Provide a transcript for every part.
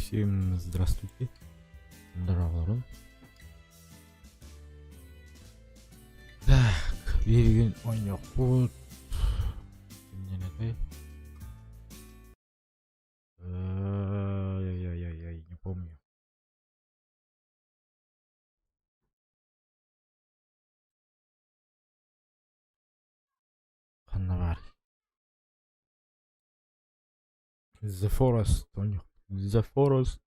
Всем здравствуйте. Здорово. Так, берген ойнақ болды. Кімнен атай? Ай-яй-яй-яй, не помню. Қанна бар. The Forest ойнақ. The Forest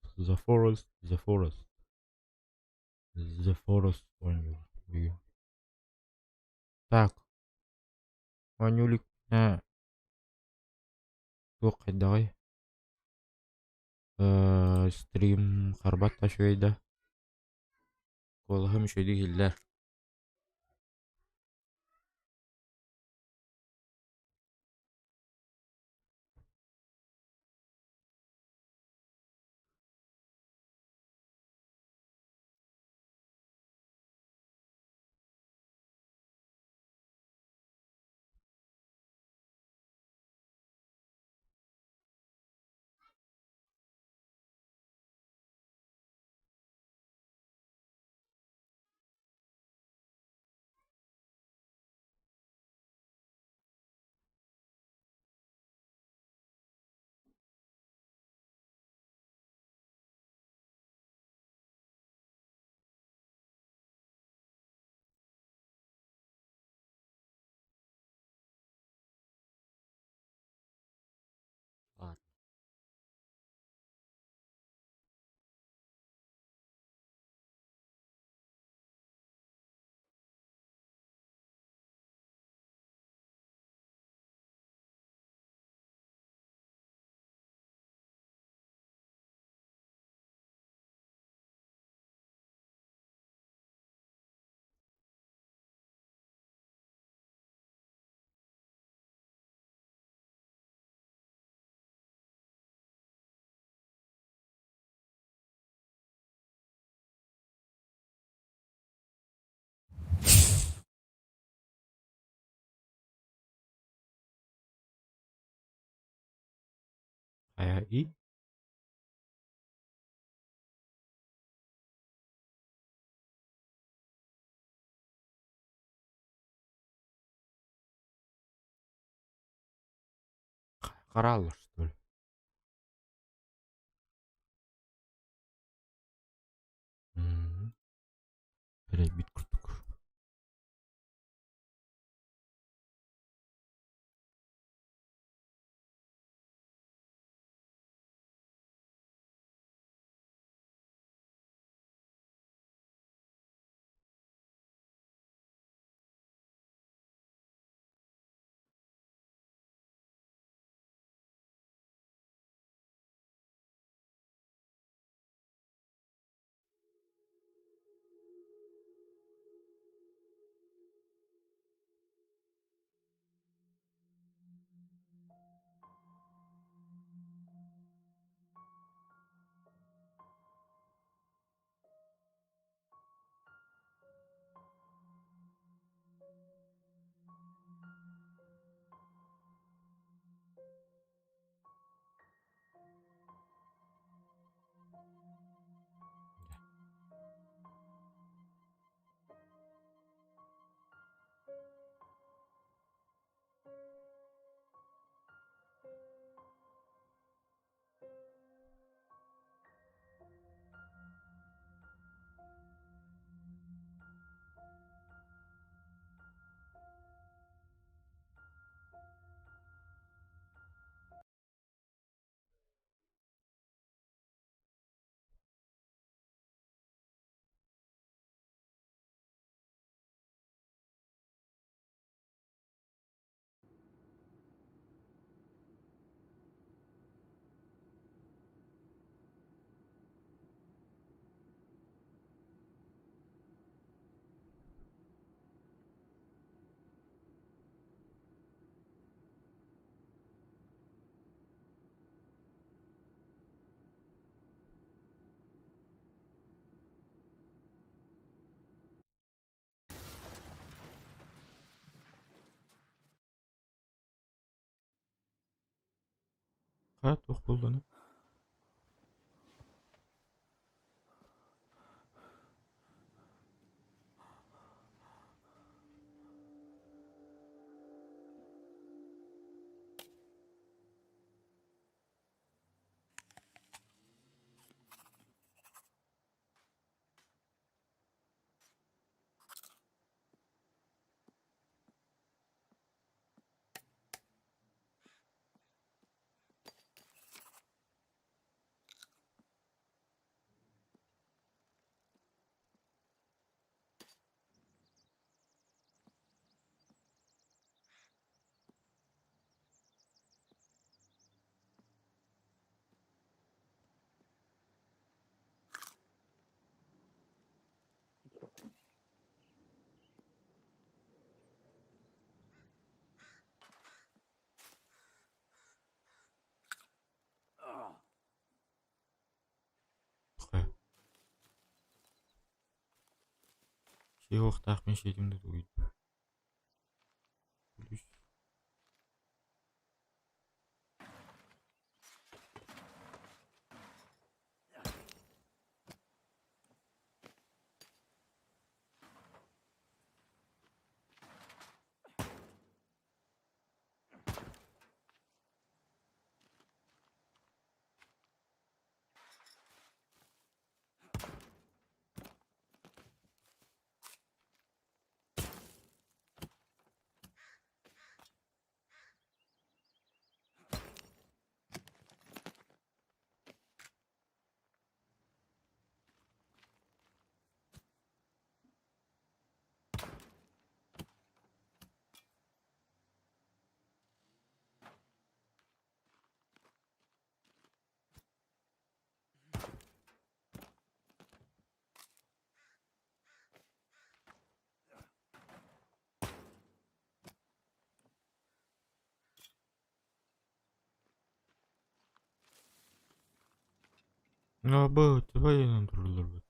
ойнақ. Берген. Так, ойнулик. Туқ қайдағай. Стрим қарбатта шөйді. Қолығым шөйді келдер. Ай-яй. Қаралыр, что ли? Жарайды, бит құрттық. Тоқ болды. Кей уақытта ақпен шетімді төгеді. Плюс. Военный трудер.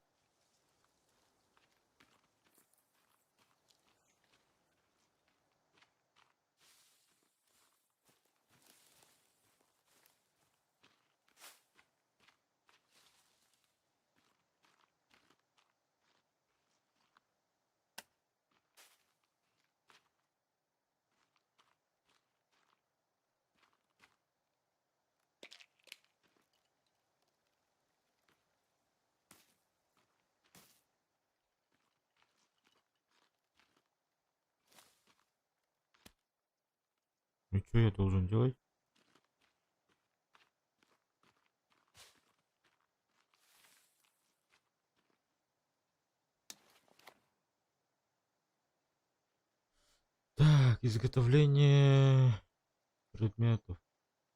Ну что я должен делать? Так, изготовление предметов.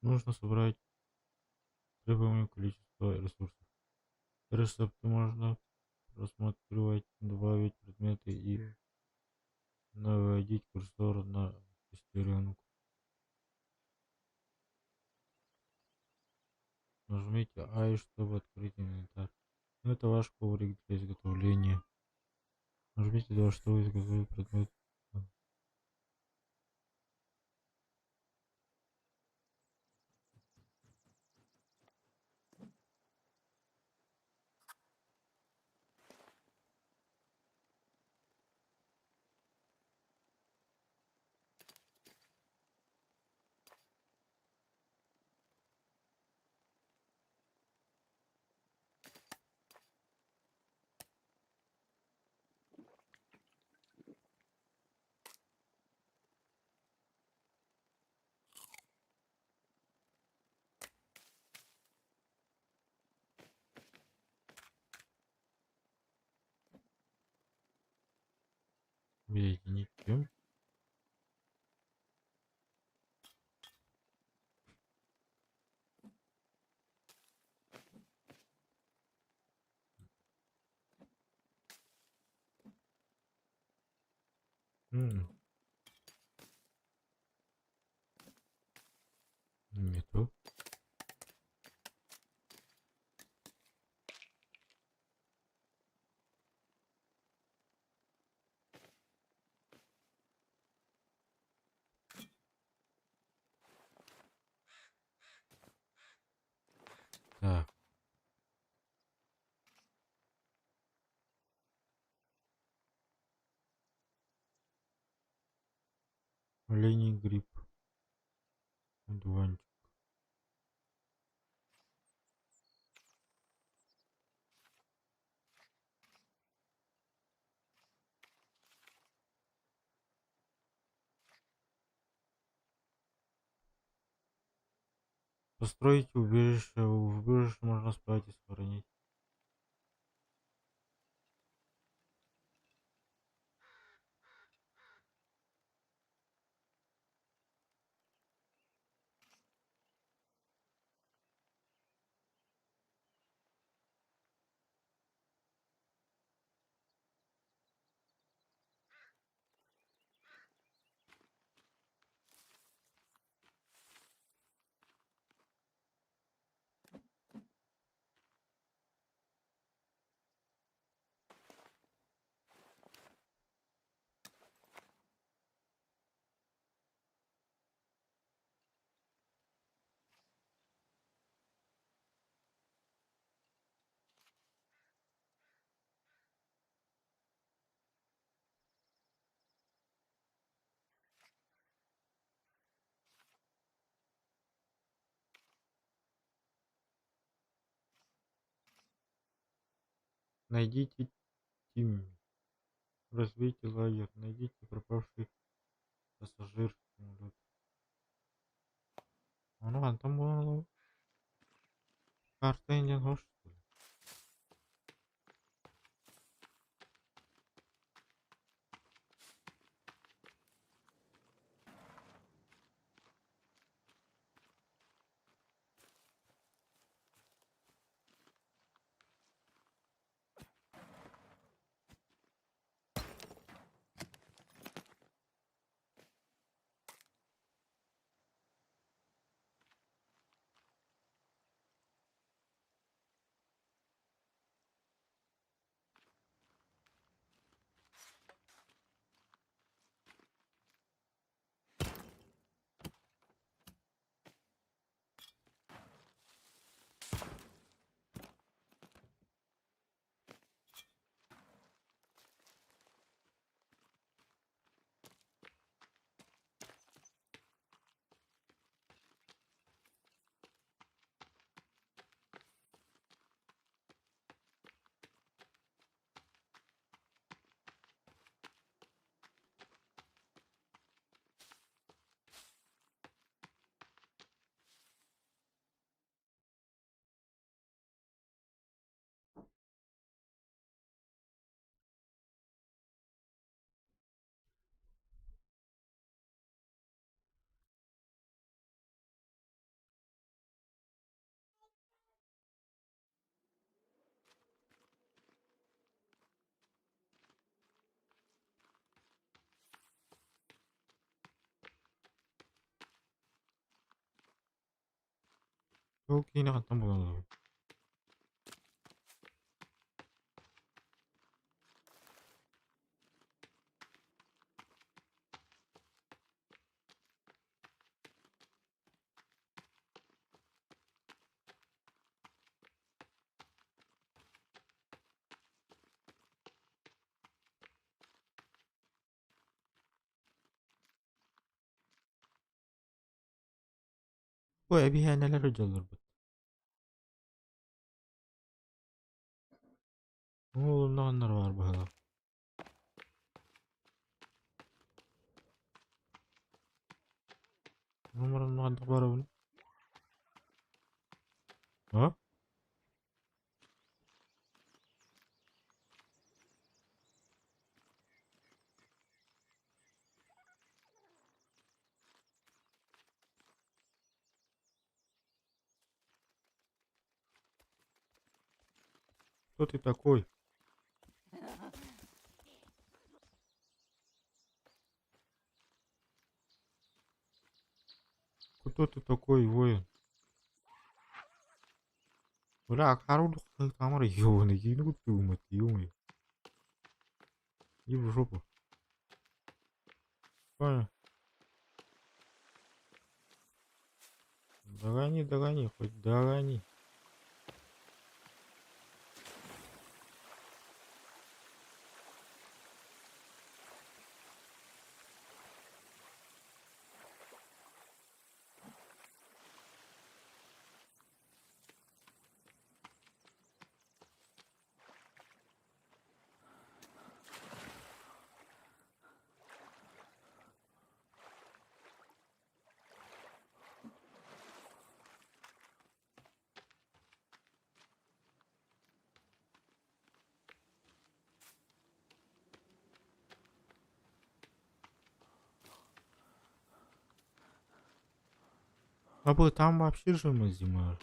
Нужно собрать требуемое количество ресурсов. Рецепты можно просматривать, добавить предметы и наводить курсор на шестеренку. Нажмите I, чтобы открыть инвентарь. Это ваш коврик для изготовления. Нажмите 2, чтобы изготовить предмет. Объедините. Нету. Так. Оленей гриб. Одуванчик. Построить убежище. В убежище можно спать и сохранить. Найдите Тимми. Разбейте лагерь. Найдите пропавший пассажир самолета. Аны там болған карта инден хош, что ли? Çok iyi ne kadar болған. Bu evi neler hocalar bu. Oğlum ne anlar var bu hala. Numaranın ne kadar var bunun. Ha? Кто ты такой? Кто ты такой, воин? Бля, оружие камера ёбаный, ну ты мать, ё-моё. И в жопу. Понял? Догони, догони, хоть догони. А бы там вообще жима зима.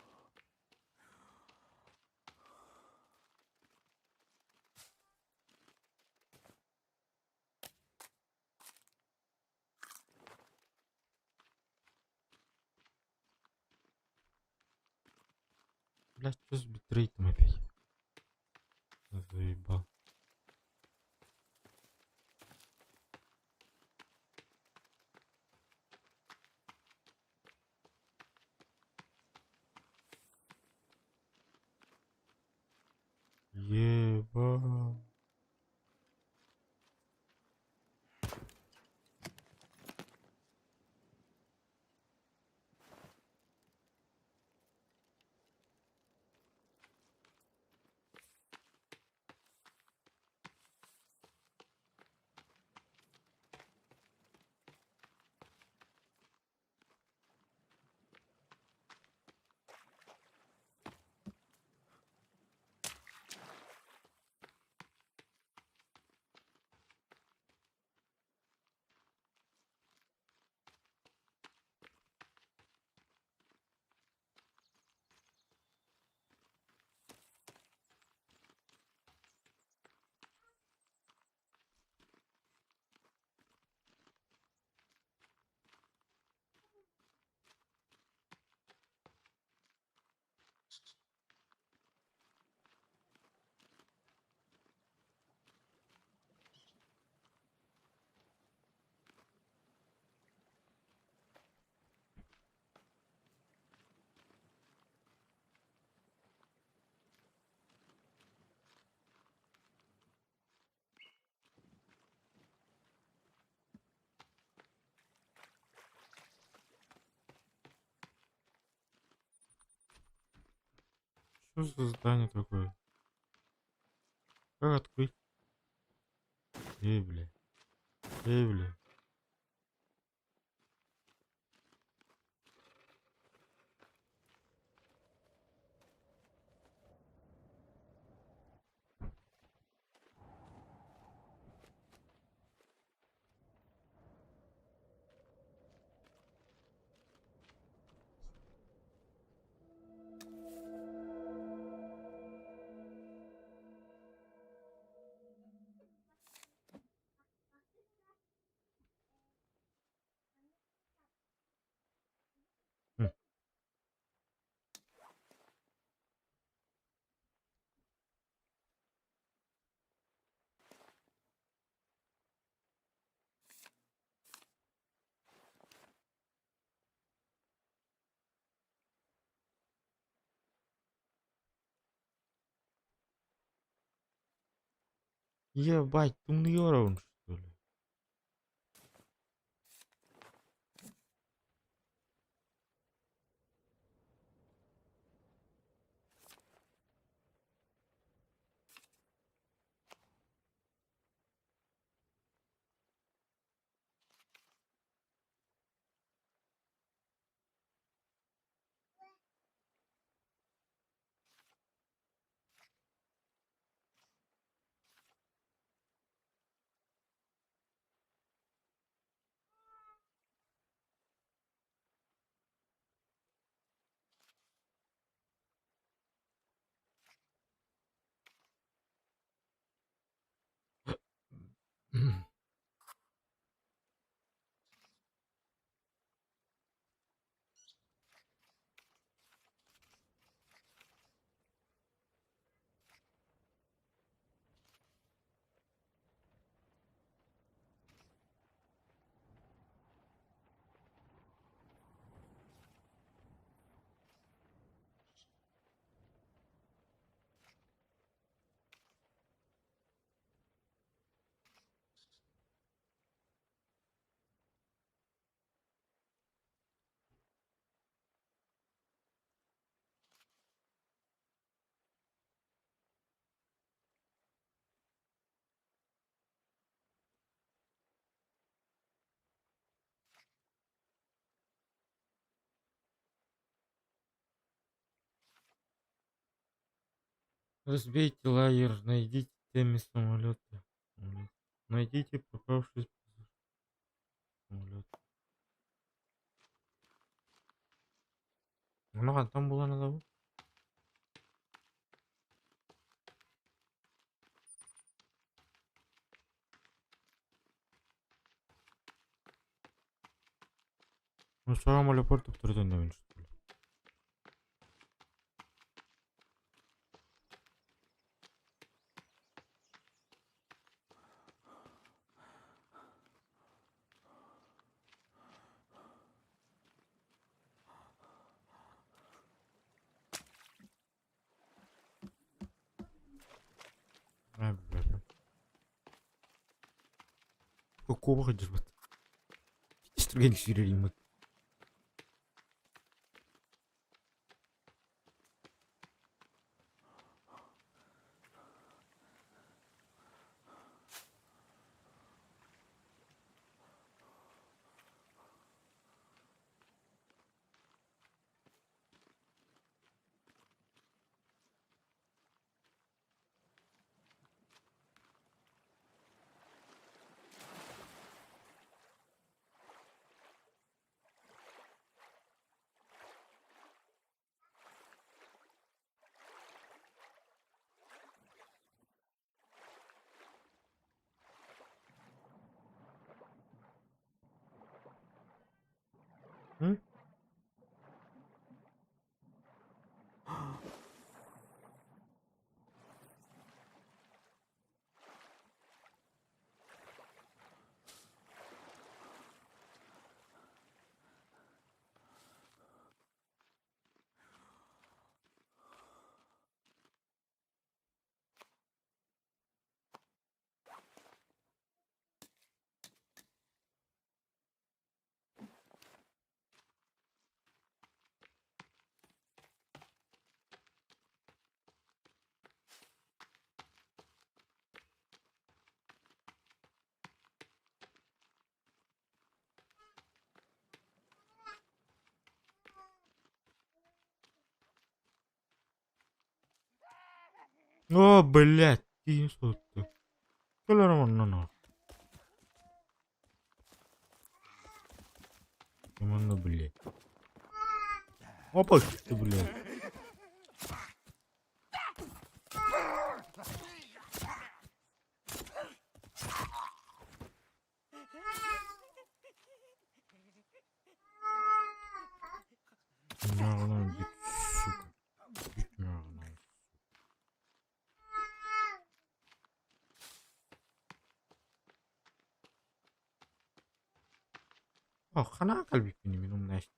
Блядь, что с битрейтом опять? Заебал. Ебал. Что за здание такое? Как открыть? Эй, бля. Эй, бля. Хм. Ебать, умный уровень, что ли? Разбейте лагерь, найдите теми самолета. Найдите пропавший самолет. Ну, а там была надо. Ну, сам аэропорт авторитетный, что ли? А, бля. Какого ходишь? Строгий сирень. О, блядь, ты что ты? Нормально. Именно, блядь. Опа, ты, блядь. Нахуй, бить, сука. Бить нахуй. О, хана kalbi benim умнашь.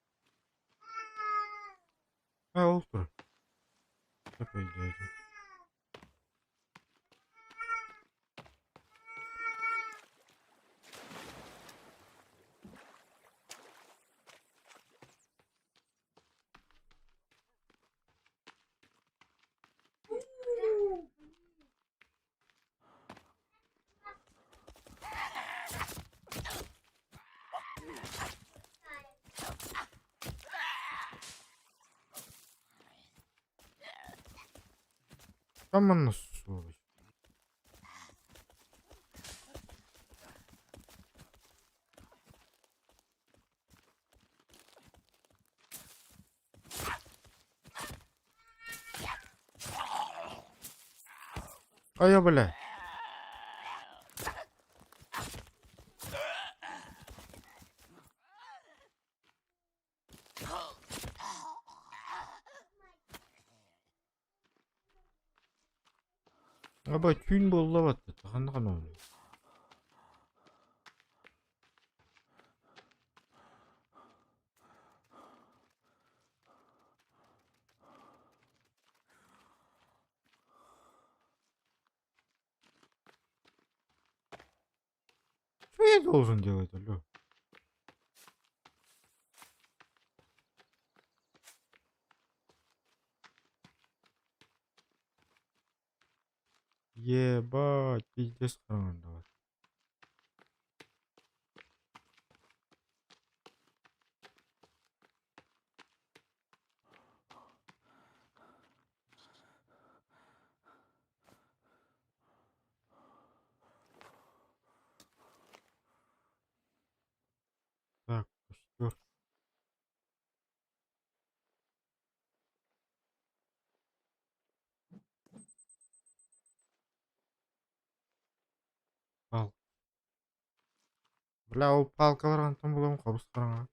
Oldu. Yapacağız. Tamam nasıl olur? Ay ya böyle. Aba tüyn bolla battı. Takanda kan oluyor. Что я должен делать, алё? Ебать, пиздец хран давай. Так, костер. Пал. Бля, о палкалар антон булам кабыз караңа.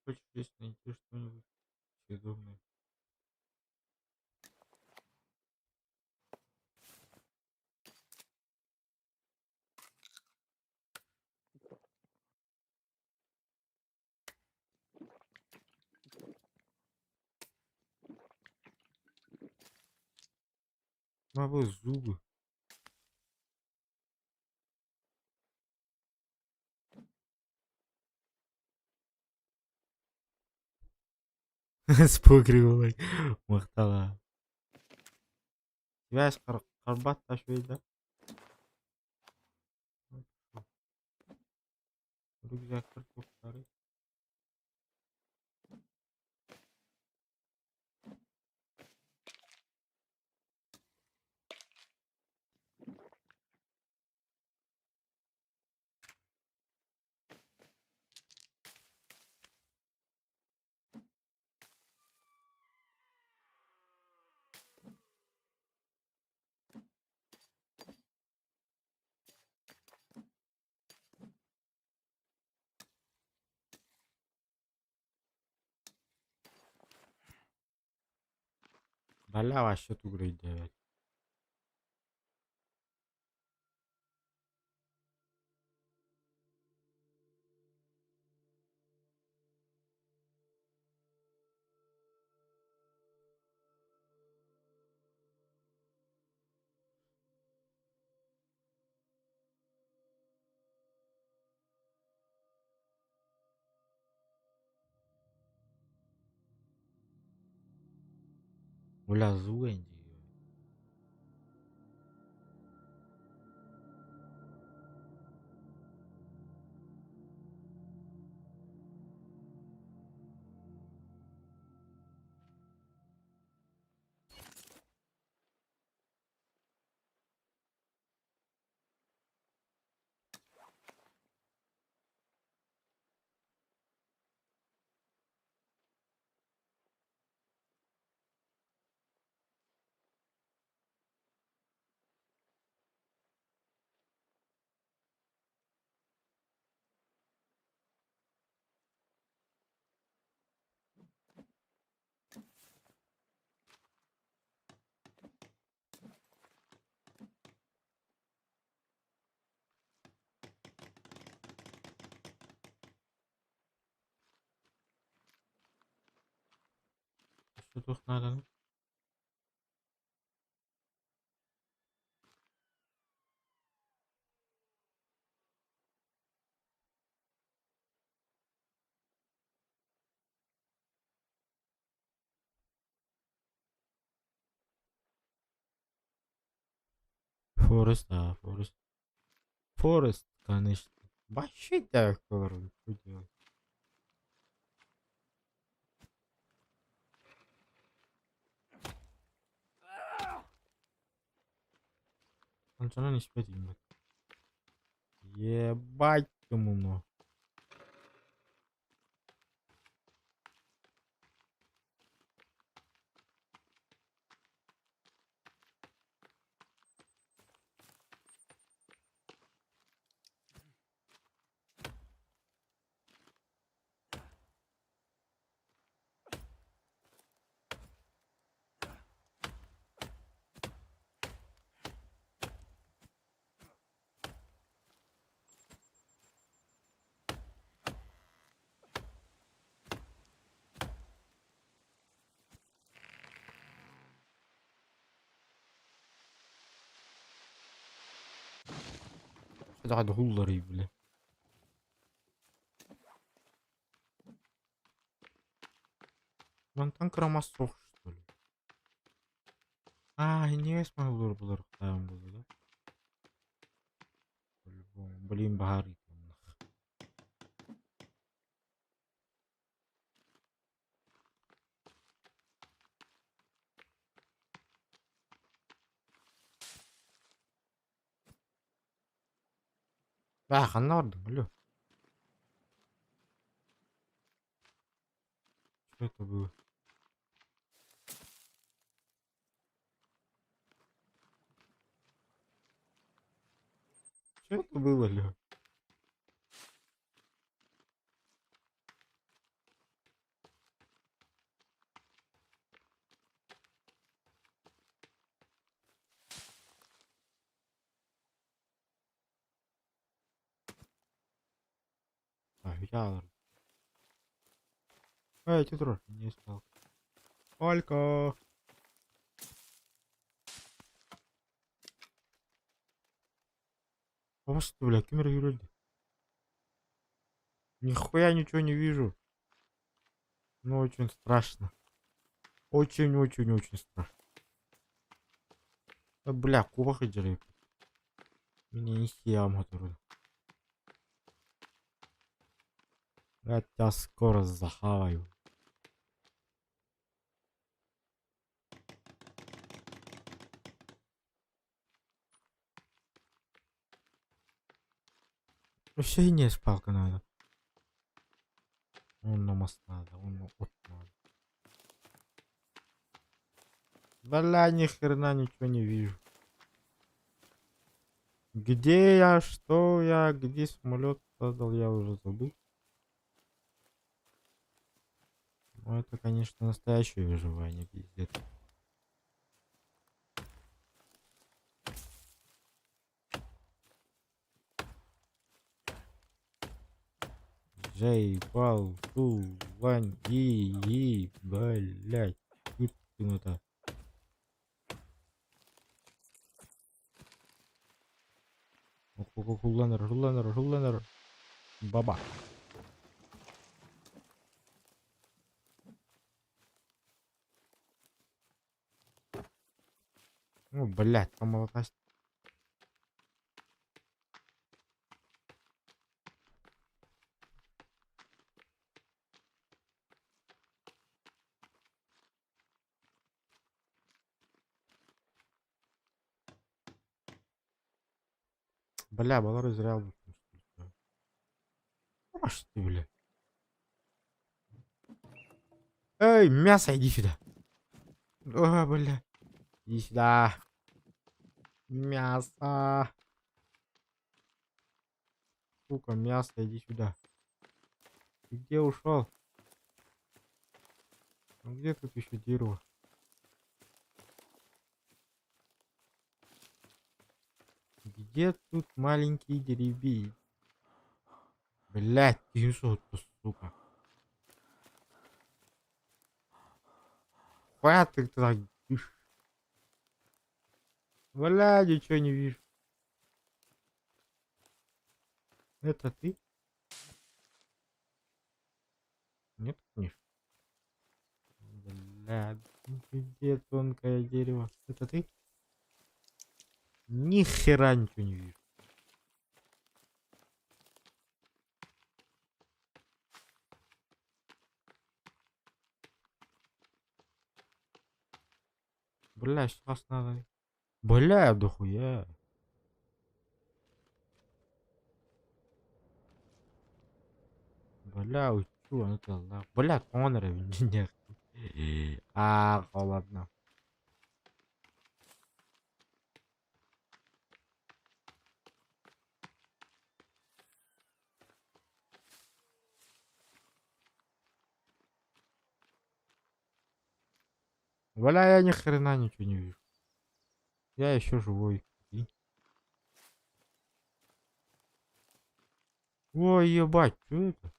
хочешь здесь найти что-нибудь съедобное? Мабы зубы. Спогревалай. Мақтала. Связь карбат ташуйда. Рюкзактар тоқтары. Бәлі вообще тугрейді. Оля зуэнди. Что тут надо? Форест, да, Форест. Форест, конечно. Вообще так, что делать? Он все равно не спать ебать. Ебать кому. Что за гуллары, бля? Вон там кромосох, что ли? А, не смогу было там было, да? По-любому. Блин, багарит. А, ханарда, бля. Что это было? Что это было, бля? взял. Эй, ты трожь, не спал. Олька! Просто, бля, камера юрит. Нихуя ничего не вижу. Ну, очень страшно. Очень-очень-очень страшно. Да, бля, куба хеджеры. Меня не съем, который. Я тебя скоро захаваю. Ну, все и не спалка надо. Он на мост надо, он на от надо. Бля, ни хрена ничего не вижу. Где я, что я, где самолет создал, я уже забыл. Ну, это, конечно, настоящее выживание, пиздец. Джей, Пал, Ту, Вань, блядь. Вытянуто. Руланер. Баба. Ну, блядь, там молотость. Бля, было разрял. Аж ты, бля. Эй, мясо, иди сюда. О, бля. Иди сюда. Мясо. Сука, мясо, иди сюда. Ты где ушел? Ну где тут еще дерево? Где тут маленькие деревья? Блять, ты что тут, сука? Хватит ты так. Бля, ничего не вижу. Это ты? Нет, конечно. Бля, где тонкое дерево? Это ты? Ни хера ничего не вижу. Бля, сейчас надо. Бля, дохуя. Бля, учу, ну ты Allah. Бля, Конора, нет. А, холодно. Бля, я ни хрена ничего не вижу. Я еще живой. И- Ой, ебать, что это?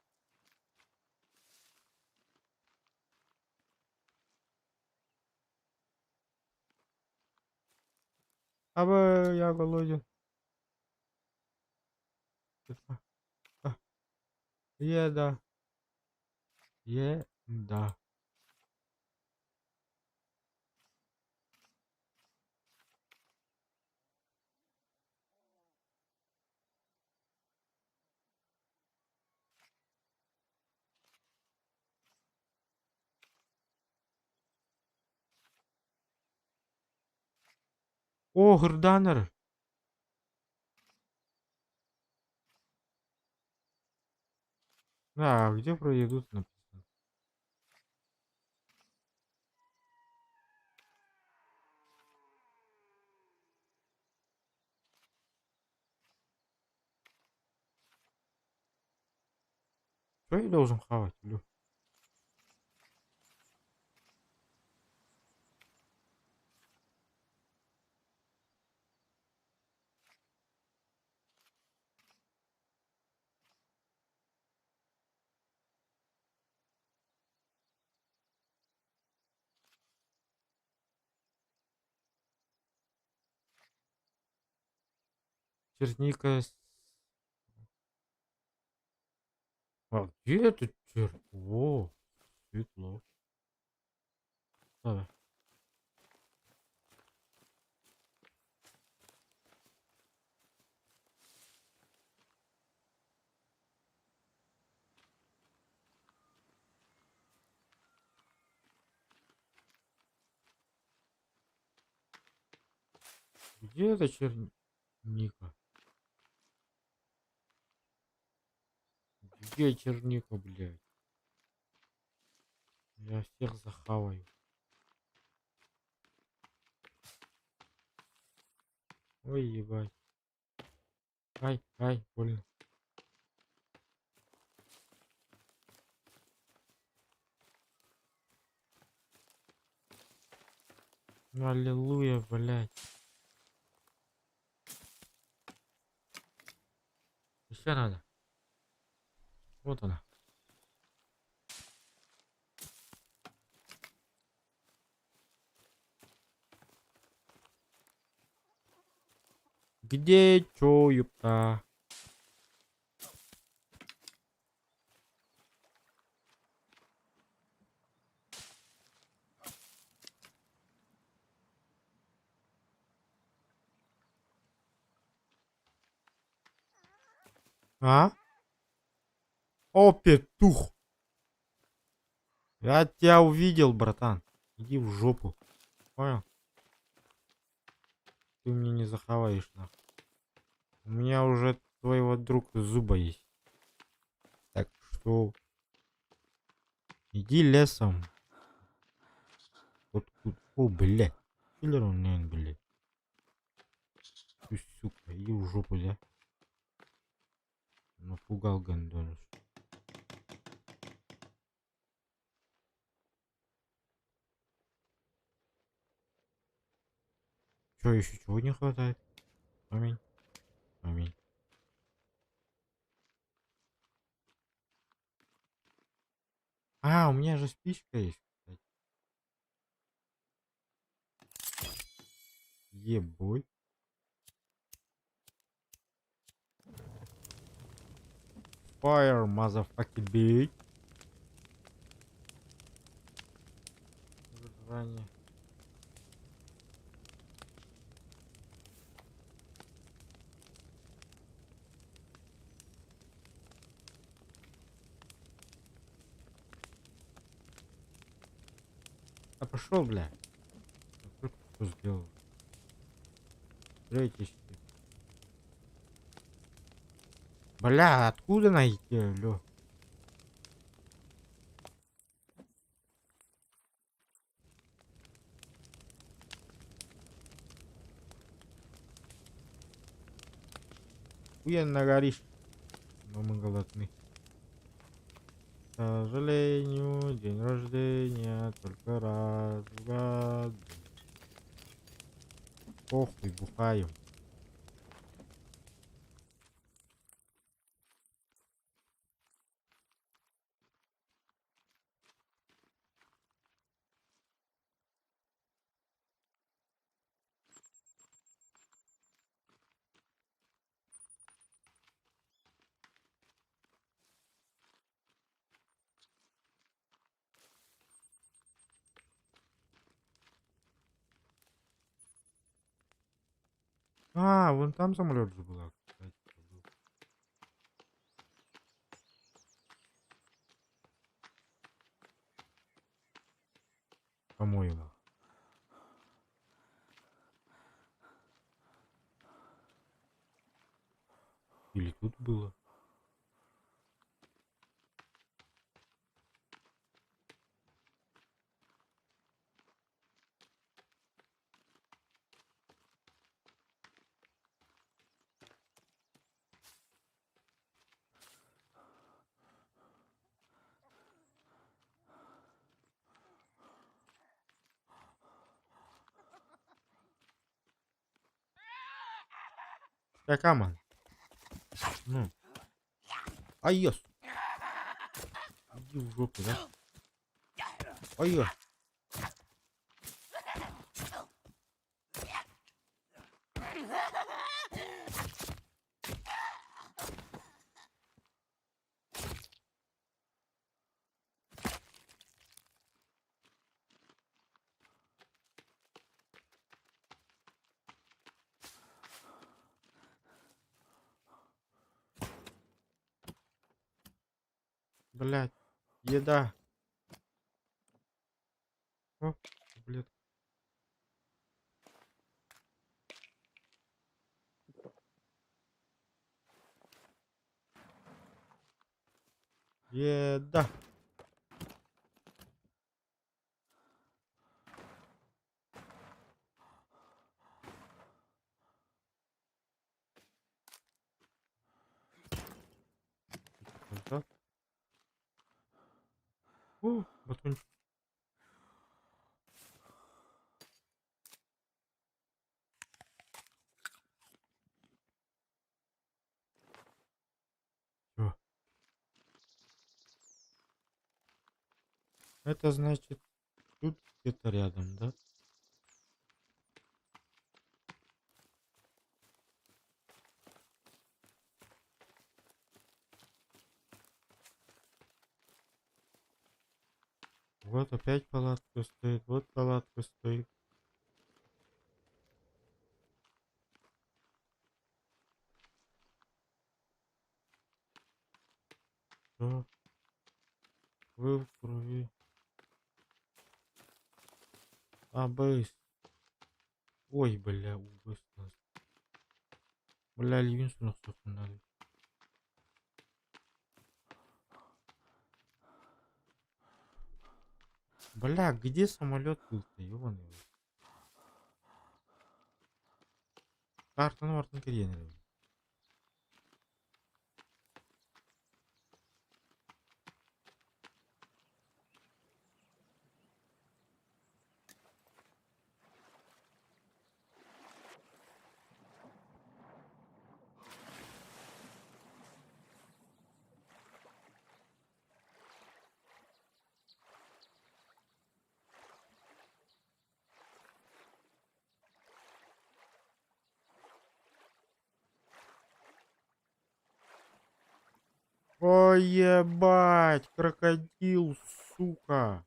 Абы, я голоден. Это- а, Еда. Еда. О, Грданер. А, где про еду написано? Что я должен хавать, Лё? черника. А где этот черт? О, светло. Давай. Где эта черника? Где черника, блядь? Я всех захаваю. Ой, ебать. Ай, ай, больно. Аллилуйя, блядь. Еще надо. Вот она. Где чё, ёпта? А? О, петух! Я тебя увидел, братан. Иди в жопу. Понял? Ты мне не захаваешь, нахуй. У меня уже твоего друга зуба есть. Так что... Иди лесом. Вот тут. О, блядь. Киллер он, наверное, блядь. Ты, сука, иди в жопу, да? Напугал гандоныш. Чё, еще чего не хватает? Аминь. Аминь. А, у меня же спичка есть, кстати. Ебой. Fire, motherfucking bitch. Ранее. А пошел, бля. Только что сделал. Строитесь. Бля, откуда найти, алё? Хуенно горишь. Но мы голодны. К сожалению, день рождения только раз в году. Похуй, бухаем. А, вон там самолет же была, кстати. По-моему. Или тут было. Какая, ну. Ай, ес. Иди в жопу, да? Ай, ес. Блядь. Еда. О, блядь. Еда. Назад. О, батончик. Всё. Это значит, тут где-то рядом, да? Вот опять палатка стоит, вот палатка стоит. Всё. Вы в крови. Абыс. Ой, бля, убыстро. Бля, Ливинсона надо. Бля, где самолет был-то, ёбаный в рот? Карта Нортон Гренери. Ой, ебать, крокодил, сука.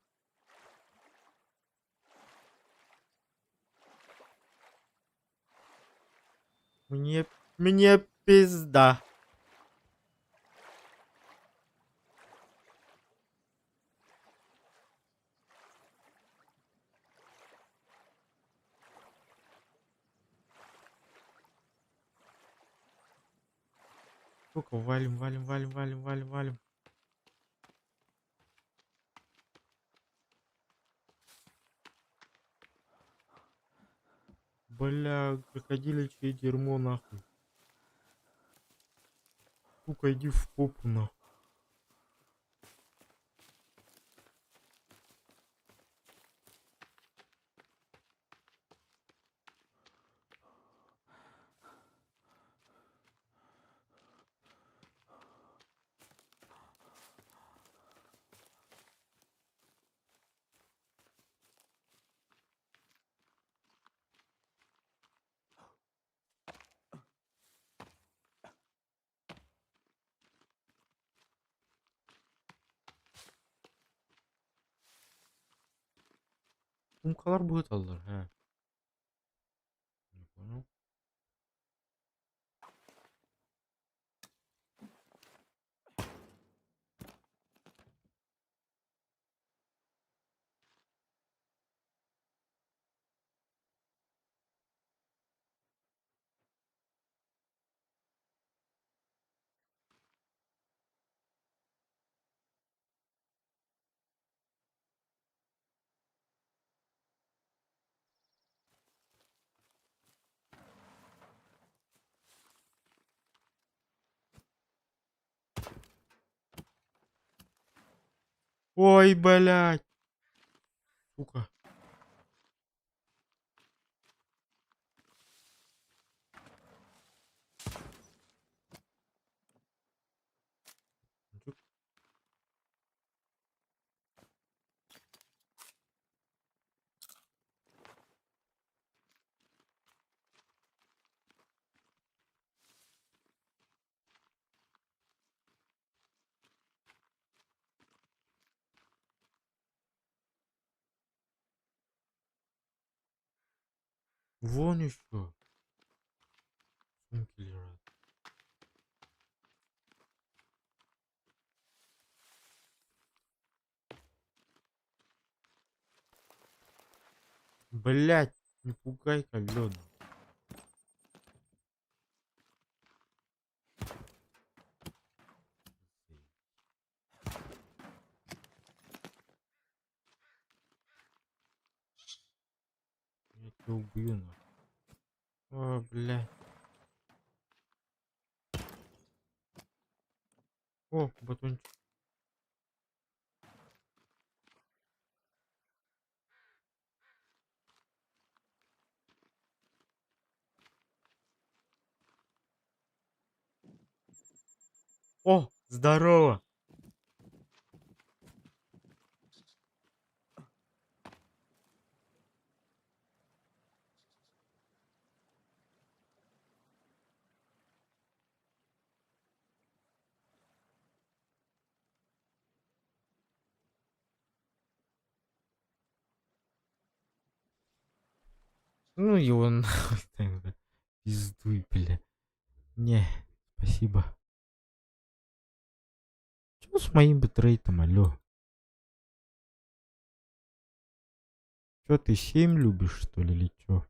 Мне пизда. Сука, валим, валим, валим, валим, валим, валим. Бля, крокодилячье дерьмо, нахуй. Сука, иди в попу, нахуй. Сумкалар будет алдар, he. Не понял. Ой, блядь. Сука. Вон еще. Сумки лежат. Блять, не пугай калёный. Я тебя убью, нахуй. О, блядь. О, батончик. О, здорово. Ну его нахуй тогда. Пиздуй, бля. Не, спасибо. Чё с моим битрейтом, алё? Чё ты 7 любишь, что ли, или чё?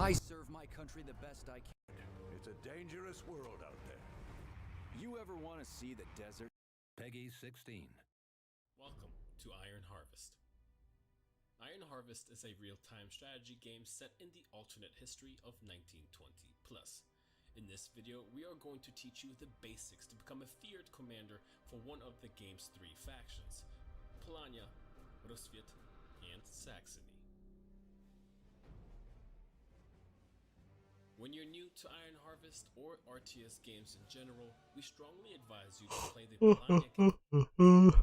I serve my country the best I can. It's a dangerous world out there. You ever want to see the desert? Peggy 16. Welcome to Iron Harvest. Iron Harvest is a real-time strategy game set in the alternate history of 1920 plus. In this video, we are going to teach you the basics to become a feared commander for one of the game's three factions: Polania, Rusviet, and Saxony. When you're new to Iron Harvest or RTS games in general, we strongly advise you to play the Polania game.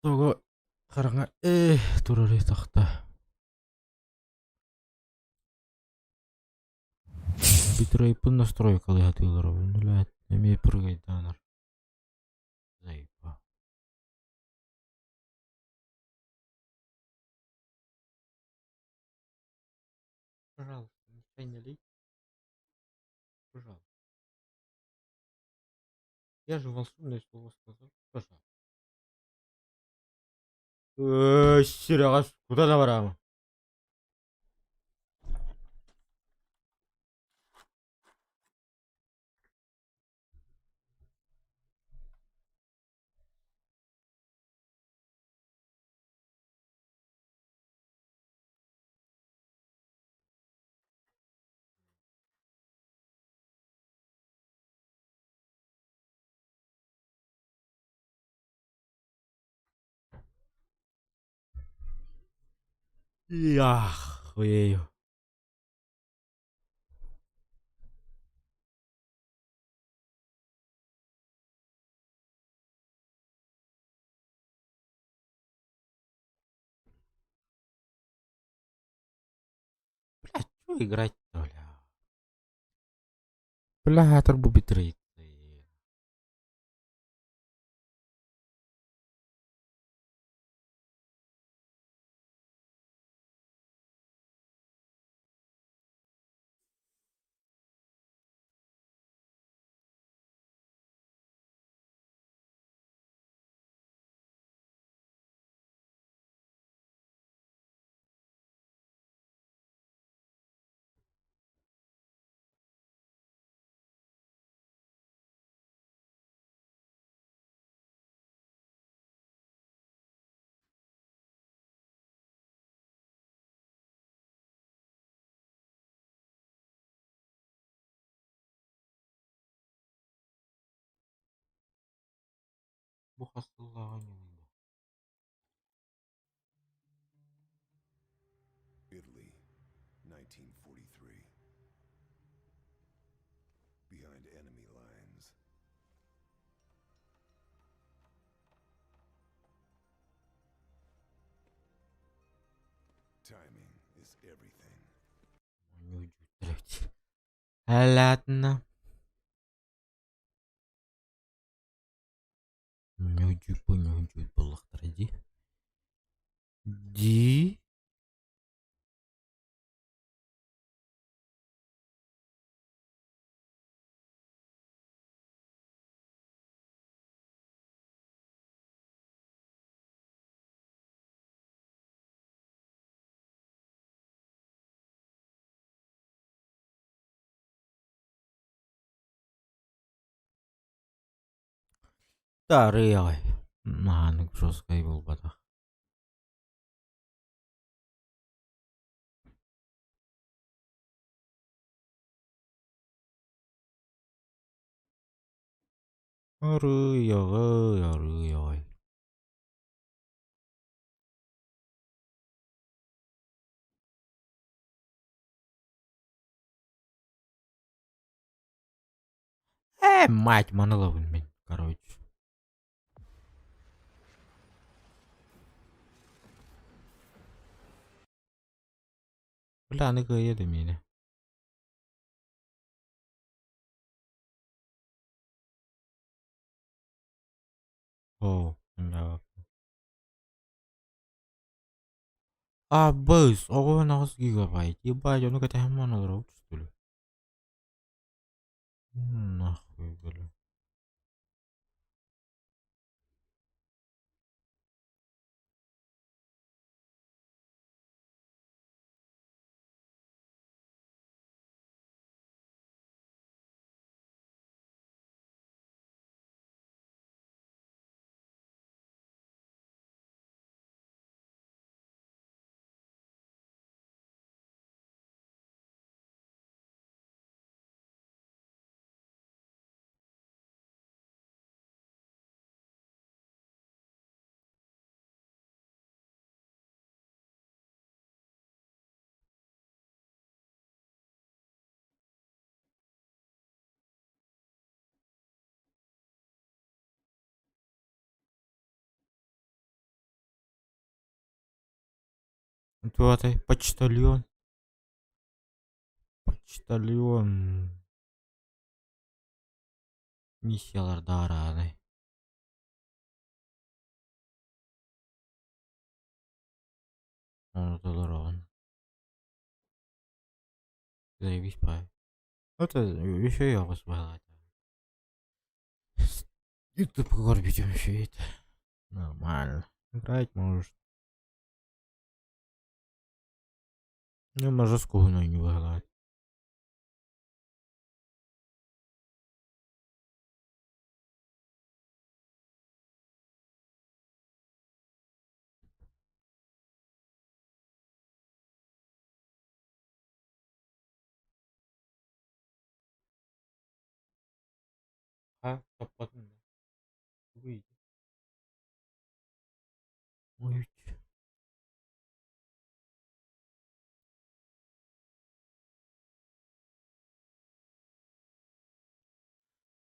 Того гарга тураарий тахта. Битрейпын настройкалы хатылар нулят эми прыгайданар. Заипа. Пожалуйста, чай налей. Пожалуйста. Я же волшебное слово сказал. Пожалуйста. Серега, куда наварам? Ях, ой. Блядь, что играть-то, бля? Бля, турбо битрейт. Бухасыллаган. Italy, 1943. Behind enemy lines. Timing is everything. Ладно. Мюдю буллахтар ди. Старый ай. Наник жесткий болбады. Арый ай. Мать, моноловин мен, короче. Бля, не гає до мене. О, да. А, бэс, ого, на вас гигабайт. Ебать, он какая-то хамана дрочит, что ли? Нахуй, бля. Вот, почтальон. Почтальон. Миссияларды арады. Unutulur oğlum. Заебись, пай. Это еще я вас была. YouTube горбить вообще это. Нормально. Играть можешь. Ну, може з кугуною не вигадати. А, потом. Выйди. Ой.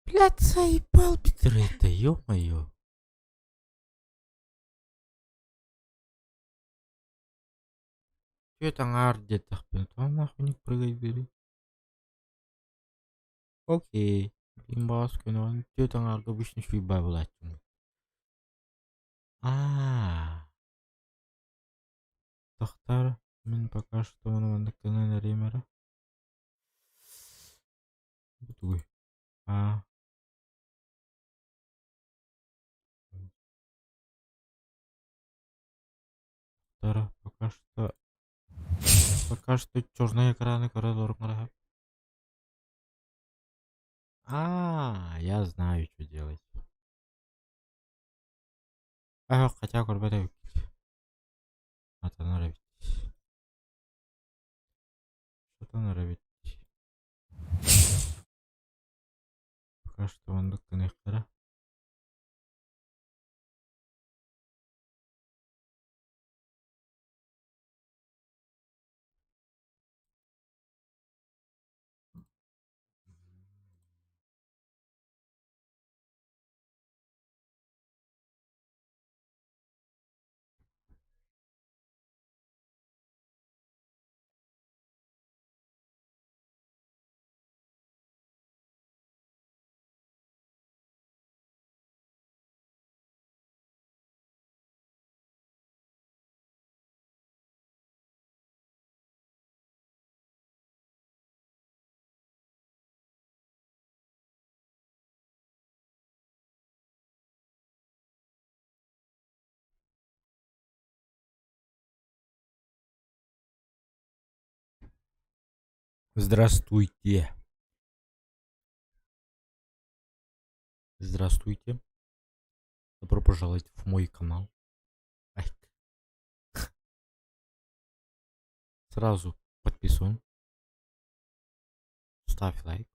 Блядь, заебал битрейта, ё-моё. Чё это ардит, блин? Он нахуй не прыгай, бери. Окей. Имбас, ну, чё это ард обычно шуйбай булат. Тохтар, мен пока что на канале Римера. Бутуй. Тохтар, пока что черные экраны коридор нравится. Я знаю, что делать. Хотя курбата это нравится. Что-то нравится. Пока что он доконектора. Здравствуйте. Здравствуйте. Добро пожаловать в мой канал. Ай. Сразу подписываем. Ставь лайк.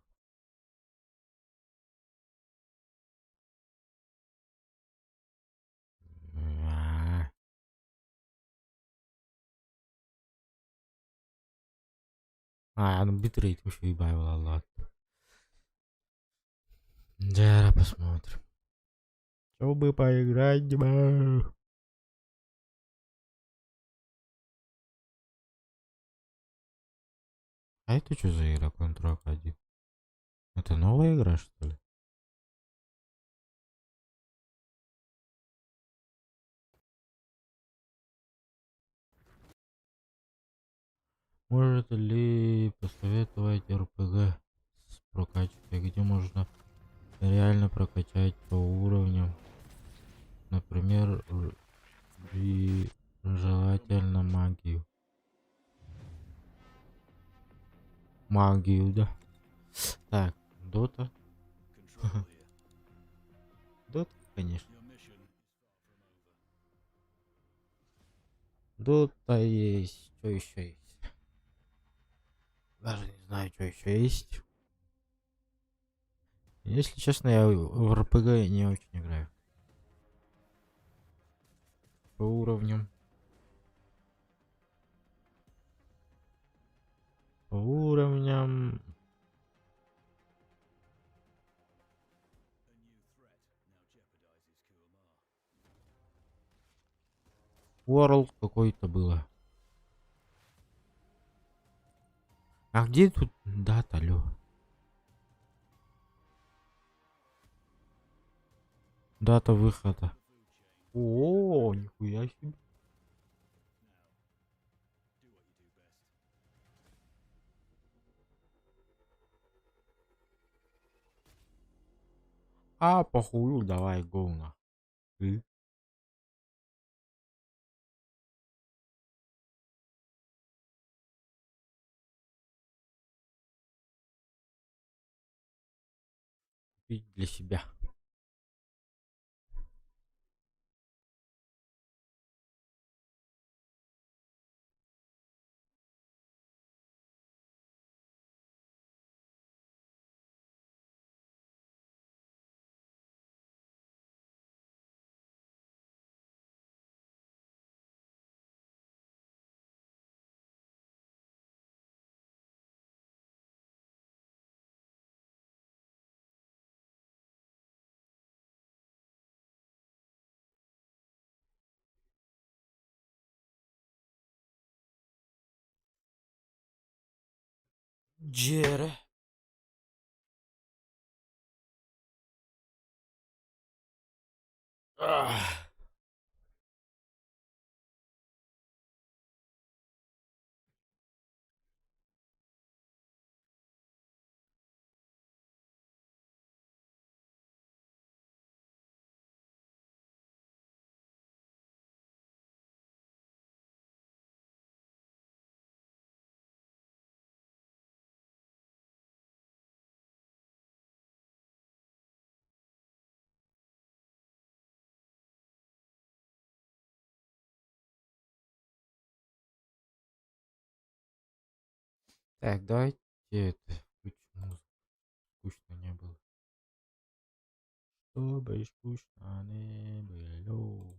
Ну битрейт еще и добавила, ладно. Да, посмотрим. Чтобы поиграть, бы. А это что за игра Control 1? Это новая игра, что ли? Может ли посоветовать РПГ с прокачкой, где можно реально прокачать по уровням? Например, и желательно магию. Магию, да. Так, Дота. Control here. Дота, конечно. Your mission is far from over. Дота есть. Что еще есть? Даже не знаю, что еще есть. Если честно, я в РПГ не очень играю. По уровням. По уровням. A new threat now jeopardizes Kuomar. World какой-то было. А где тут дата, лё? Дата выхода. О, нихуя себе. Do what you do best. А, похую, давай, гоу на. И? Купить для себя. Джере. Ах. Так, давайте это включим музыку. Скучно не было. Чтобы скучно не было.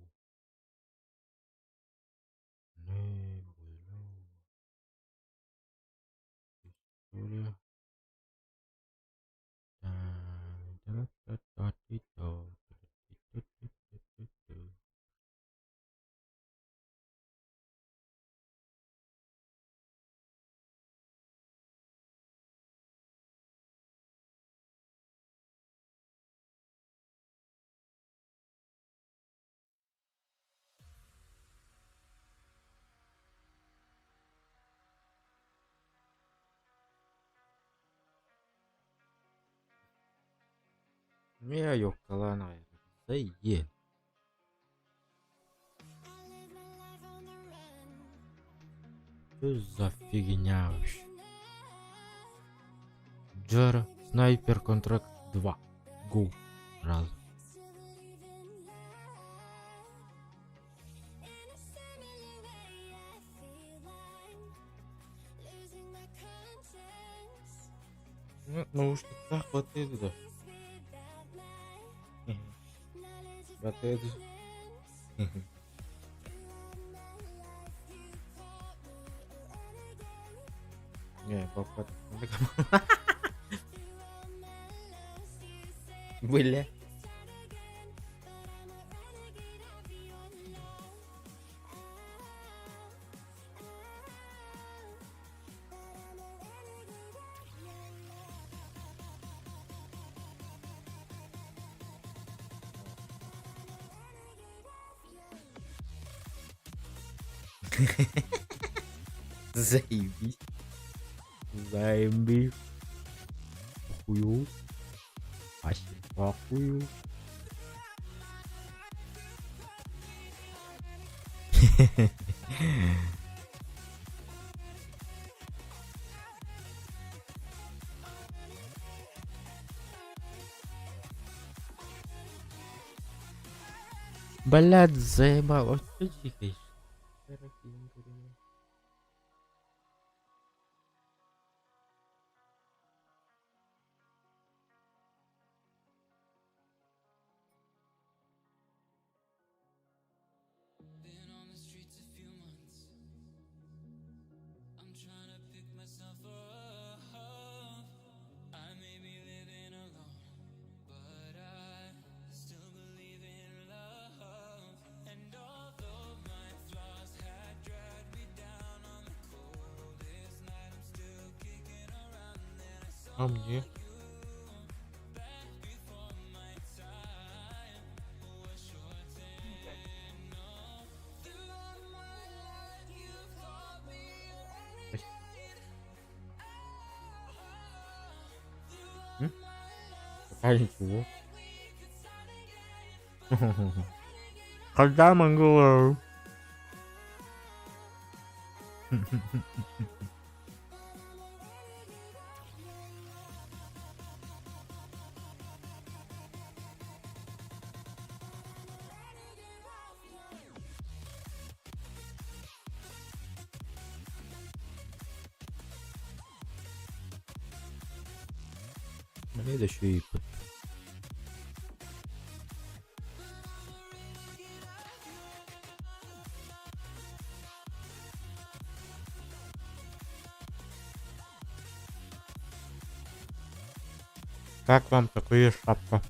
Не было. История. Я ёкалана. Заеб. Что за фигня вообще? Джера, Снайпер Контракт 2. Го. Сразу. Ну, наушниках хватает, да. Хватает. Не, папа. Бля. Заебись. Заебись. Хую. Спасибо, хую. Блядь, заебал. Вот что тихаешь? Been on the streets a few months. I'm trying to pick myself up. I may be living alone, but I still believe in love. And although my flaws had dragged me down on the coldest night, I'm still kicking around. Then I saw А мне? back before my time was shortened. No, throughout my life you've taught me Ой. throughout М? my life Пока ничего. we could start again. Когда могу? Следующий. Как вам такая шапка?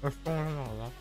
А что надо?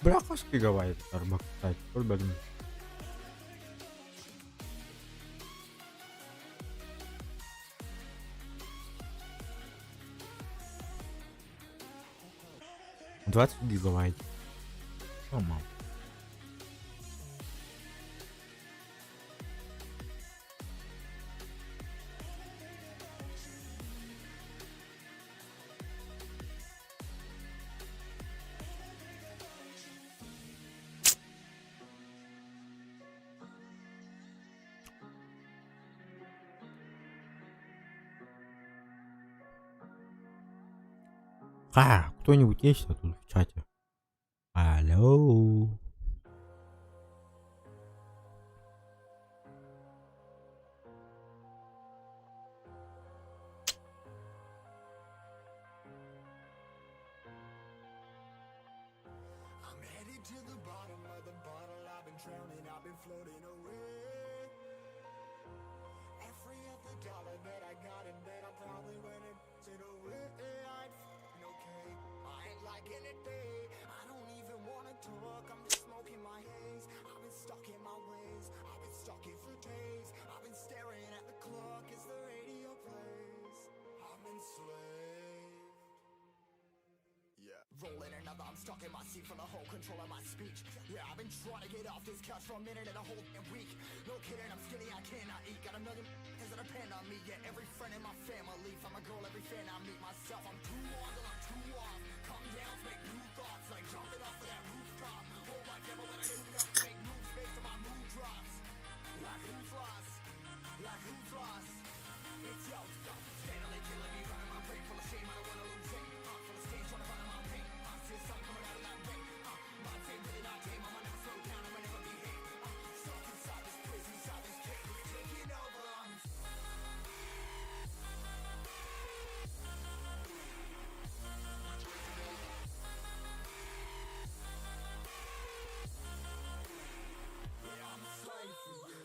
Бля, kaç gigabayt var bak sayt görmedim. $20 гигабайт. Tamam. Кто-нибудь есть тут в чате? Алло. I'm headed to the bottom of the bottle. I've been drowning, I've been floating away. Every other dollar that I got in bed, I probably went and took away. I ain't f***ing okay. I ain't liking it, babe. I don't even wanna talk. I'm just smoking my haze. I've been stuck in my ways. I've been stuck in for days. I've been staring at the clock as the radio plays. I'm enslaved. Yeah. Rolling another, I'm stuck in my seat for the whole control of my speech. Yeah, I've been trying to get off this couch for a minute and a whole damn week. No kidding, I'm skinny, I cannot eat. Got a million things that depend on me. Yeah, every friend in my family. From a girl, every fan I meet myself. I'm too on till I'm too off. Come down, make new thoughts. Like jumping off of that rooftop. Oh my devil, when I do not make moves based on my mood drops. Like who's lost? Like who's lost? It's yo, stop. Steadily killing me, running my brain full of shame. I don't wanna lose it. Full of stage, trying to find my pain. See the sun coming out of that rain. My team really not tame. I'ma never slow down. I'ma never be hit. Stuck inside this prison, inside this cage. It's taking over. I'm a slave for you.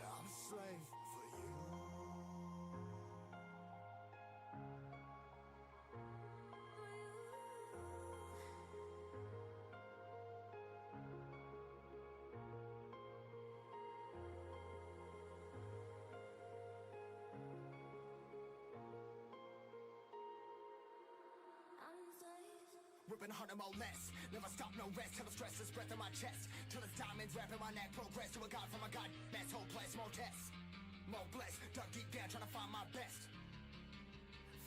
I'm a slave for you. Ripping harder, more less. Never stop, no rest. Till the stress is breath in my chest. Till it's diamonds wrapping my neck. Progress to a god from a god. Mess, hopeless, more tests. More blessed. Dug deep down, trying to find my best.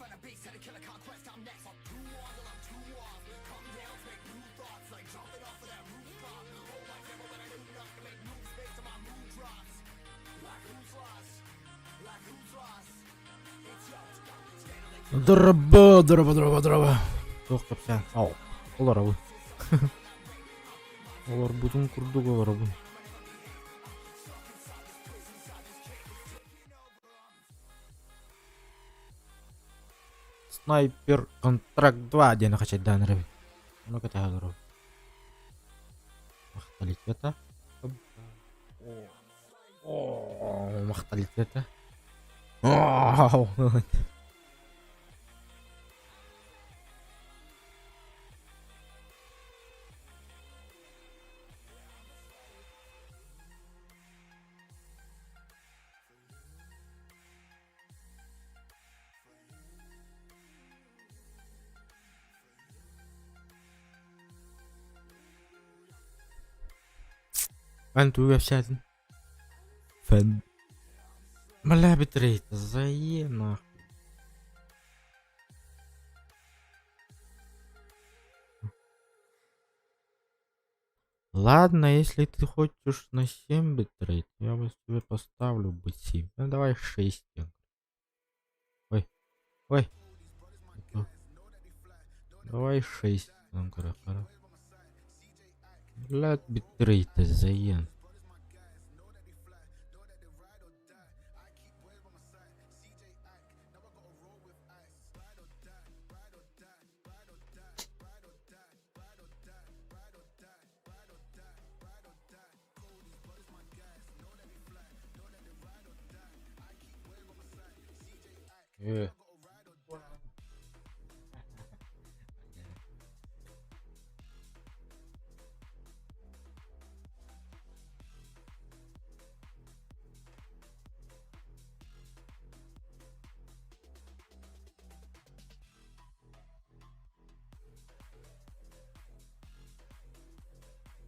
Find a beast, had to kill a conquest. I'm next. I'm too on till I'm too off. Come down, make new thoughts. Like jumping off of that rooftop. Oh my devil, when I do nothing. Make moves based on my mood drops. Like who's lost? Like who's lost? It's yo, stop. Steadily Дроба. Тоқтап сен. Ау. Олар абы. Олар бұтын күрдік олар абы. Снайпер контракт 2 дені қачайды дәнірі. Ну-ка тағы дұры. Мақталитета. Мақталитета. انتوا ويبسايتن فن مالها بتريت زي ما ладно, если ты хочешь на 7 битрейт, я бы тебе поставлю бы 7. Ну давай 6. Ой. Давай 6. لا битрейт زين. Э.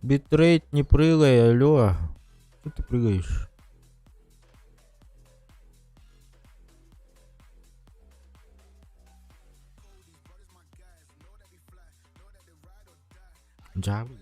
Битрейт не прыгай, алло. Что ты прыгаешь? Джавы.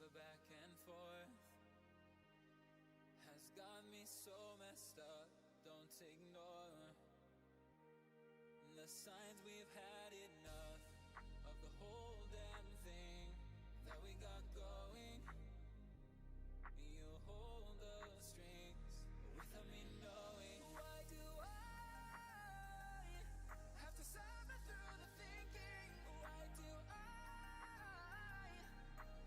The back and forth has got me so messed up. Don't ignore the signs. We've had enough of the whole damn thing that we got going. You hold the strings without me knowing. Why do I have to suffer through the thinking? Why do I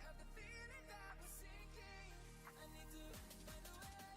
have the feeling that we're sinking? I need to find a way.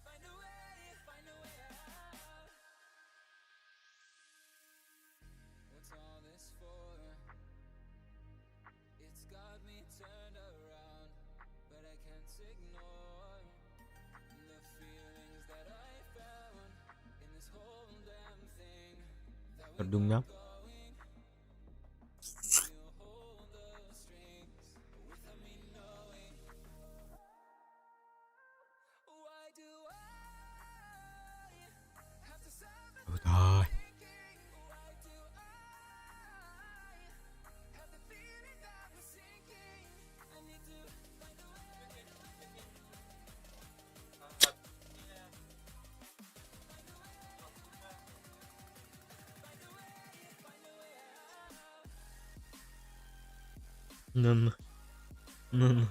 Find a way out. Find a way out. What's all this for? It's got me turned around, but I can't ignore the feelings that I found in this whole damn thing that we Продумно. got going. You hold the strings without me knowing. Why do I have to suffer through Ай. thinking? Why do I have the feeling that we're sinking? I need to find a way. No. No.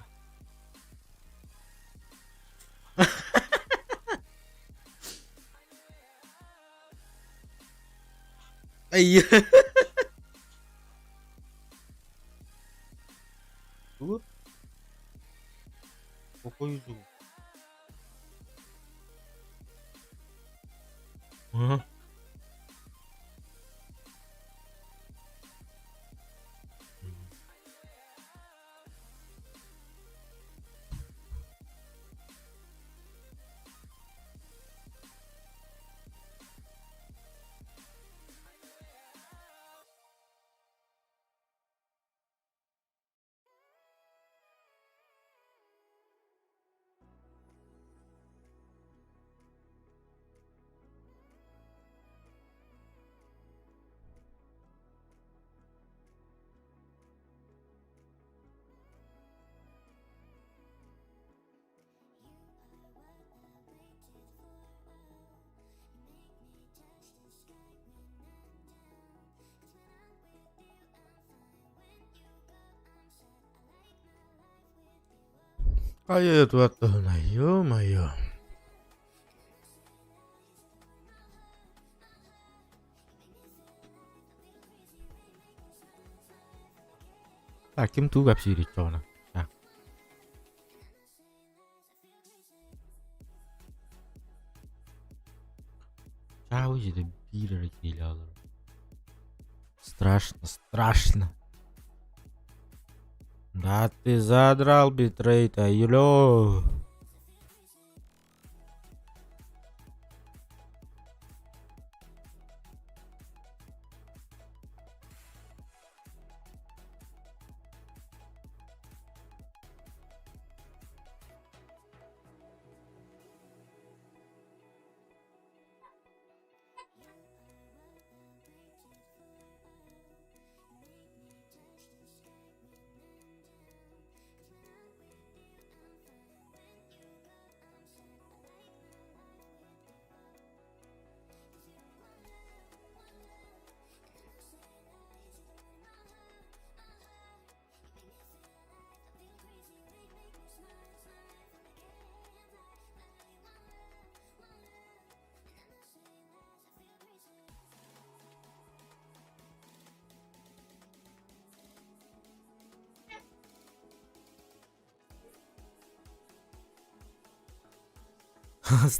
Ay. Dur. Koko yüzü. Hı. Ayo tuh ayo mayo. Kim tu gặp gì để cho nè. À. Чао же да бира геляла. Страшно. Да ты задрал битрейта, юлё.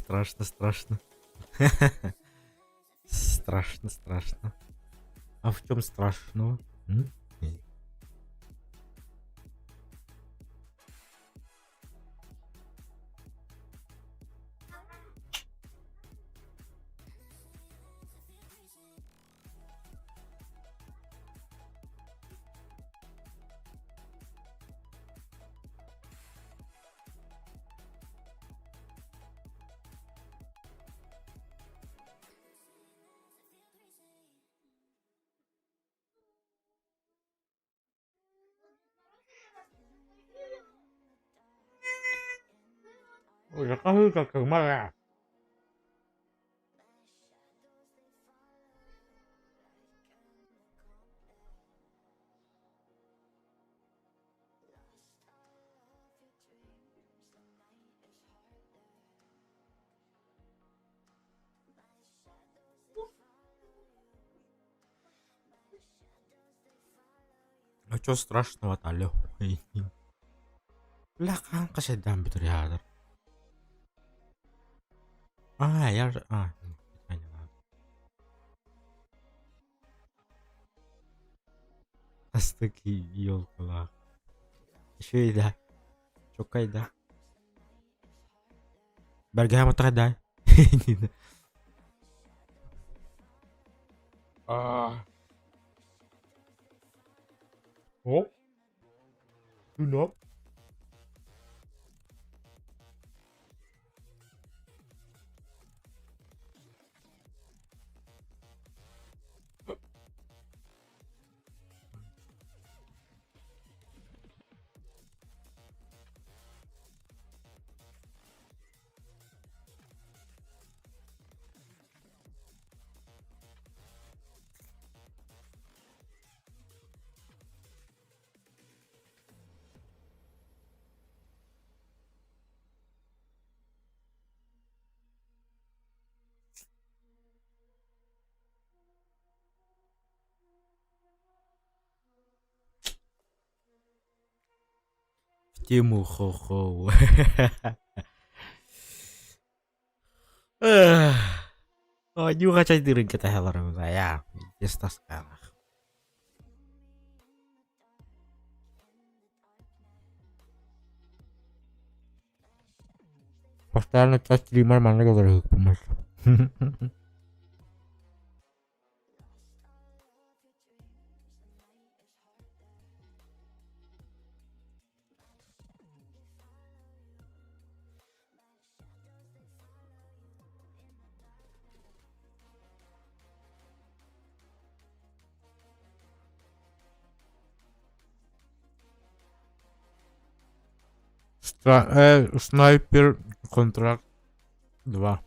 Страшно. Страшно. А в чем страшного? Ôi, nó có hư cả cứng mà à. А чё страшного-то, алё? Бля, kanka sedang betul ya. Я же... понятно. Астаки, ёлка. Еще и да. Чокай, да. Bergamo да. Оп. Туноп. Тиму хо-хо. Oh juga saya diring kita heller saya. Yes tas kalah. Pastinya tas streamer mana gak berhukum mas. Снайпер контракт 2.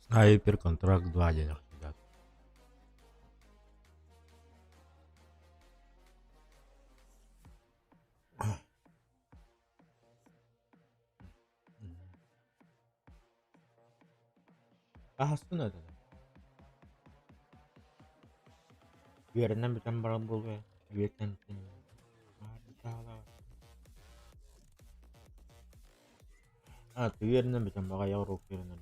Снайпер контракт 2 денег сидят. Bahasın öyle. Yerinden bir tane barang bul ya. Yerinden bir tane. Ah, tuh yerinden bir tane baka yavru yerinden.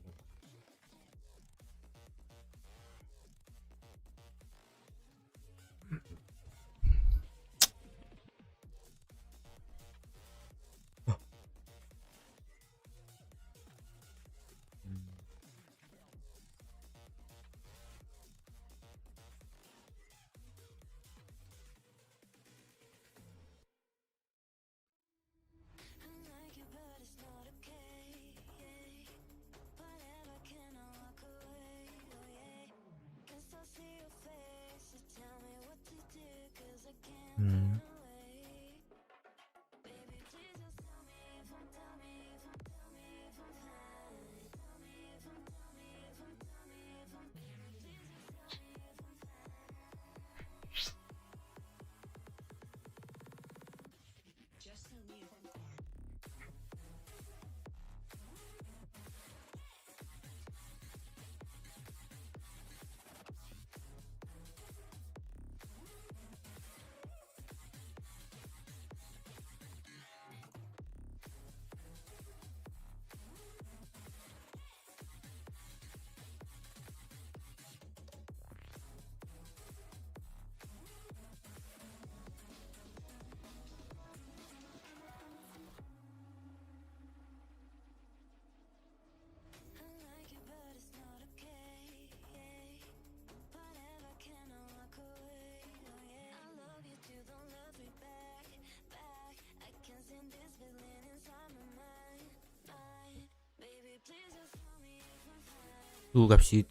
Туго псит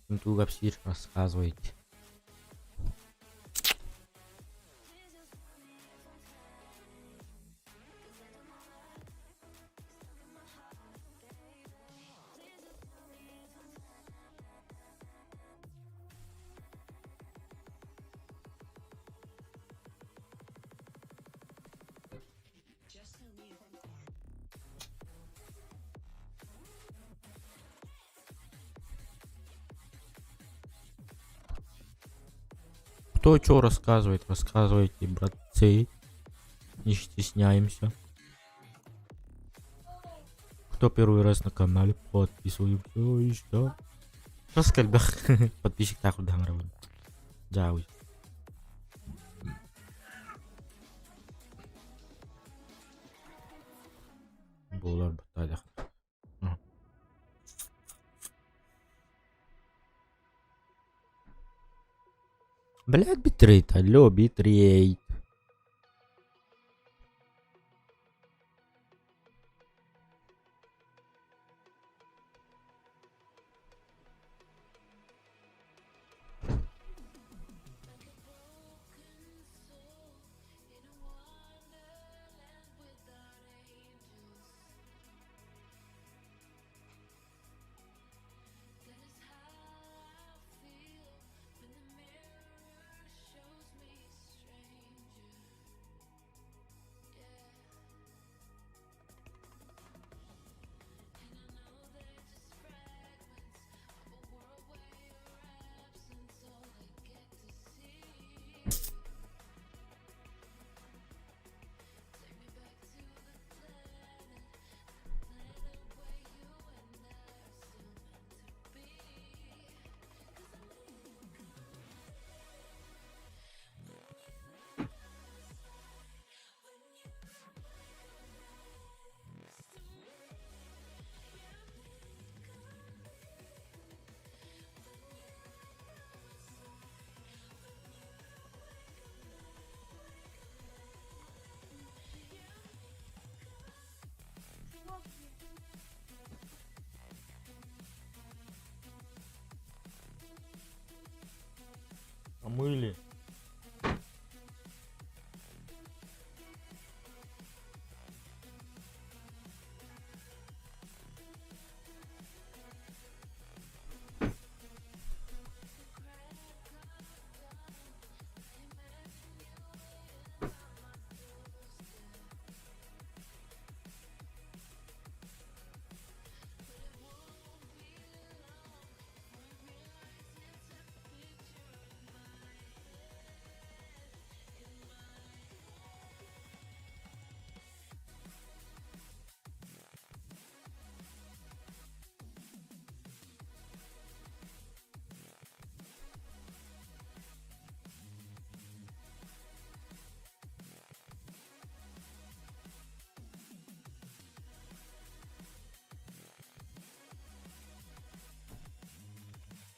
рассказывайте. Кто что рассказывает, рассказывайте, братцы. Не стесняемся. Кто первый раз на канале, подписываемся. И что? Раскальбах. Подписчик так вот дамрывай. Джауй. Булар баталиях. Блядь, битрейт, алло, битрейт. Помыли.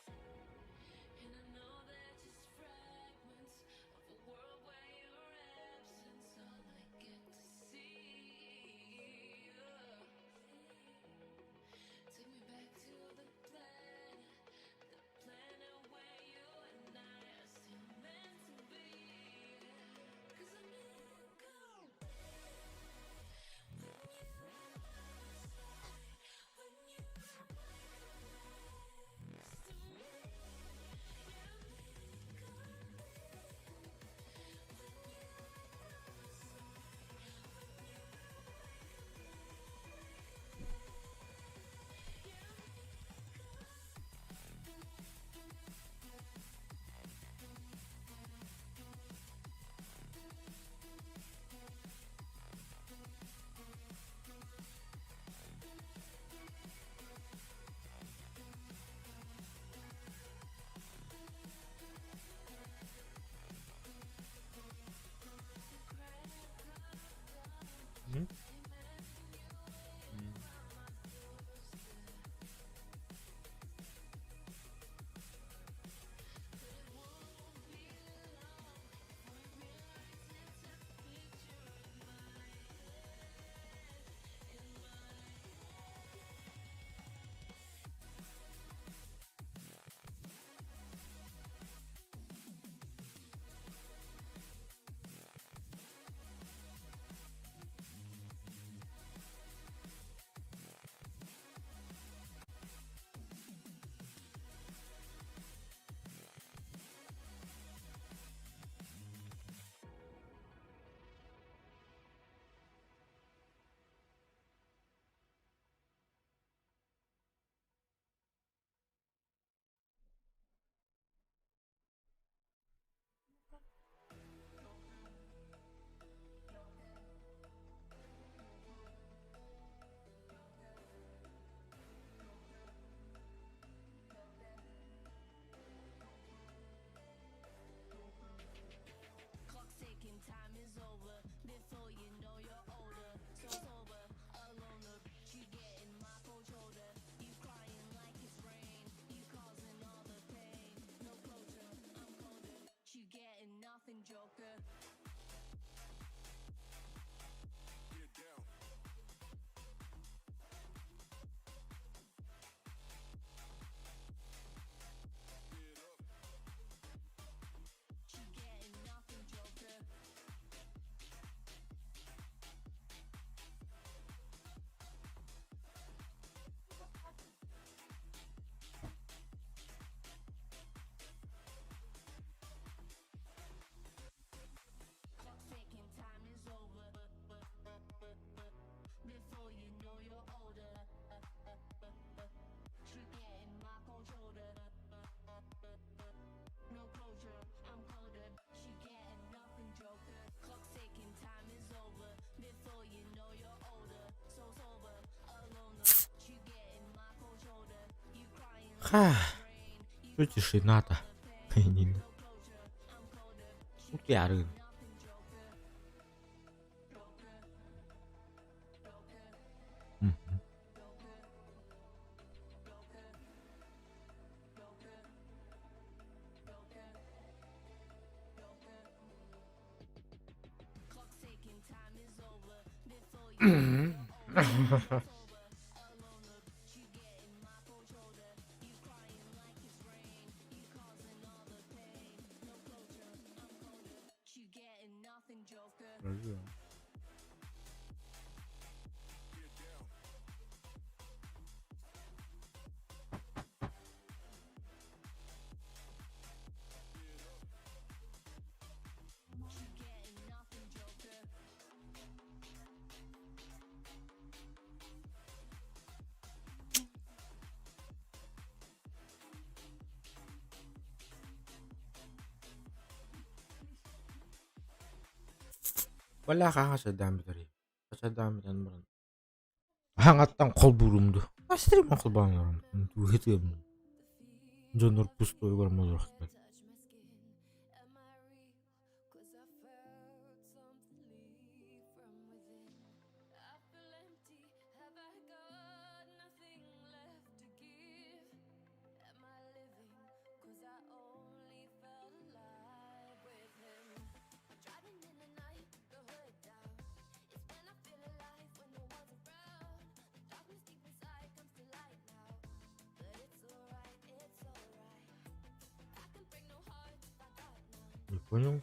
And I know they're just fragments of a world where your absence all I get to see. Take me back to the planet where you and I are still meant to be. 'Cause I'm in cold when you next to me. М? Clock's ticking, time is over. Before you know you're older, so sober, alone. You getting my cold shoulder. You crying like it's rain. You causing all the pain. No closure, I'm colder. You getting nothing, Joker. You getting nothing, Joker. Clock's ticking, time is over. Before you know you're older, you getting my cold shoulder. No closure, I'm colder. You getting nothing, Joker. Clock's ticking, time is over. Before you know you're older, so sober, alone. You getting my cold shoulder. You crying like Ха. it's rain. You Что тишина-то? Не- no closure, I'm colder. You Ух ты, орёт. nothing, Joker. Мгм. Clock's ticking, time is over. Before you know you're older, alone. You getting my cold shoulder. You crying like it's rain. You causing all the pain. No Подожди. Wala ka kasadami tari. Kasadami tan mo. Hangat ang kolburumdu. Astrim ang kolburumdu. Tuhit yun. Jonor pusto yung mo rakta. Не понял.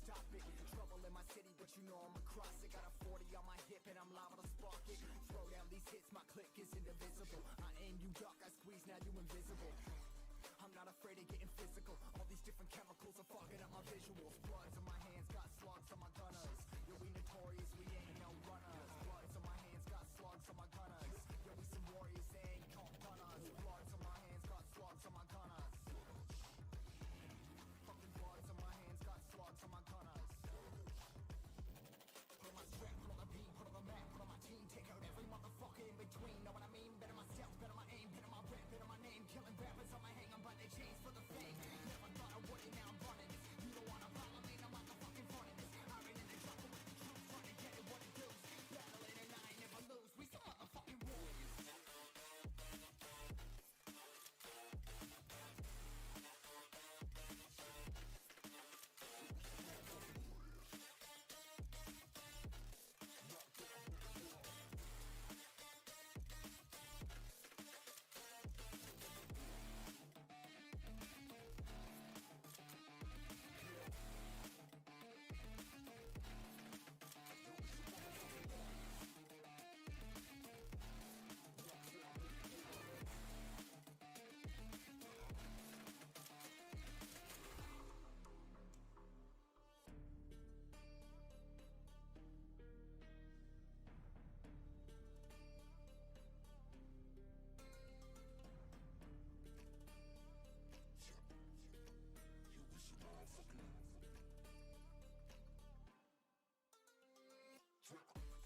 stop it. Trouble in my city, but you know I'm across it. Got a 40 on my hip and I'm liable to spark it. Throw down these hits, my click is indivisible. I aim, you duck, I squeeze, now you invisible. I'm not afraid of getting physical. All these different chemicals are fogging up my visuals. Bloods on my hands, got slugs on my gunners. Yo, we notorious, we ain't no runners. Bloods on my hands, got slugs on my gunners. Yo, we some warriors, they ain't called gunners. Bloods on my hands, got slugs on my gunners. Fucking bloods on my hands, got slugs on my gunners. Put on my strap, put on the beat, put on the map, put on my team. Take out every motherfucker in between. Know what I mean? Better myself, better my aim, better my rap, better my name. Killing rappers on my hang, I'm by their chains for the fame. Never thought I would it, now I'm running this. You don't wanna follow me, no motherfucking front of this. I ran in the jungle with the truth, trying to get it what it does. Battling and I ain't never lose. We some motherfucking warriors.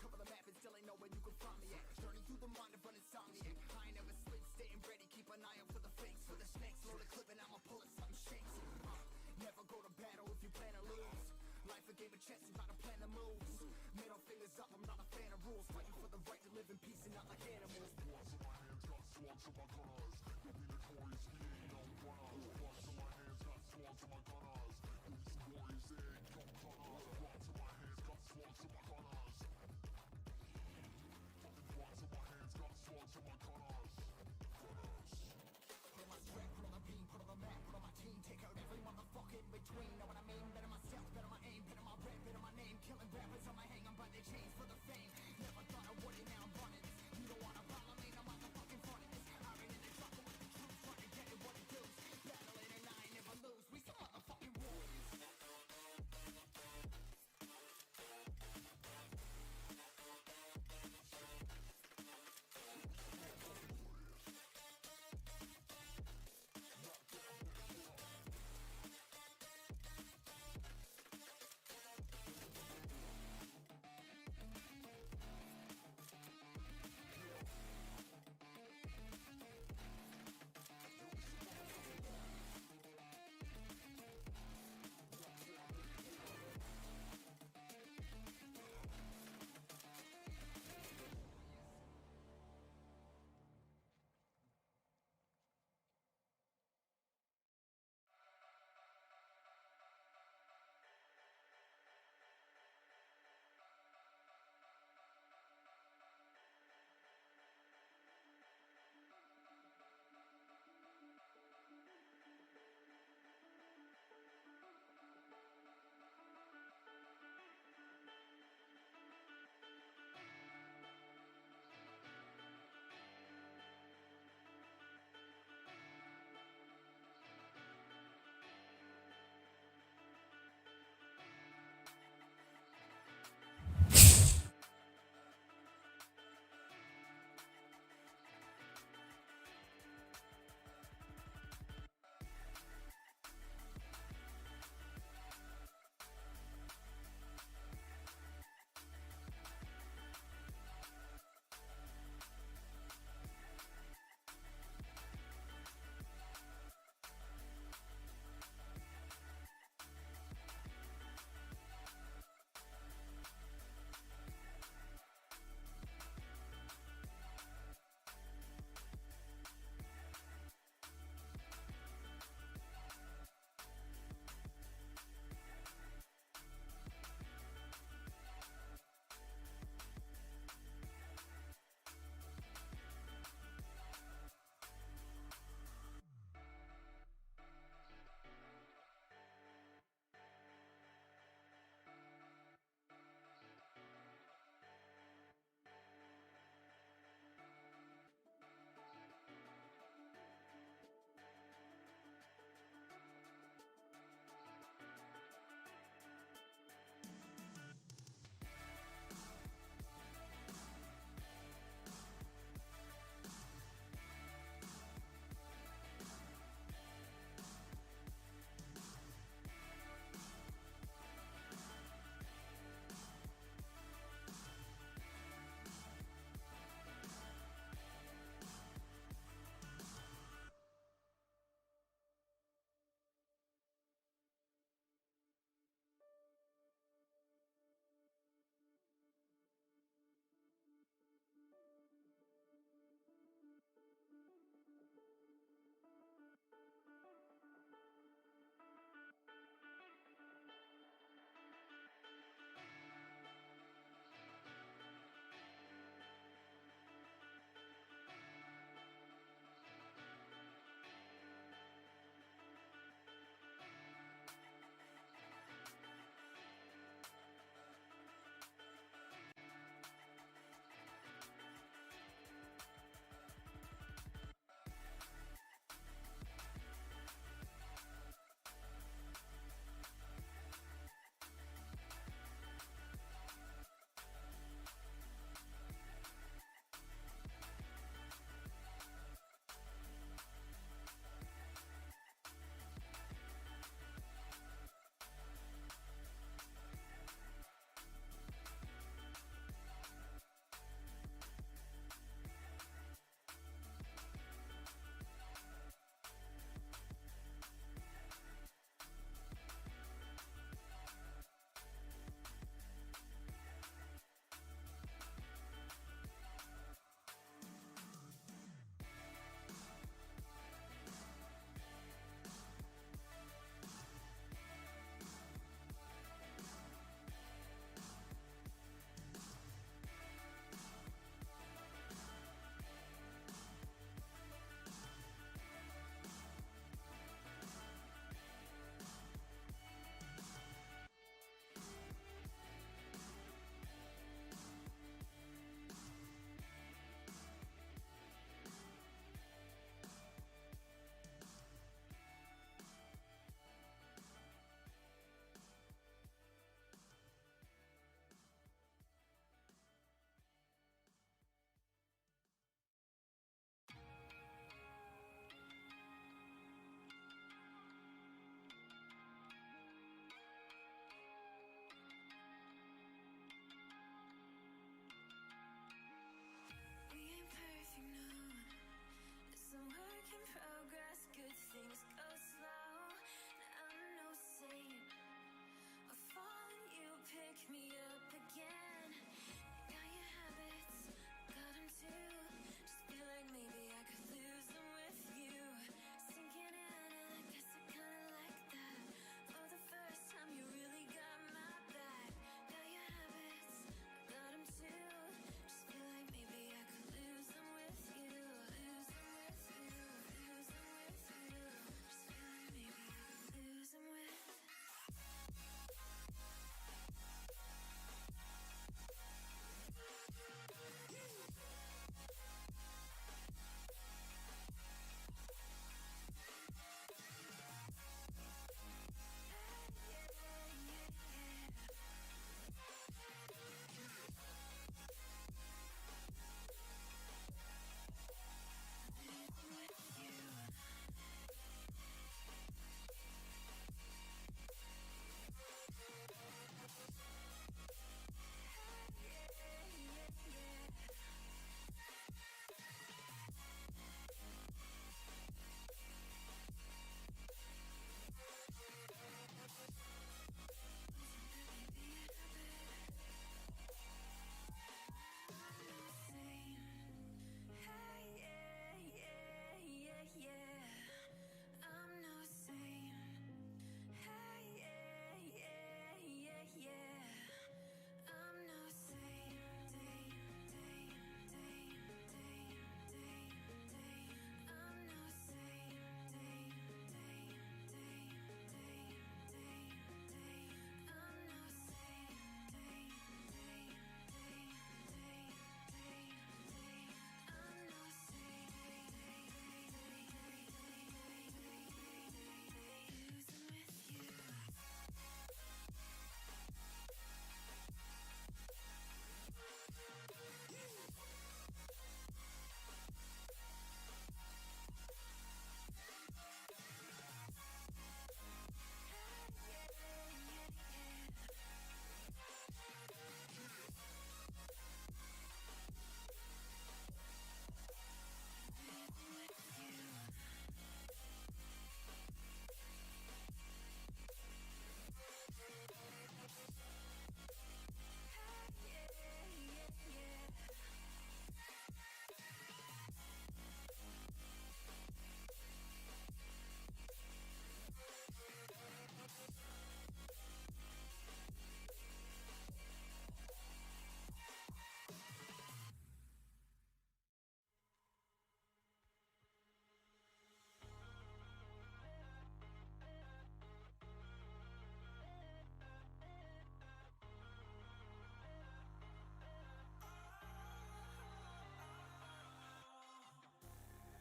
Cover the map and still ain't know where you can find me at. Journey through the mind of an insomniac. I ain't never sleep, staying ready, keep an eye out for the fakes. For the snakes, load a clip and I'ma pull it, something shakes. Never go to battle if you plan to lose. Life a game of chess, you gotta plan the moves. Middle fingers up, I'm not a fan of rules. Fighting for the right to live in peace and not like animals. Bloods on my hands, got slugs on my gunners. You'll be notorious, we ain't no runners. Bloods on my hands, got slugs on my gunners. You'll be some warriors, they ain't no gunners. Bloods on my hands, got slugs on my gunners. Fucking bloods on my hands, got slugs on my gunners. Put on my strap, put on the beam, put on the map, put on my team. Take out every motherfucker in between. Know what I mean? Better myself, better my aim, better my rap, better my name. Killing rappers on my hang, I'm by their chains for the fame. Never thought I would it, now I'm running this. You don't wanna follow me, no motherfucking front of this. I ran in the jungle with the truth, trying to get it what it does. Battling and I ain't never lose. We some motherfucking warriors. me up again. Got your habits, got 'em too. Just feel like maybe I could lose them with you. Sinking in, and I guess I kinda like that. For the first time, you really got my back. Got your habits, got 'em too. Just feel like maybe I could lose them with you. Lose them with you, lose them with you. Just feel like maybe I could lose them with. I'm no saint. Hey, yeah. I'm no saint. I'm no saint. I'm no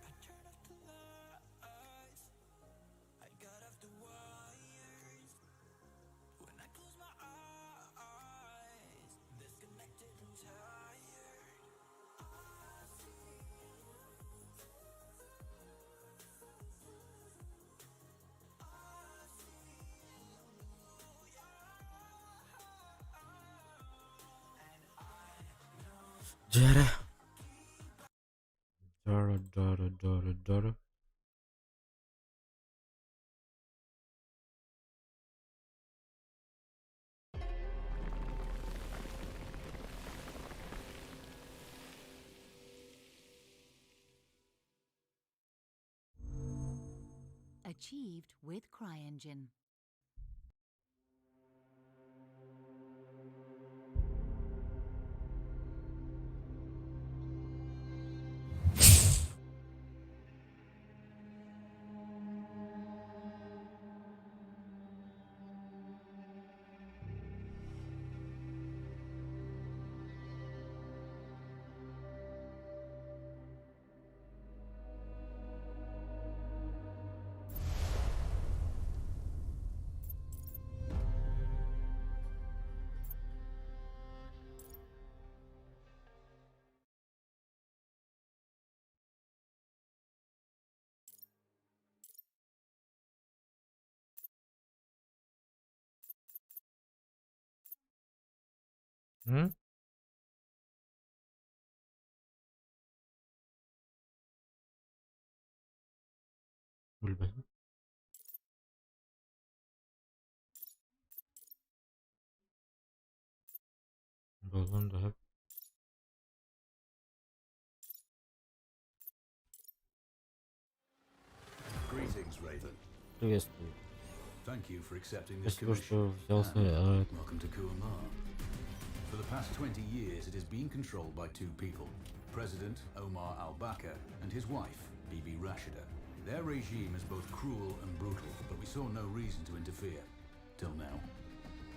I turned off the lights, I got off the wires. When I close my eyes, disconnected and tired. I see you. I see you, Jara. Jara. Achieved with CryEngine. Hmm? Bilmiyorum. Болгон да. Greetings, Raven. Приветствую. Thank you for accepting this Спасибо, commission. что взялся. And welcome to Kuamar. For the past 20 years, it has been controlled by two people, President Omar al-Bakr and his wife, Bibi Rashida. Their regime is both cruel and brutal, but we saw no reason to interfere. Till now.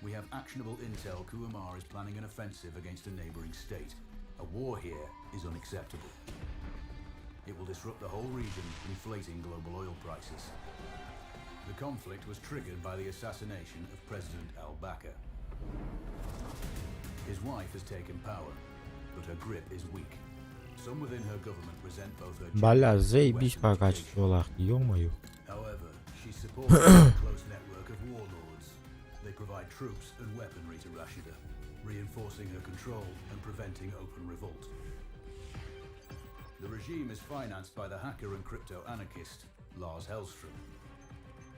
We have actionable intel Kuamar is planning an offensive against a neighboring state. A war here is unacceptable. It will disrupt the whole region, inflating global oil prices. The conflict was triggered by the assassination of President al-Bakr. His wife has taken power, but her grip is weak. Some within her government resent both her Бля, gender заебись and по Western качеству лах, ё-моё. However, she supports a close network of warlords. They provide troops and weaponry to Rashida, reinforcing her control and preventing open revolt. The regime is financed by the hacker and crypto anarchist Lars Hellstrom.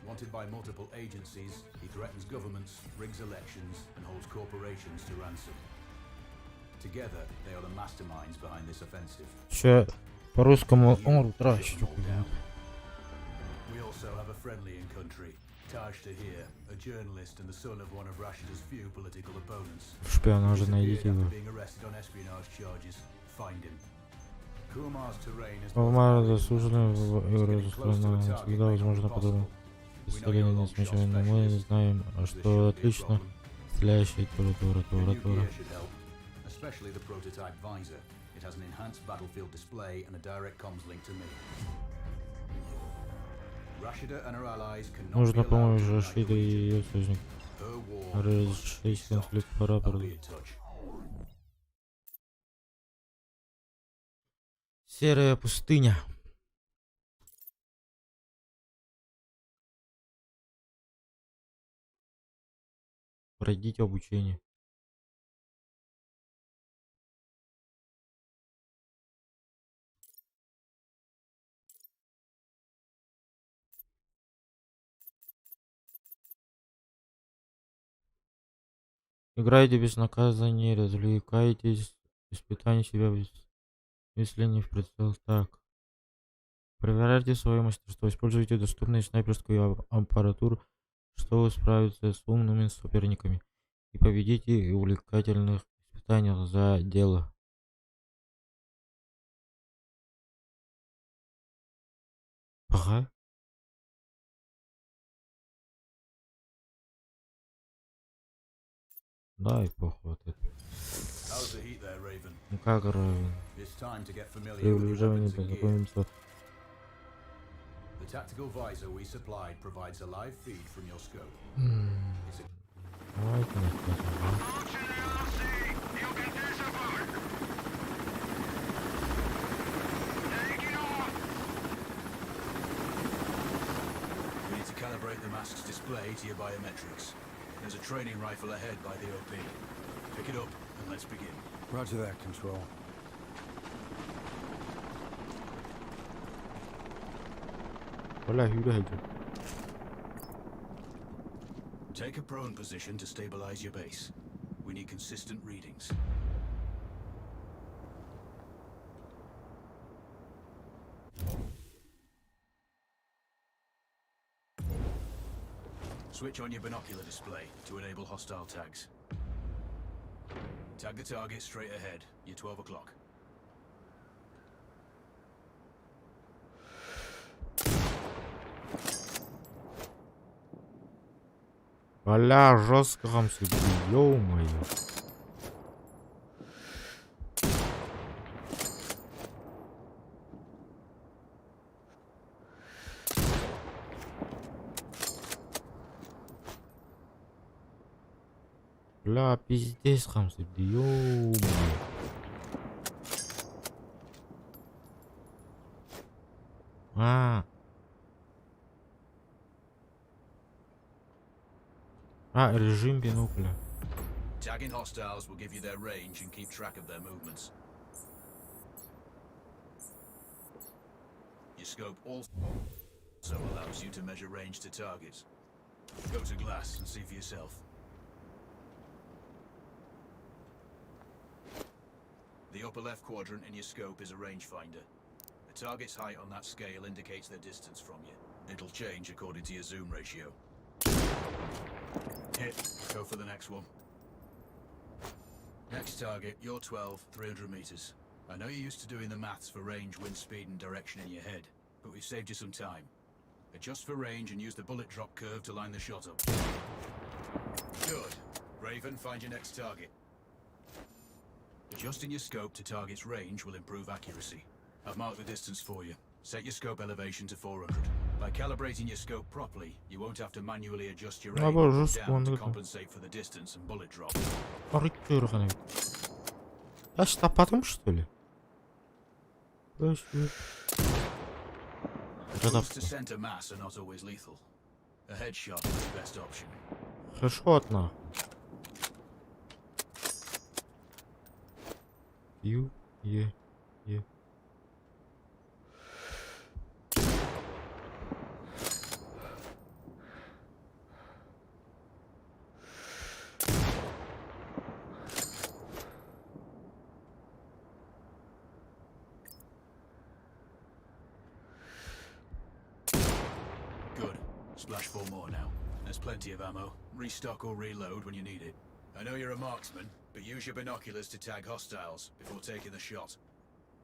Wanted by multiple agencies, he threatens governments, rigs elections, and holds corporations to ransom. Together, they are the masterminds behind this offensive. Ще по-русскому Here, он we тращит. shut them all down. We also have a friendly in country, Taj Tahir, a journalist and the son of one of Rashida's few political opponents. В шпионаже Disappeared найдите after его. being arrested on espionage charges. Find him. Kuamar's terrain is Алмар both заслуженно mountainous. в It's getting Еврозастроена. close to a target Всегда make возможно impossible. подобное. We know Представление you're a не long shot смешно, но мы specialist. знаем, This что shouldn't be a отлично problem. стреляющий The new тура. gear should help, especially the prototype visor. It has an enhanced battlefield display and a direct comms link to me. Rashida and her allies cannot be Нужно allowed помочь to unite Рашиду the и region. ее союзникам Her war must be разрешить stopped. конфликт по I'll рапорту. be in touch. Серая пустыня. Пройдите обучение. Играйте без наказания, развлекайтесь, испытайте себя, если не в прицел. Так. Проверяйте свое мастерство, используйте доступную снайперскую аппаратуру, чтобы справиться с умными соперниками и победите в увлекательных испытаниях за дело. Ага. Да, и похуй вот это. How's the heat there, Raven? Ну как равен? It's time to get familiar При with your приближении weapons and gear. познакомимся. The tactical visor we supplied provides a live feed from your scope. It's a Давайте нахуй. We need to calibrate the mask's display to your biometrics. There's a training rifle ahead by the OP. Pick it up and let's begin. Roger that, Control. Бля, Юля, Take a prone position to stabilize your base. We need consistent readings. Switch on your binocular display to enable hostile tags. Tag the target straight ahead. You're 12 o'clock. Бля, жестко хамсы, ё-моё. Бля, пиздец, хамсы, ё-моё. Режим бинокля. Tagging hostiles will give you their range and keep track of their movements. Your scope also allows you to measure range to targets. Go to glass and see for yourself. The upper left quadrant in your scope is a rangefinder. The target's height on that scale indicates their distance from you. It'll change according to your zoom ratio. Hit. Go for the next one. Next target, you're 12, 300 meters. I know you're used to doing the maths for range, wind speed and direction in your head, but we've saved you some time. Adjust for range and use the bullet drop curve to line the shot up. Good. Raven, find your next target. Adjusting your scope to target's range will improve accuracy. I've marked the distance for you. Set your scope elevation to 400. By calibrating your scope properly, you won't have to manually adjust your aim Або up or жестко down to он compensate for the distance and bullet drop. Арыктыр ғана. Я что, потом что ли? Moves to center mass are not always lethal. A headshot is the best option. Хэшот на. Ю, е. Good. Splash 4 more now. There's plenty of ammo. Restock or reload when you need it. I know you're a marksman, but use your binoculars to tag hostiles before taking the shot.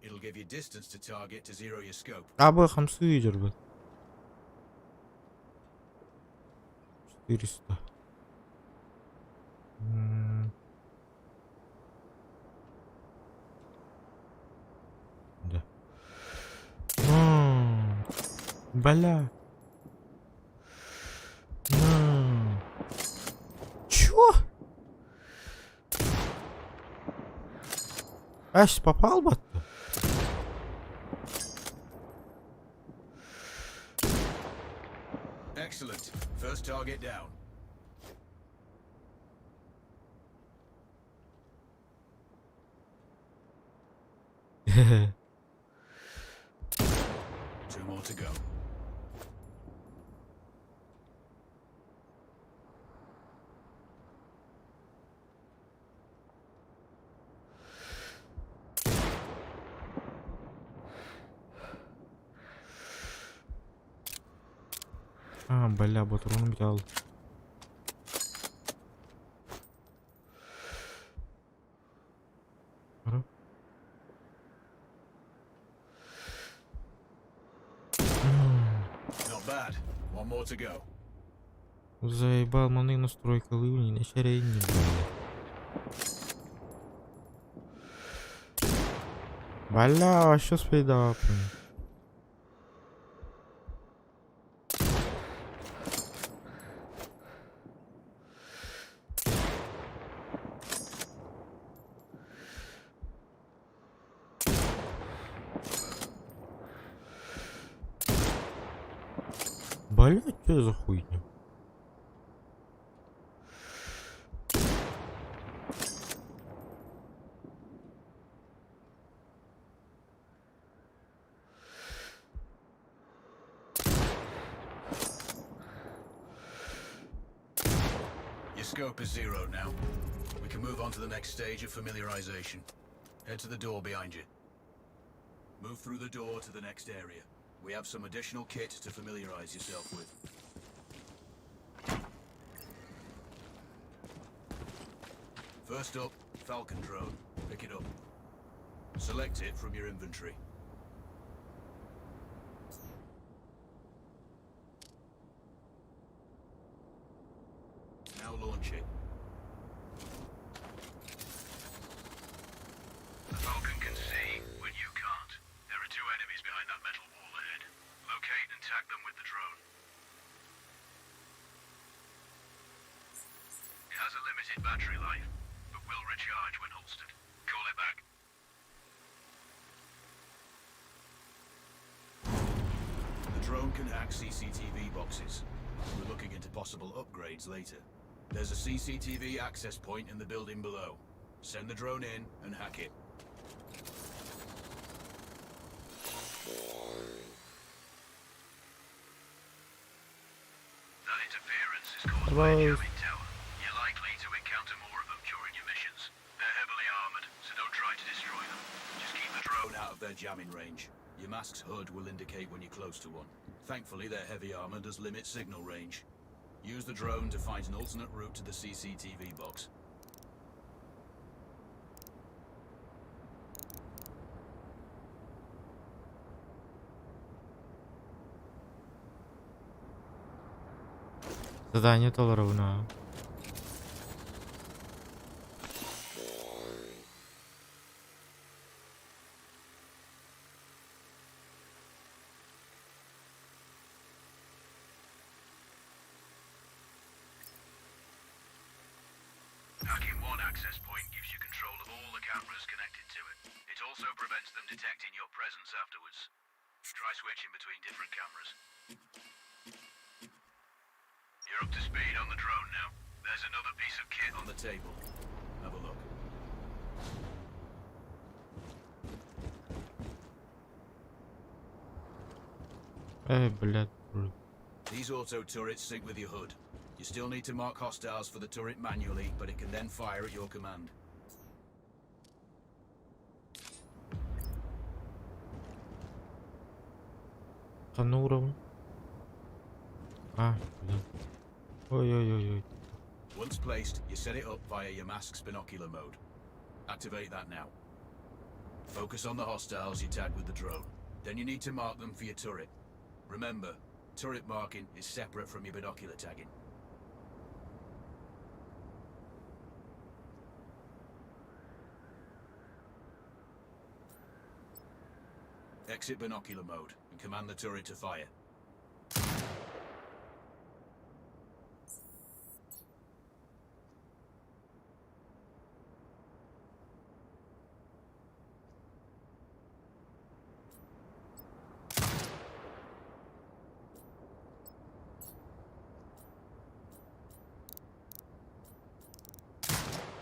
It'll give you distance to target to zero your scope. Абы хамсы жүрбі. 400. Да. Бля. Чё? Аж попал бы? Excellent. First target down. Two more to go. Бля, батарон взял. Not bad. One more to go. Заебал маны настройка ливни на шарейни, бля, вообще спейдап. Блять, что за хуйня? Your scope is zero now. We can move on to the next stage of familiarization. Head to the door behind you. Move through the door to the next area. We have some additional kit to familiarize yourself with. First up, Falcon drone. Pick it up. Select it from your inventory. Now launch it. The Falcon can see when you can't. There are two enemies behind that metal wall ahead. Locate and tag them with the drone. It has a limited battery life, but will recharge when holstered. Call it back. The drone can hack CCTV boxes. We're looking into possible upgrades later. There's a CCTV access point in the building below. Send the drone in and hack it. That interference is caused by the jamming tower. You're likely to encounter encounter more of them during your missions. They're heavily armored, so don't try to destroy them. Just keep the drone out of their jamming range. Your mask's HUD will indicate when you're close to one. Thankfully, their heavy armor does limit signal range. Use the drone to find an alternate route to the CCTV box. Задание Толоровна. Hacking one access point gives you control of all the cameras connected to it. It also prevents them detecting your presence afterwards. Try switching between different cameras. You're up to speed on the drone now. There's another piece of kit on the table. Have a look. Блядь. These auto turrets sync with your HUD. You still need to mark hostiles for the turret manually, but it can then fire at your command. Там на уровне. А, блин. Ой-ой-ой-ой. Once placed, you set it up via your mask's binocular mode. Activate that now. Focus on the hostiles you tag with the drone. Then you need to mark them for your turret. Remember, turret marking is separate from your binocular tagging. Exit binocular mode and command the turret to fire.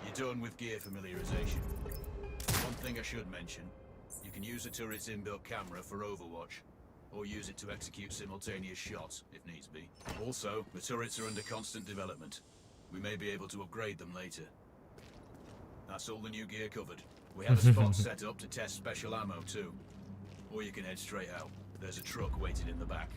You're done with gear familiarization. One thing I should mention, you can use the turret's inbuilt camera for overwatch, or use it to execute simultaneous shots, if needs be. Also, the turrets are under constant development. We may be able to upgrade them later. That's all the new gear covered. We have a spot set up to test special ammo too. Or you can head straight out. There's a truck waiting in the back.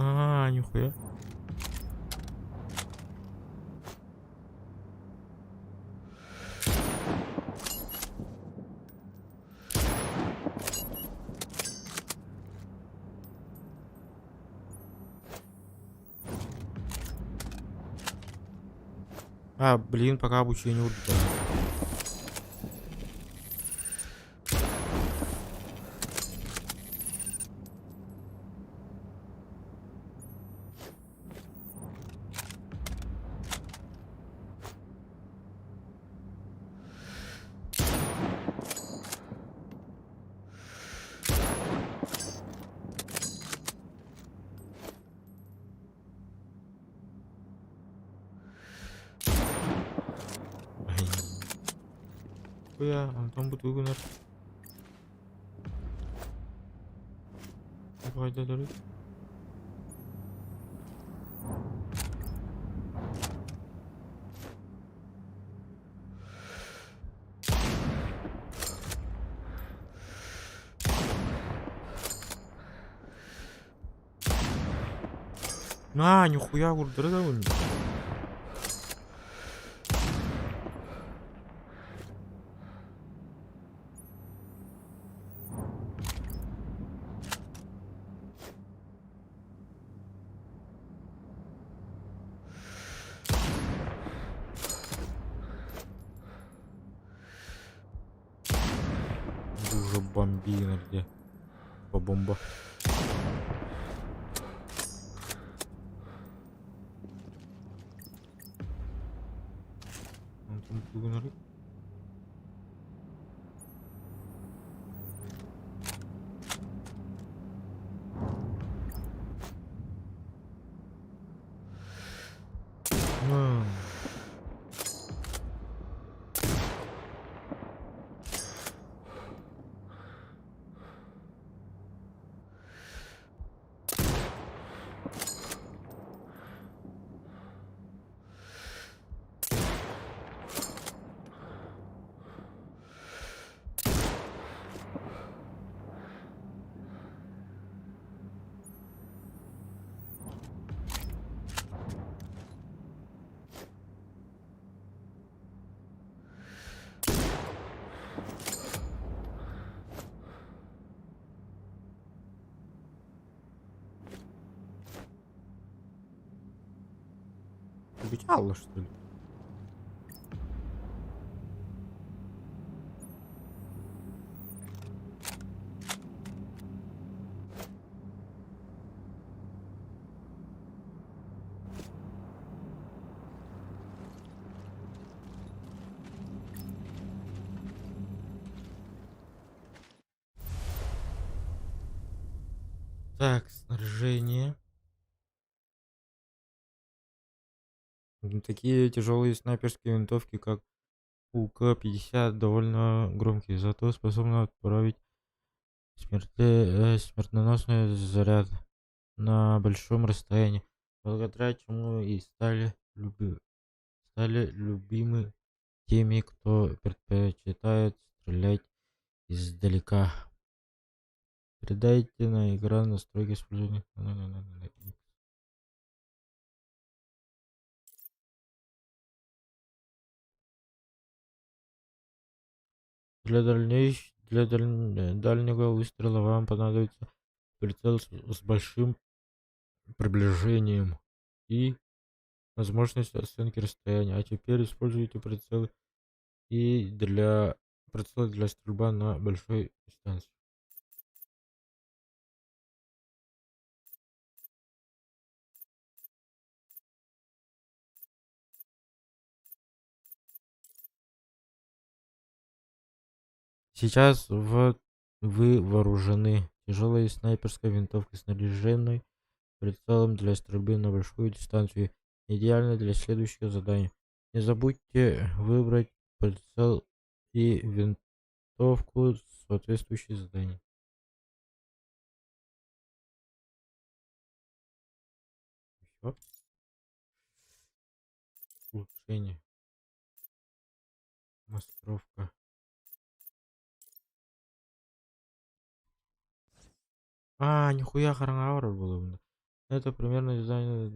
А, нихуя. А, блин, пока обучение убито. Ya, Anton butuh bener. Apa aja dari? А, нихуя, курдыры довольно. Уже бомбина где? По бомба. Антон butuh bener. Скучала, что ли? Так, снаряжение. Такие тяжелые снайперские винтовки, как УК-50, довольно громкие, зато способны отправить смертоносный заряд на большом расстоянии, благодаря чему и стали любимы теми, кто предпочитает стрелять издалека. Передайте на экран настройки использования. Для дальнего выстрела вам понадобится прицел с большим приближением и возможность оценки расстояния. А теперь используйте прицелы для стрельбы на большой дистанции. Сейчас вы вооружены тяжелой снайперской винтовкой, снаряженной прицелом для стрельбы на большую дистанцию, идеально для следующего задания. Не забудьте выбрать прицел и винтовку соответствующее задание. Всё. Улучшение. Маскировка. Нихуя Харангауэр было. Это примерно дизайн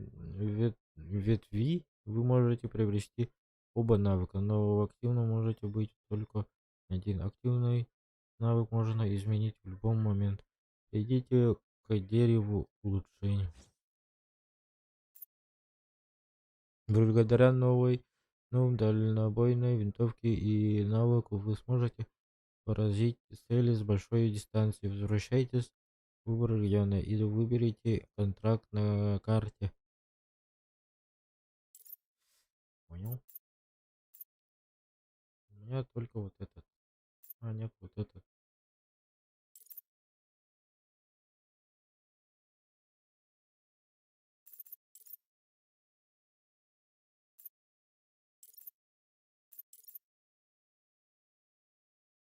ветви. Вы можете приобрести оба навыка, но активно можете быть только один. Активный навык можно изменить в любой момент. Идите к дереву улучшений. Благодаря новым дальнобойной винтовке и навыку вы сможете поразить цели с большой дистанции. Возвращайтесь в выбор региона и выберите контракт на карте. Понял? У меня только вот этот. Нет, вот этот.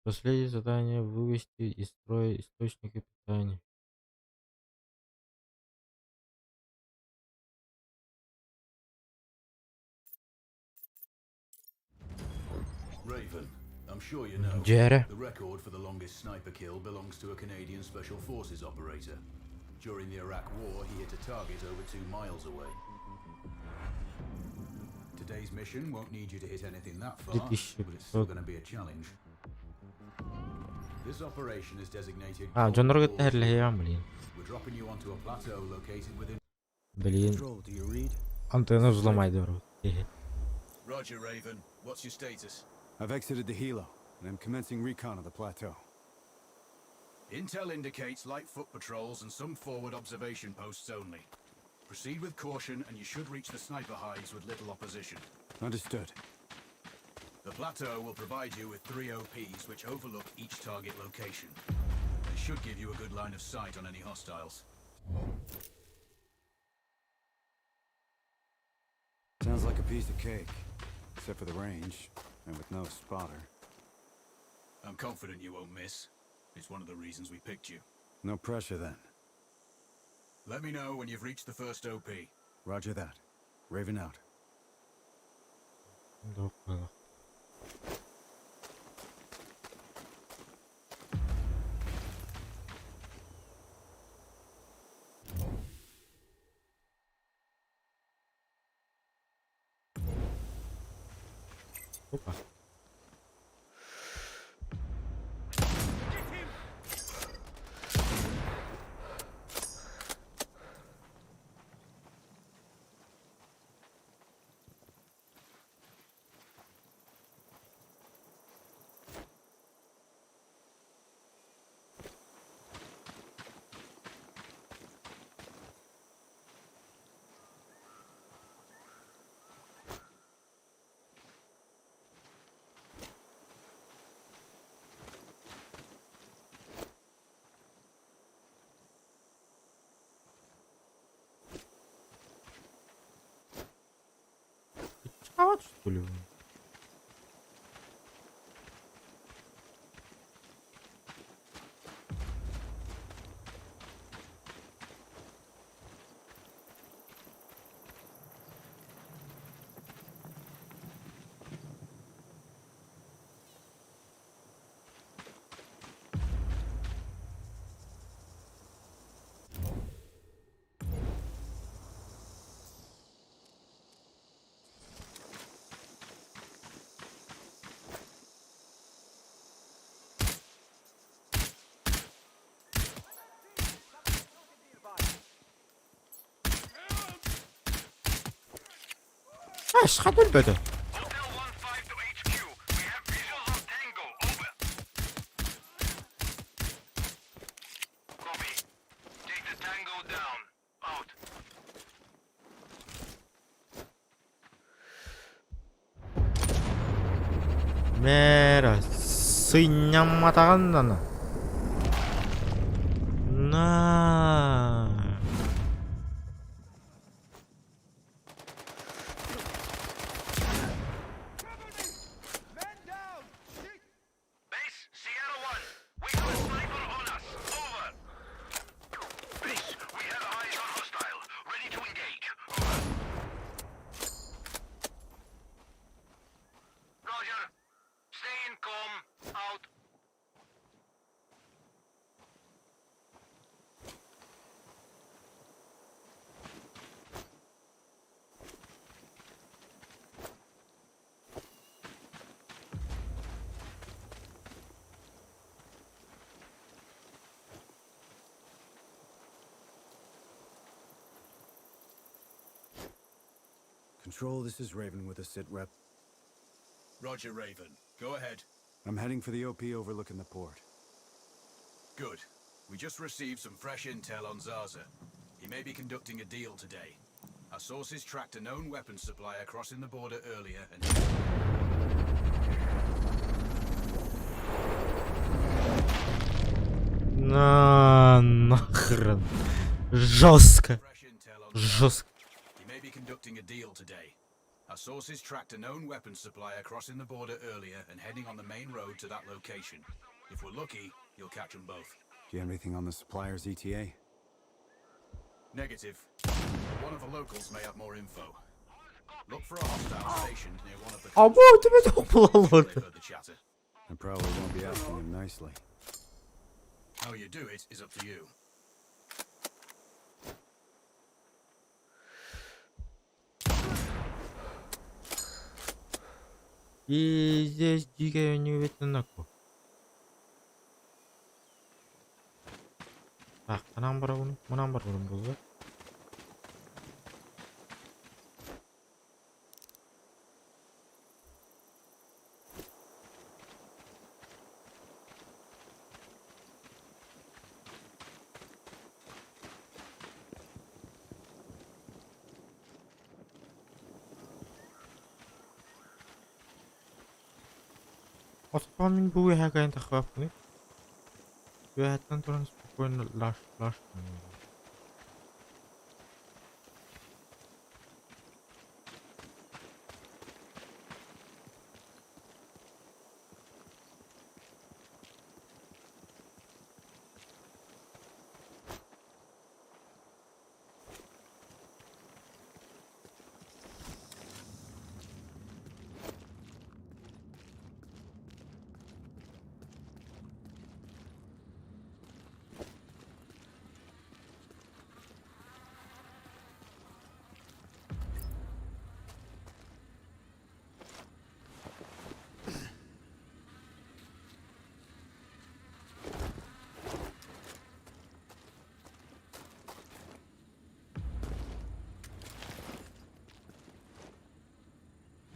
Последнее задание — вывести из строя источники питания. Raven, I'm sure you know, Jerry. the record for the longest sniper kill belongs to a Canadian Special Forces operator. During the Iraq War, he hit a target over 2 miles away. Today's mission won't need you to hit anything that far, but it's still going to be a challenge. This operation is designated Джон Cold Рогат War тәһәрләгән, 2. блин. We're dropping you onto a plateau located within... Блин. Control, do you read? Антенна взломай, дорогу. Roger, Raven. What's your status? I've exited the helo, and I'm commencing recon of the plateau. Intel indicates light foot patrols and some forward observation posts only. Proceed with caution and you should reach the sniper hides with little opposition. Understood. The plateau will provide you with 3 OPs which overlook each target location. They should give you a good line of sight on any hostiles. Sounds like a piece of cake, except for the range, and with no spotter. I'm confident you won't miss. It's one of the reasons we picked you. No pressure then. Let me know when you've reached the first OP. Roger that. Raven out. Опа. автомат, что ли? شحال البدا. Hotel 1-5 to HQ. We have visuals on Tango. Over. Copy. Take the Tango down. Out. 메라 스인냠마다간 나나. 나. Base, Sierra 1. We have a sniper on us. Over. Base, we have eyes on hostile. Ready to engage. Over. Roger. Stay in com. Out. Control, this is Raven with a sit rep. Roger, Raven. Go ahead. I'm heading for the OP overlooking the port. Good. We just received some fresh intel on Zaza. He may be conducting a deal today. Our sources tracked a known weapons supplier crossing the border earlier and... На нахрен. Жестко. fresh intel on Zaza. Жестко. He may be conducting a deal today. Our sources tracked a known weapons supplier crossing the border earlier and heading on the main road to that location. If we're lucky, you'll catch them both. Do you have anything on the supplier's ETA? Negative. But one of the locals may have more info. Look for a hostile stationed near one of the... А вот тебе доплало. They've heard the chatter. I probably won't be asking him nicely. How you do it is up to you. И здесь дикая не видно. Так, мынан бар bunu, мынан бар bunu болду. Отпал мен буй хагайн тахвапны. Я хаттан туран спокойно лаш.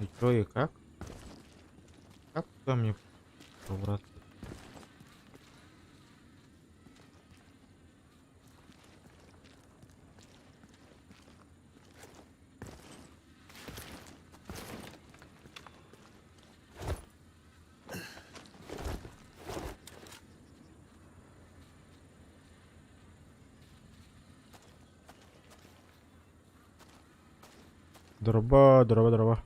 И чё, и как? Как туда мне пробраться? Дрова.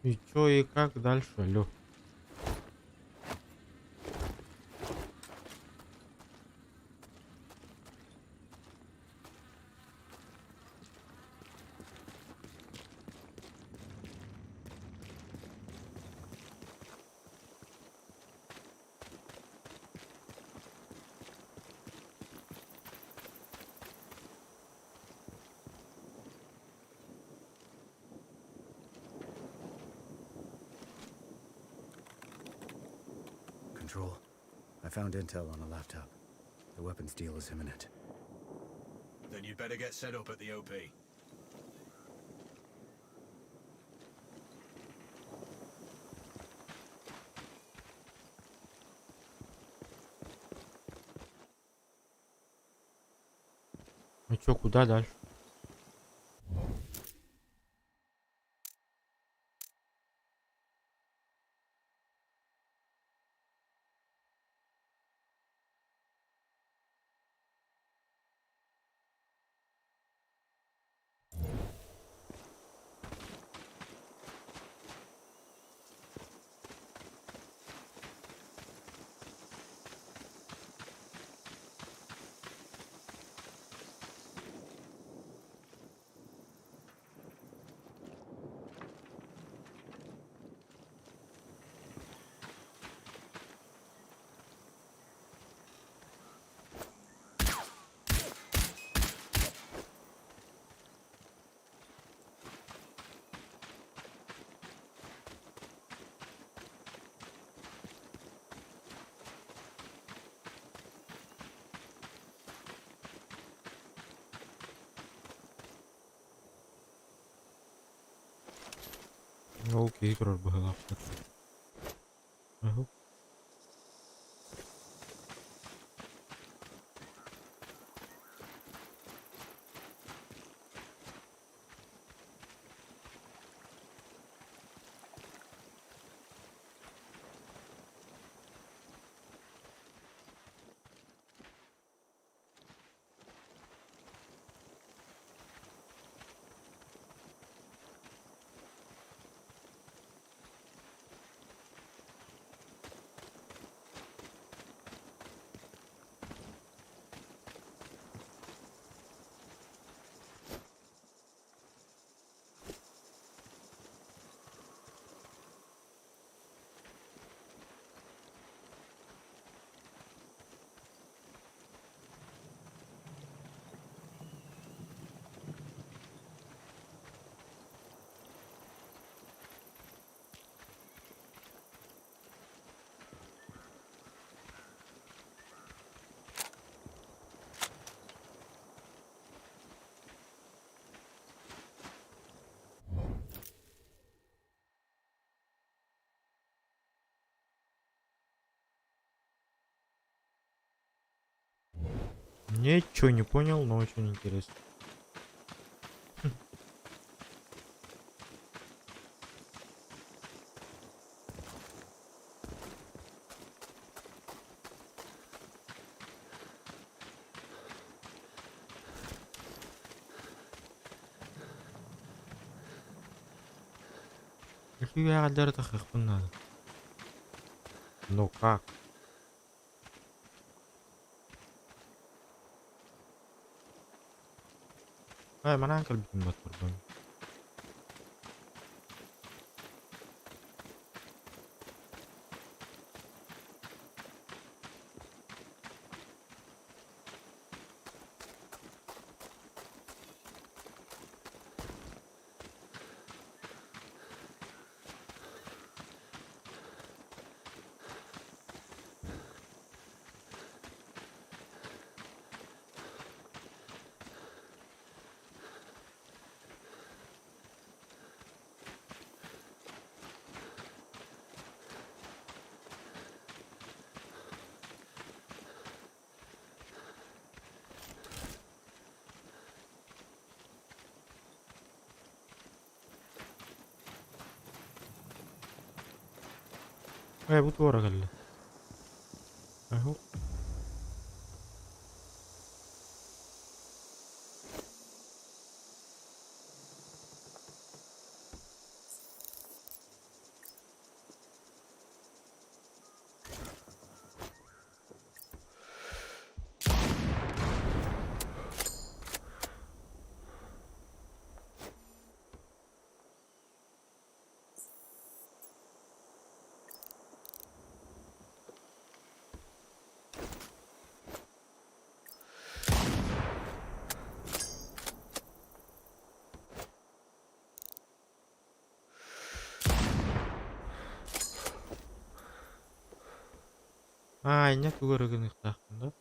И чё, и как дальше, алё? Control. I found intel on a laptop. The weapons deal is imminent. Then you'd better get set up at the OP. Ну чё, куда дальше? Ну окей, короче, была. Ага. Ничего не понял, но очень интересно. Какие я дертах их надо? Ну как? Ай, mana angkat bikin buat korban. Bu doğru geldi. Aha. Эмне көрөгөн ыктактын да.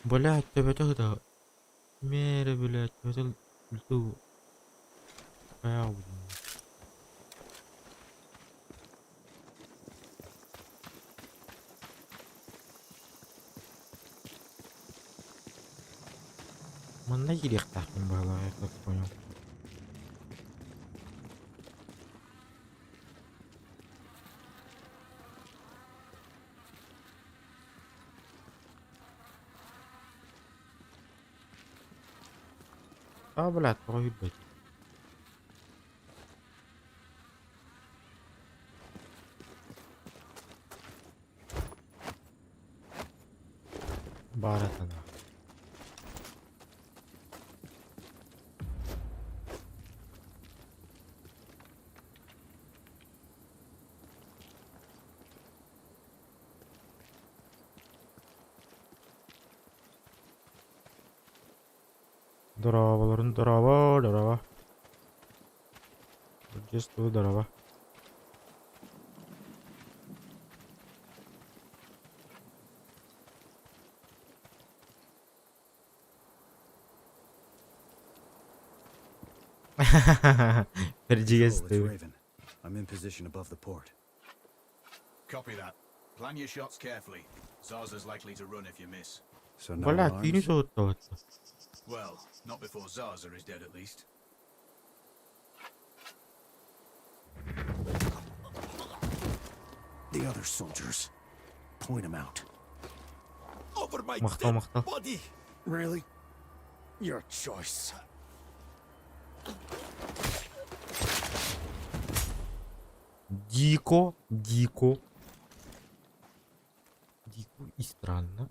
Блять, да. Мере, блять, это льду. Пау. Мында керек тахтын бала, я так понял. А, блядь, ой, блядь. Баратана. Здорово. Чувствую, здорово. Control, it's Приветствую. Raven. I'm in position above the port. Copy that. Plan your shots carefully. Zaza's likely to run if you miss. So no Блядь, ты не alarms? тот. Well, not before Zaza is dead at least. The other soldiers. Point them out. Over my Махтал. body. Really? Your choice. Дико и странно.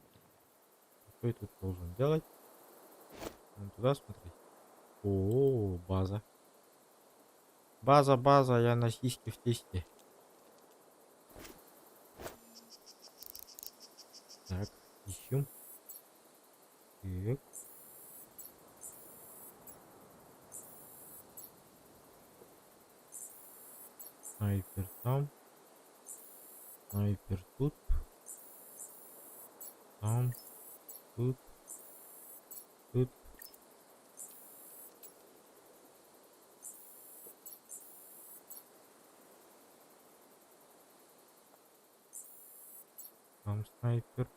Что я тут должен делать? Вон туда смотреть. О, база. База, я на сиське в тесте. Так, ищем. Так. Снайпер там. Снайпер тут. Там. Тут. Тут. Там снайпер.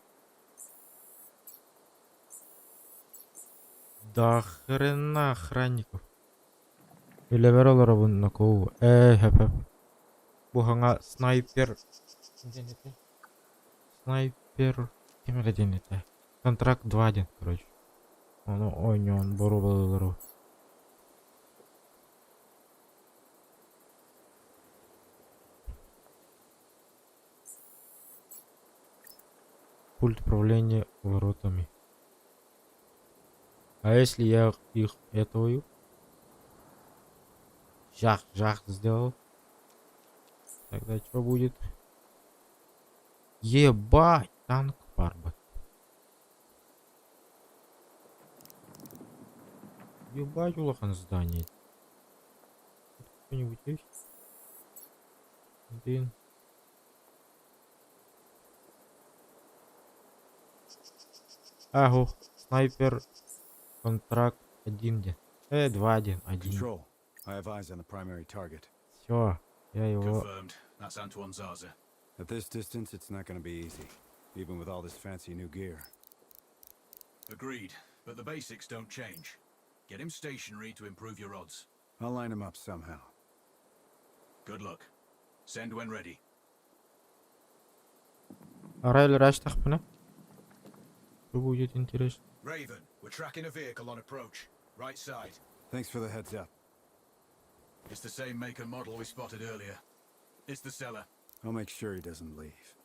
Да хрена охранников. Билебер олар на кого? Хэп. Буханга снайпер. Снайпер. Кем это? Контракт 2-1, короче. Ой, не он бору. Пульт управления воротами. А если я их этого жах сделал, тогда что будет? Ебать, танк парбат. Ебать, улахан здание. Тут кто-нибудь есть? Один. Ага, снайпер. Контракт 1-1. 2-1. Control, I have eyes on the primary target. Все, я его... Confirmed. That's Antoine Zaza. At this distance, it's not going to be easy, even with all this fancy new gear. Agreed, but the basics don't change. Get him stationary to improve your odds. I'll line him up somehow. Good luck. Send when ready. Арай рач тахпына. Что будет интересно? Raven, we're tracking a vehicle on approach. Right side. Thanks for the heads up. It's the same make and model we spotted earlier. It's the seller. I'll make sure he doesn't leave.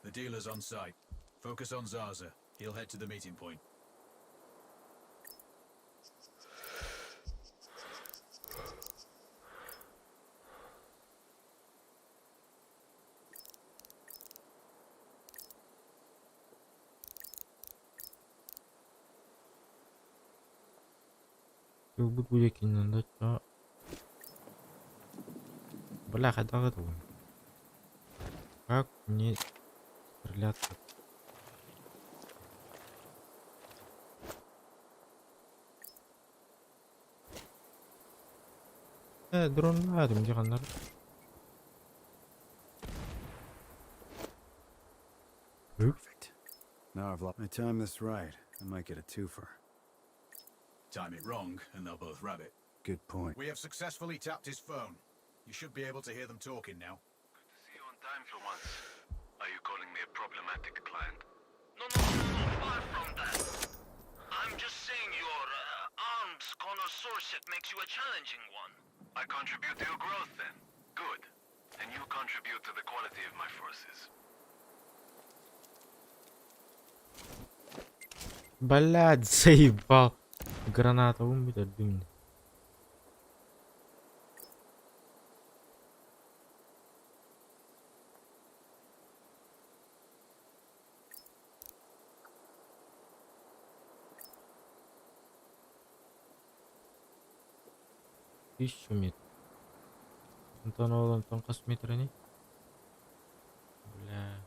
The dealer's on site. Focus on Zaza. He'll head to the meeting point. Любут будет кинуть, а. Бля, хотя готов. Как мне стреляться? Дрон рядом, где он? Perfect. Now I've lost. I time this right. I might get a twofer. Time it wrong, and they'll both grab it. Good point. We have successfully tapped his phone. You should be able to hear them talking now. Good to see you on time for once. Are you calling me a problematic client? No, far from that. I'm just saying your arms connoisseurship makes you a challenging one. I contribute to your growth then. Good. And you contribute to the quality of my forces. Блядь, заебал. Граната умбит дым. Тысячу метров. Антон Олан, тонкас метрани. Бля.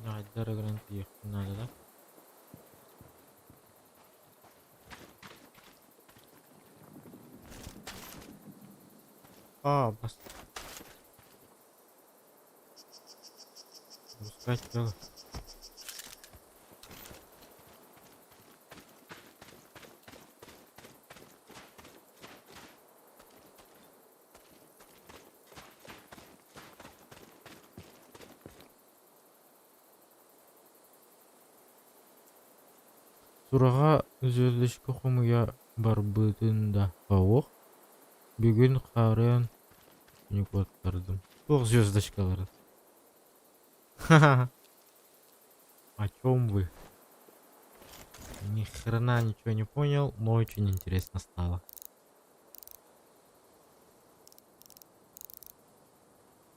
Не, дара грант ехать надо, да? Бас. Пускать дело. Сурага үзөлдөшкө хомуя барбытында паук. Бүгүн карен никоттардым. 9 звездочкалар. Ха-ха. О чем вы? Ни хрена ничего не понял, но очень интересно стало.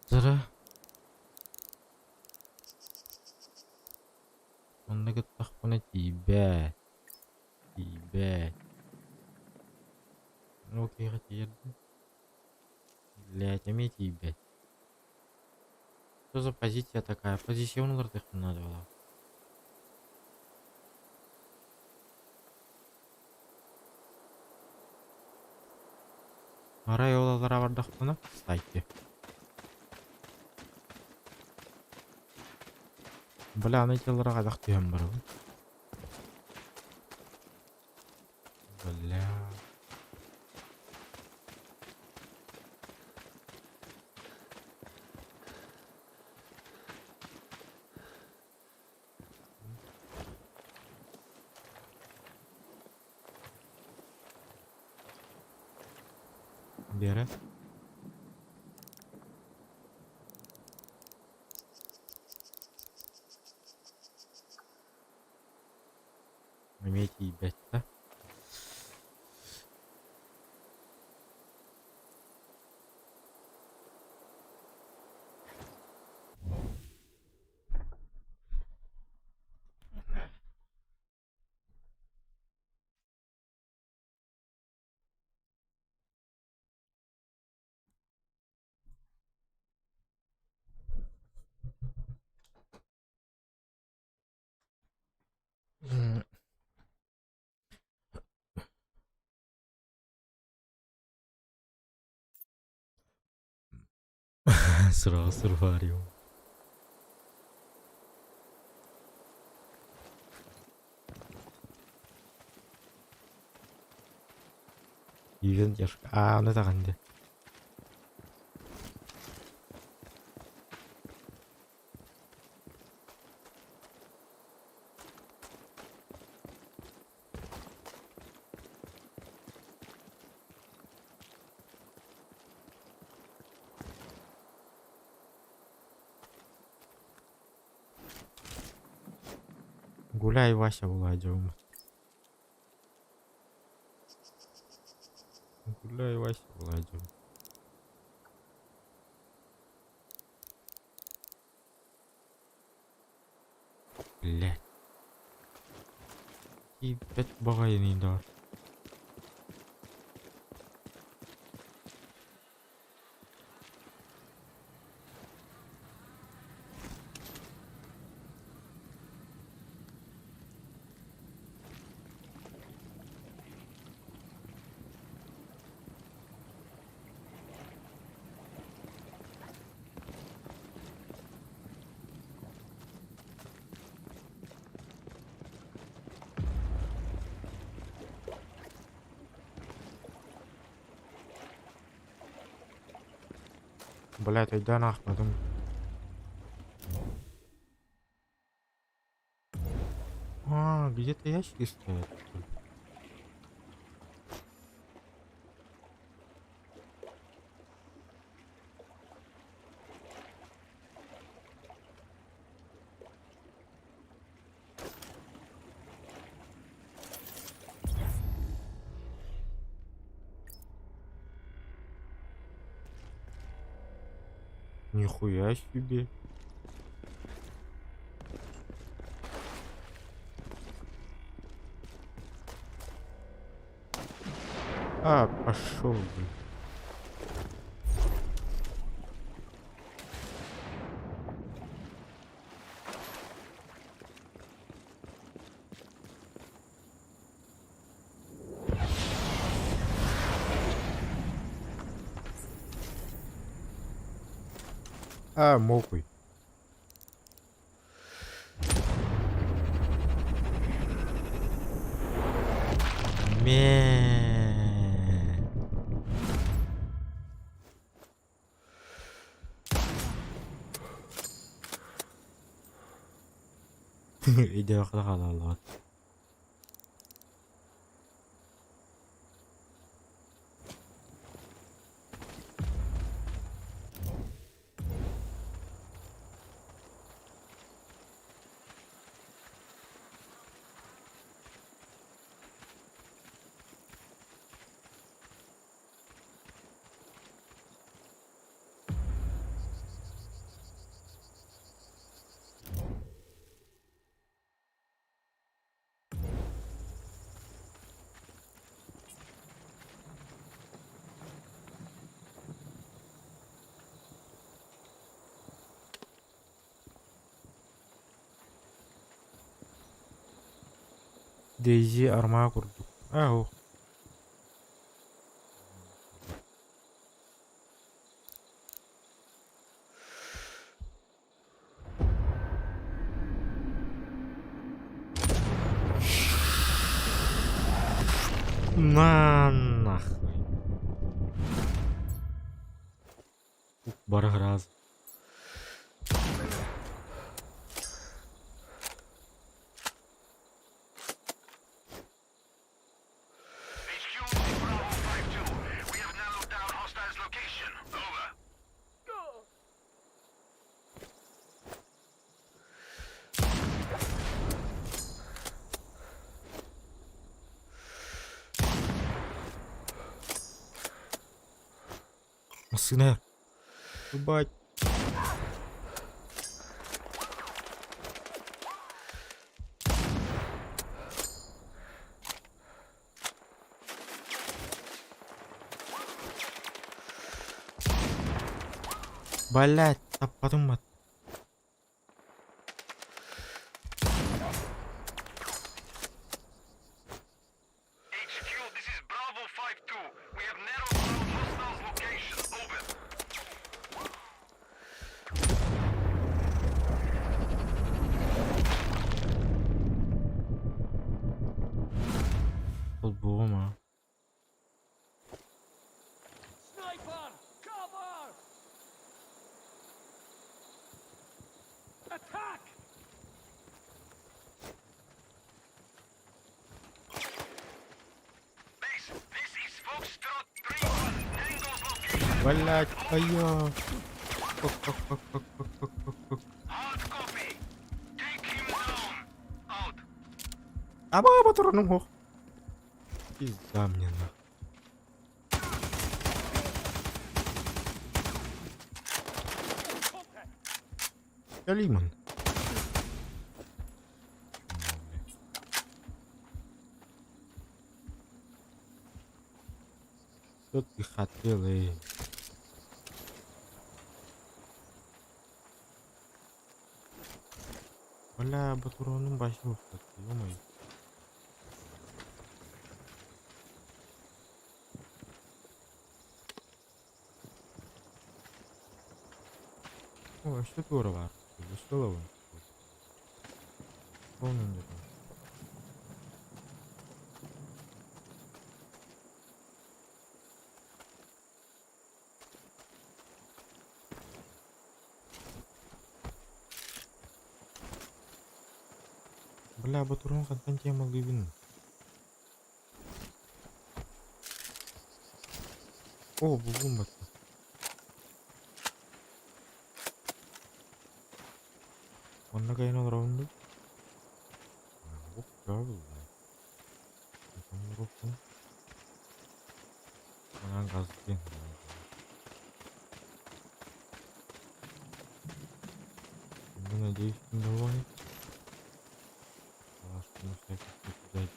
Зара. Он на готах на тебя. Ну окей, хотел. Блять, имейте ебать. Что за позиция такая? Позиционерлердих надо было. Арай олалар бардак мына, кстати. Бля, аны телларга дак түйем бар. Бля. Бері. Имейте ебать, да? Сразу варю. 이변 яшка. Аны таган де. Гуляй, Вася, Владиум. Гуляй, Вася, Владиум. Блядь. И 5 багайный, да. Блядь, иди нахуй, потом. Где-то ящики стоят. что ли? Нихуя себе. Пошел, блин. Мокуй. Иди охлахала. Дейзи арма курдук. Ау. На нахуй. Барграз. Сына. Ебать. Блять, потом Sniper! Cover! Attack! Base, this is Foxtrot 3-1. Tango's location. Блять, ай-я. Hard copy. Take him down. Out. Або турнув. Пизда мне на. Калиман. Что ты хотел, эй? Бля, батуроның башы ұстатты, ё-моё. О, что тура var? Зашила вы? Полным где-то. Бля, батурон кантан тема лывин. О, бугум бата. Онна кайын раунду. Бок жабыл. Там рухтун. Анан газден. Ну, надеюсь, не доволен. На всякий случай.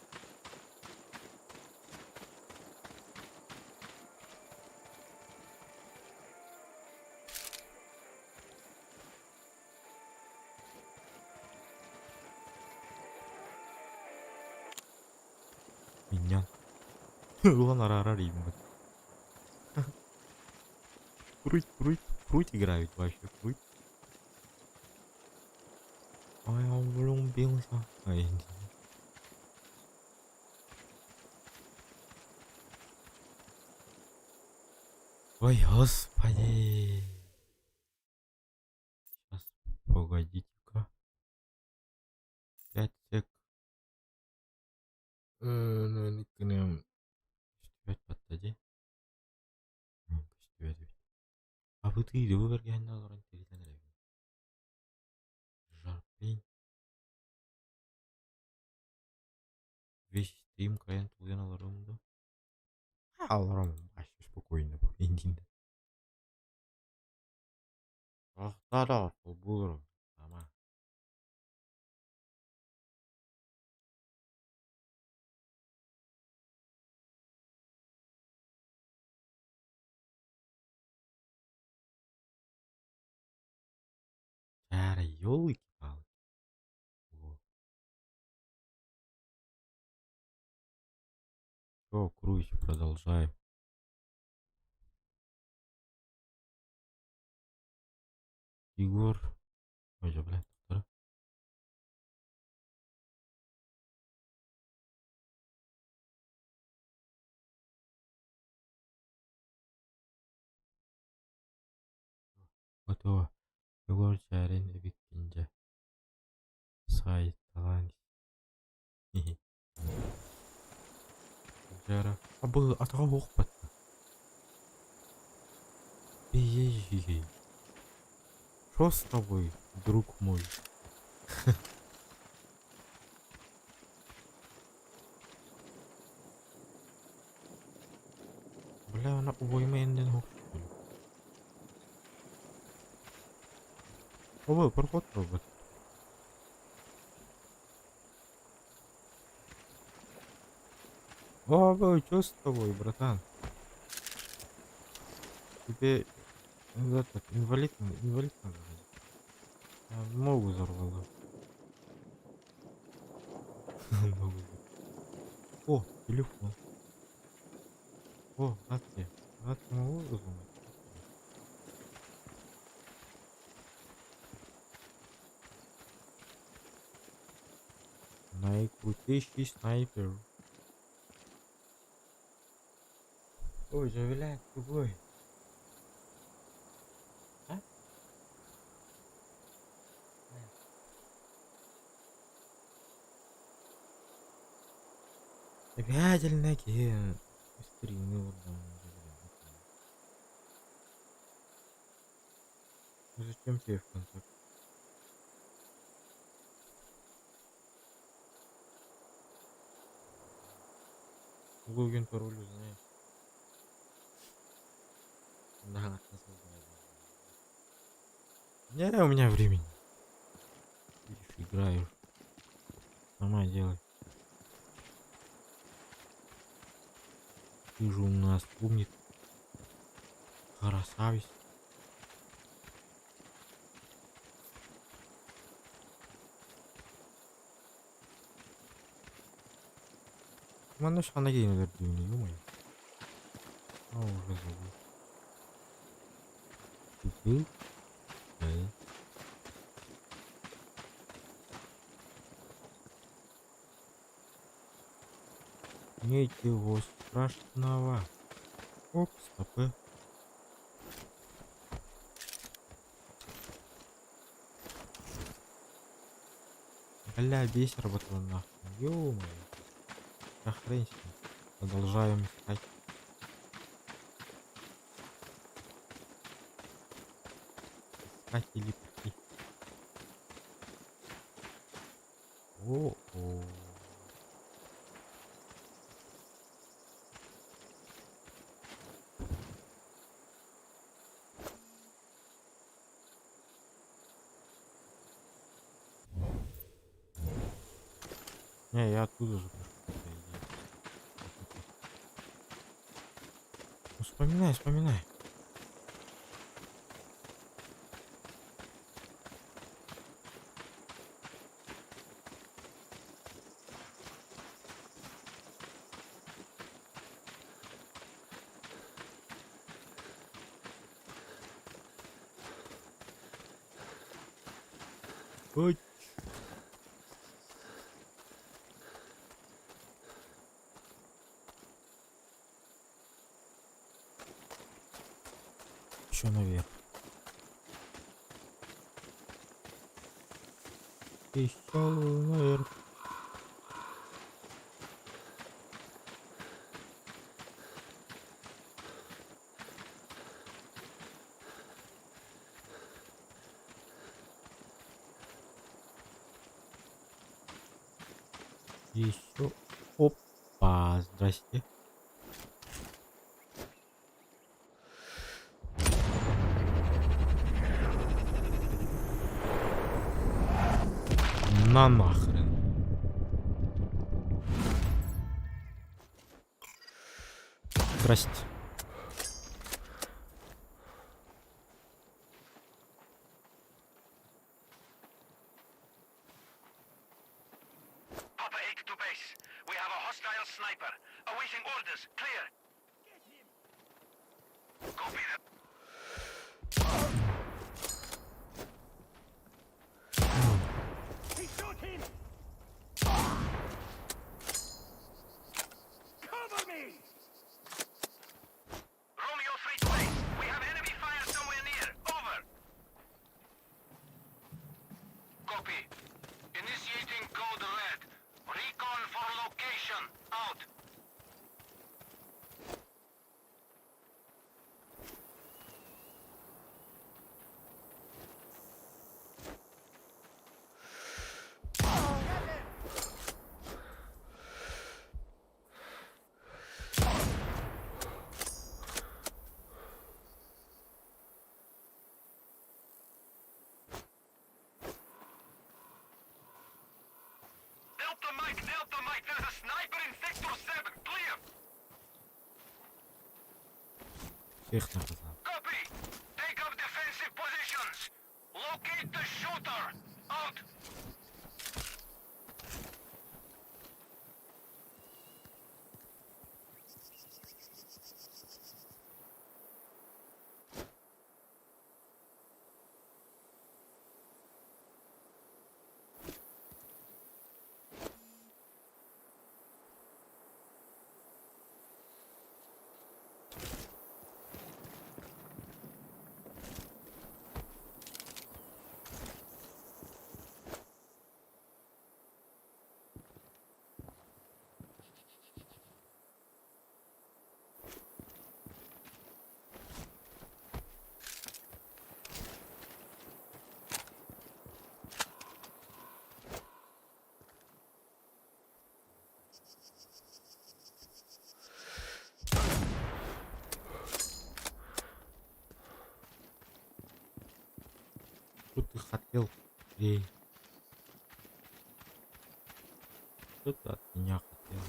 Меня. Уlan ара ребят. Круть играют вообще, круть. Ой, он влюбился. Ай, ой, господи. Сейчас, погодите-ка. 5 сек. Ну, кенем. Что подтади? А вы ты иди, вы верген аларан теритен ревен. Жарпень. Весь стрим каян тулген аларымды. Аларам, вообще спокойно. Индинде. Ах, да, булыр. Ама. Чара, ёлки-палки. О, круиз, продолжаем. Егор. Ой, да, блядь, кто? Готово. Егор Чарин Викинджа. Сайт талант. Жара. А был атаға оқып батты. Ей-ей-ей. Что с тобой, друг мой? Бля, она оймайынден оқып. Ой, проход робот. О, что с тобой, братан? Тебе этот инвалид надо. Ногу взорвало. О, телефон. О, Атки могу разумать? Наикрутейший снайпер. Ой, завиляет другой. Опять кен. Скрины вот там. Ну зачем тебе в контакт? Логин, пароль узнаешь. Да, создать. Не, у меня времени. Видишь, играю. Сама делай. Ты же у нас умник. Красавец. Mana sana yeniler düğünü mu? Oh, разговор. Тупил? Да. Ничего страшного. Оп, стопы. Бля, бесит работала нахуй. Ё-моё. Хрень с ним. Продолжаем искать. Искать или пути. О-о. Не, я оттуда же пошел. Ну, вспоминай, вспоминай. Ой. Еще наверх. Еще наверх. Еще. Опа, здрасте. На нахрен. Здрасте. Papa 8 to base. We have a hostile sniper. Awaiting orders. Clear. Copy that. He shot him! Cover me! Romeo 3 to base. We have enemy fire somewhere near. Over. Copy. Initiating code red. Recon for location. Out. Delta Mike, there's a sniper in sector 7. Clear. Всех наказал. Copy. Take up defensive positions. Locate the shooter. Out. Что ты хотел? Эй. Что ты от меня хотел?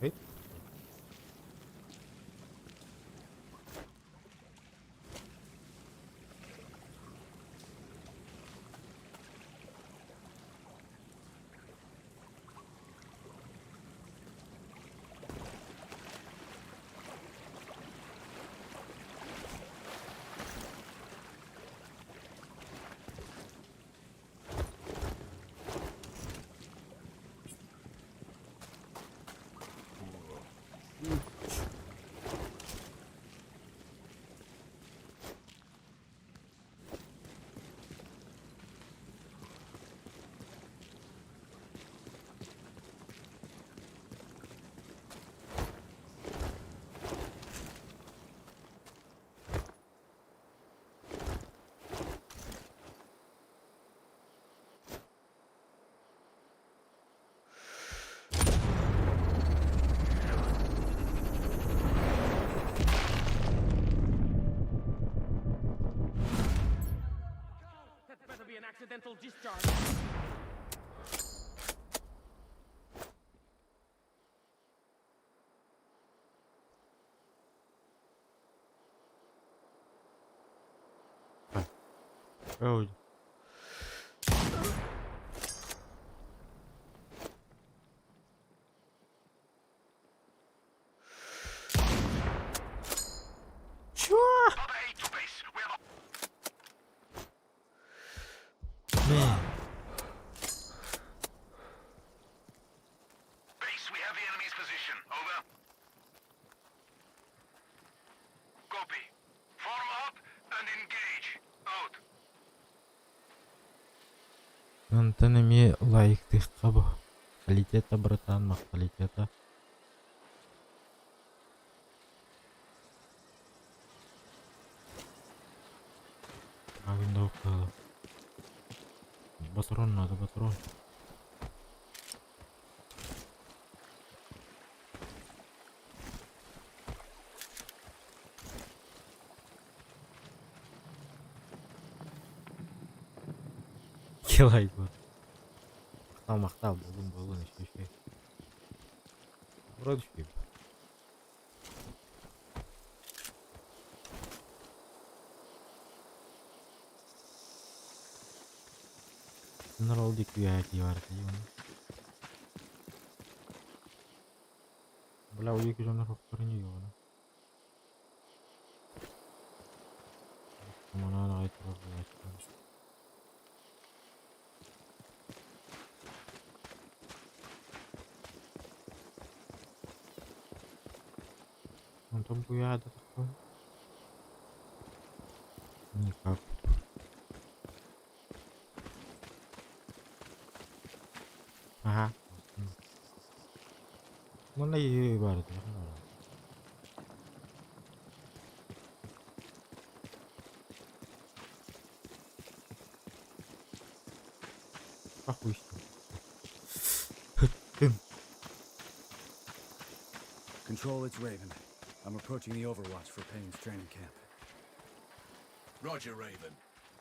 Эй. That better be an accidental discharge. Ой. Чё? Man. Base, we have the enemy's position. Over. Copy. Form up and engage. Out. Антеннами лайктых кабы. Мақалитета, братан, мақалитета. Агында оқады. Патрон надо, патрон. Келай вот. Мақтал, болын, еще. Вроде что. Наролди күйәки бар деймін. Бля, у екі жамнар хоқтары не yoğun. Мана айтып жатыр. Он там буяда такой. Никак. Ага. Mana iyi var ya. Охуй. Control, it's Raven. I'm approaching the Overwatch for Payne's training camp. Roger, Raven.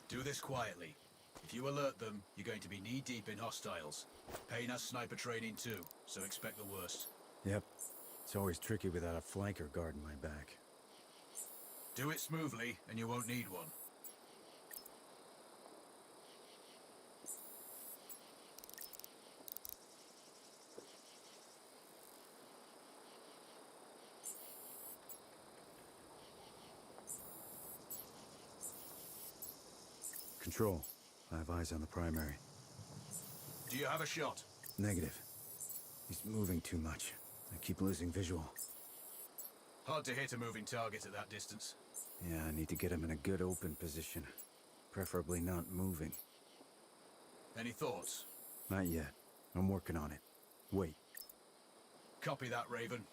Do this quietly. If you alert them, you're going to be knee-deep in hostiles. Payne has sniper training too, so expect the worst. Yep. It's always tricky without a flanker guarding my back. Do it smoothly, and you won't need one. Control. I have eyes on the primary. Do you have a shot? Negative. He's moving too much. I keep losing visual. Hard to hit a moving target at that distance. Yeah, I need to get him in a good open position. Preferably not moving. Any thoughts? Not yet. I'm working on it. Wait. Copy that, Raven.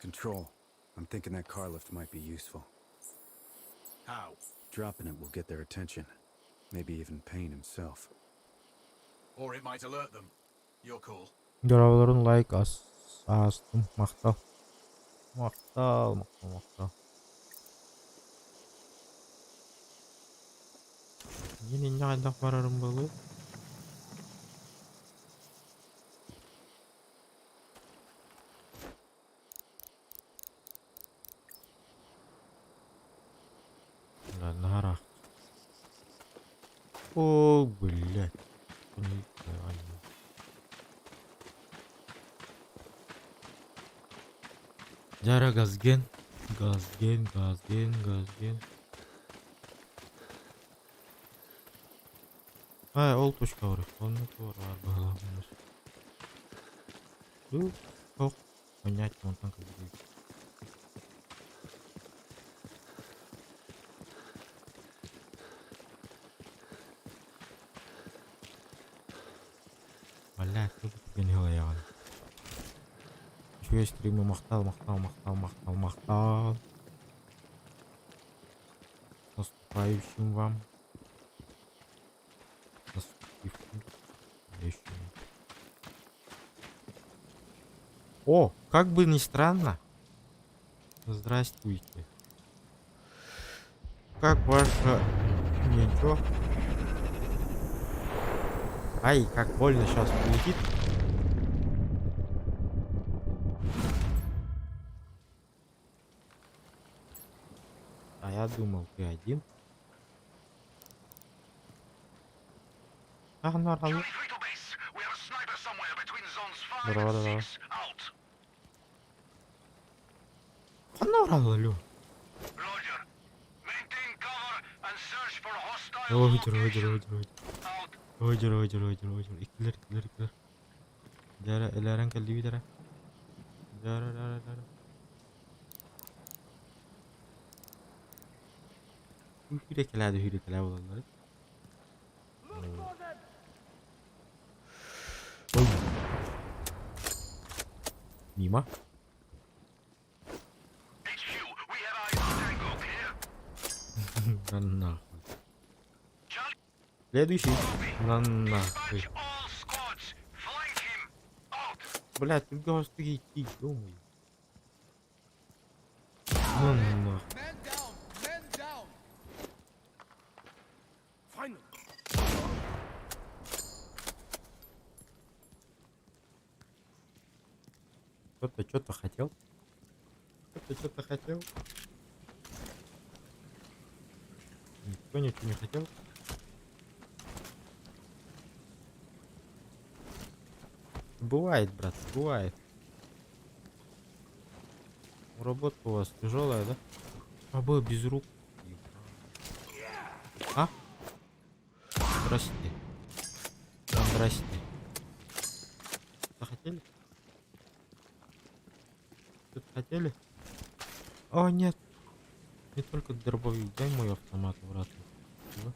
Control. I'm thinking that car lift might be useful. How? Dropping it will get their attention. Maybe even Payne himself. Or it might alert them. Your call. Görevlerin like astım. Maqtal. Maqtal, maqtal, maqtal. Yine ne kadar vararım böyle? Ладно, нахара. О, блядь. Неправильно. Жара газген. Газген, газген, газген. Ол точка бар. Оны бар бағаламыз. Жоқ. Понять, он там как будет. Блядь, тут принял я. Еще есть стримы махтал. С наступающим вам. О, как бы ни странно. Здравствуйте. Как ваша... Ничего. Ай, как больно сейчас полетит. А я думал, ты один. Ах, нормально. Да. Нормально. Roger. İkiler. Jara, elaren kaldi bir tara. Jara. Hürekeler olanları. Oy. Mima. Нахуй. Следующий. Нахуй. Блядь, ты галстуки идти, ё-моё. Нахуй. Кто-то что-то хотел. Никто ничего не хотел. Бывает, брат, бывает. Работа у вас тяжелая, да? А был без рук. А? Здрасте. Что хотели? Что-то хотели? О, нет. Не только дробовик. Дай мой автомат обратно. Да?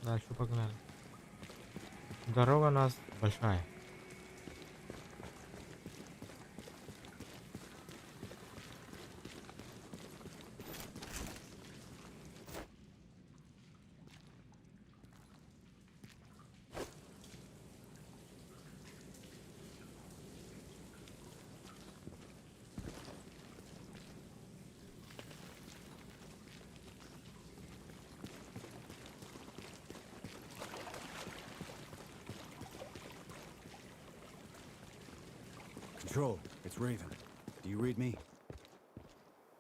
Дальше погнали. Дорога у нас большая. Control, it's Raven. Do you read me?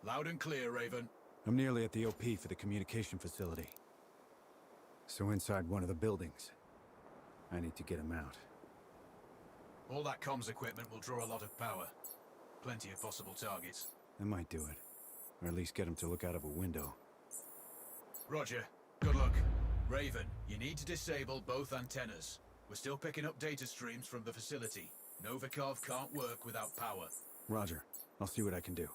Loud and clear, Raven. I'm nearly at the OP for the communication facility. So inside one of the buildings. I need to get him out. All that comms equipment will draw a lot of power. Plenty of possible targets. That might do it. Or at least get him to look out of a window. Roger. Good luck. Raven, you need to disable both antennas. We're still picking up data streams from the facility. Novikov can't work without power. Roger. I'll see what I can do.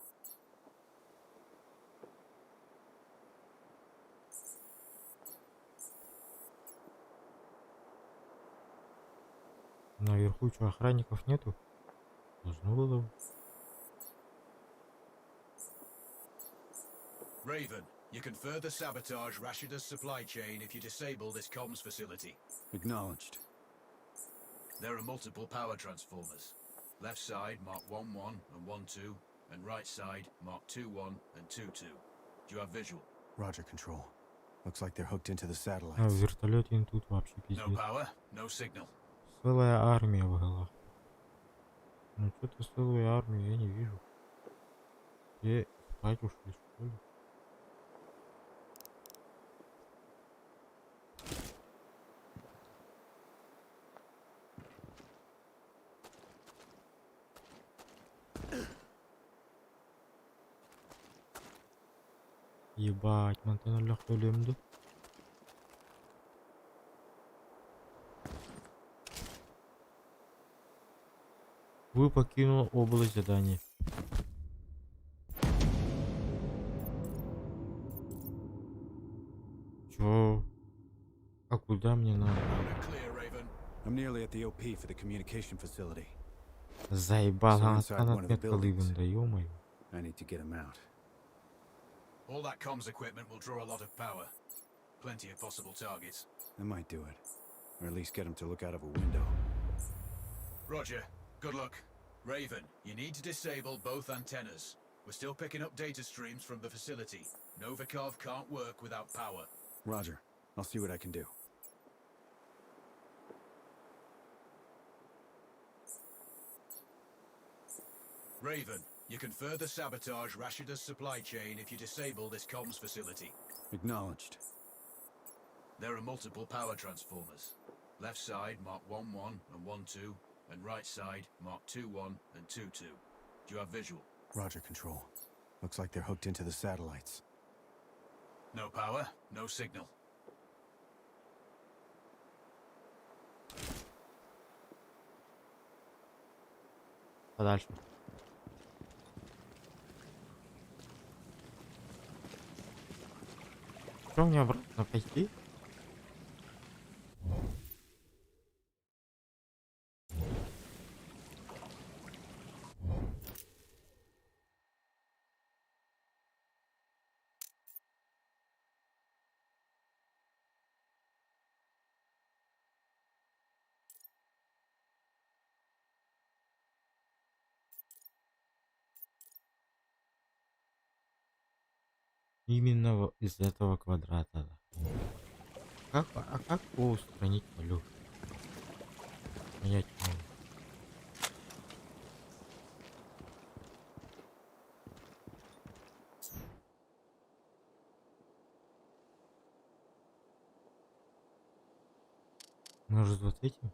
Наверху что, охранников нету? Должно было. Raven, you can further sabotage Rashida's supply chain if you disable this comms facility. Acknowledged. There are multiple power transformers. Left side mark 1-1 and 1-2, and right side mark 2-1 and 2-2. Do you have visual? Roger, Control. Looks like they're hooked into the А в satellites. вертолете им тут вообще No пиздец. power, no signal. Целая армия в головах. Ну что-то целую армию я не вижу. Где спать ушли, что ли? Ебать, Монтенерлях ölümdü. Вы покинул область задания. Чё? А куда мне надо? Clear, Raven. I'm nearly at the OP for the communication facility. Заебал, So она inside там one of the отметка buildings. лыбом, да ё-моё. I need to get him out. All that comms equipment will draw a lot of power. Plenty of possible targets. That might do it. Or at least get him to look out of a window. Roger. Good luck. Raven, you need to disable both antennas. We're still picking up data streams from the facility. Novikov can't work without power. Roger. I'll see what I can do. Raven, you can further sabotage Rashida's supply chain if you disable this comms facility. Acknowledged. There are multiple power transformers. Left side mark 1-1 and 1-2, and right side mark 2-1 and 2-2. Do you have visual? Roger, Control. Looks like they're hooked into the satellites. No power, no signal. Подальше. Что мне обратно пойти? Именно из этого квадрата. Как его устранить, Алёш? Понять не могу. Может, вот этим?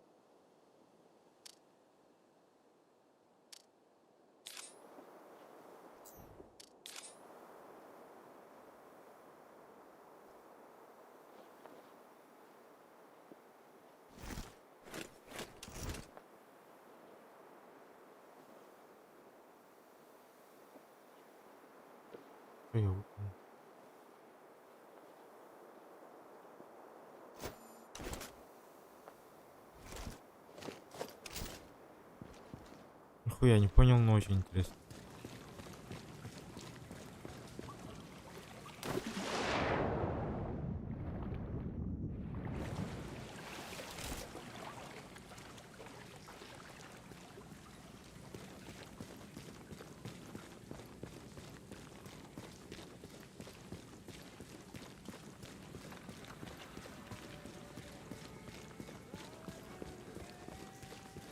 Что я выполнил? Нихуя не понял, но очень интересно.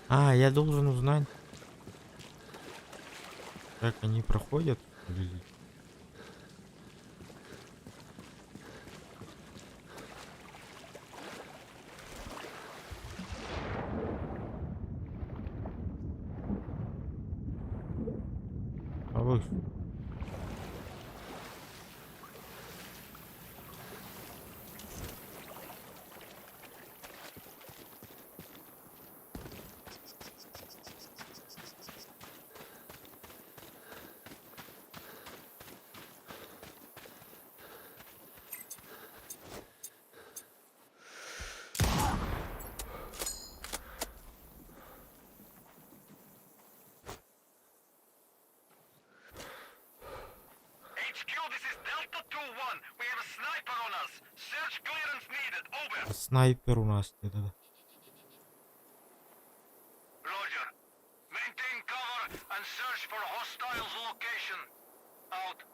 А, я должен узнать, как они проходят. Или- Повыше. Снайпер у нас где-то. Roger. Maintain cover and search for hostiles location. Out.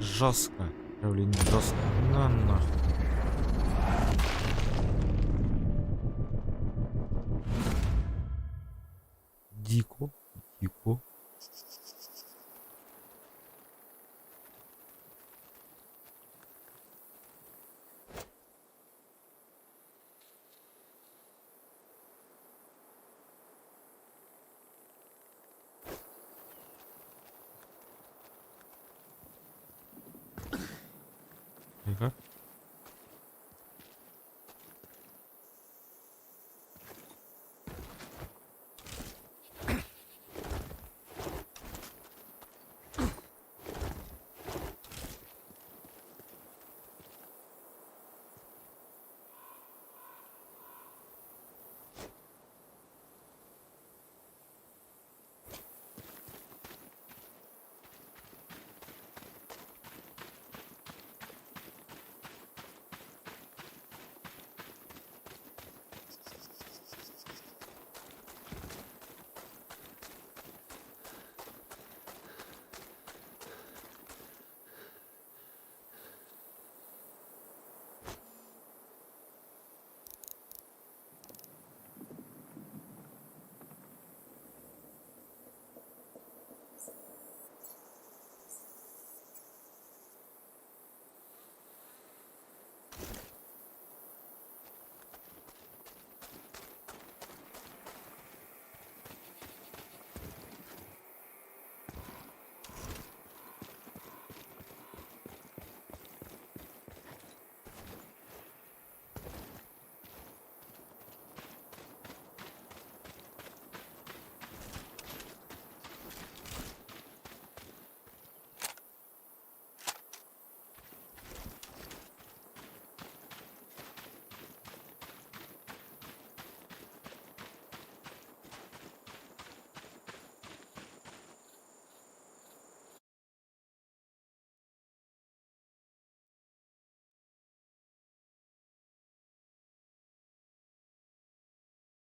Жестко. Блин, жестко. На нахуй. Дико. Дико. Тихо.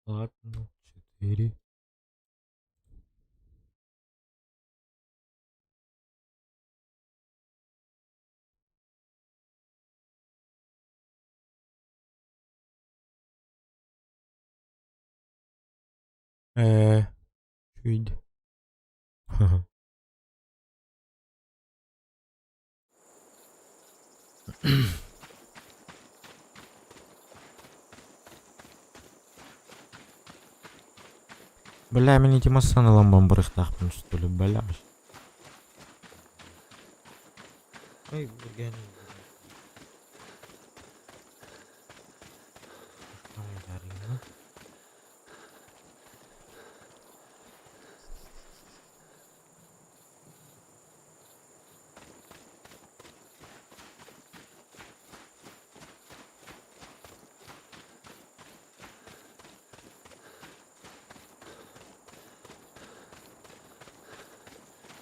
Ладно, 4. Чуть. Бля, мен итимасан ламбан барықтақпын, что ли, бля. Ой, блин.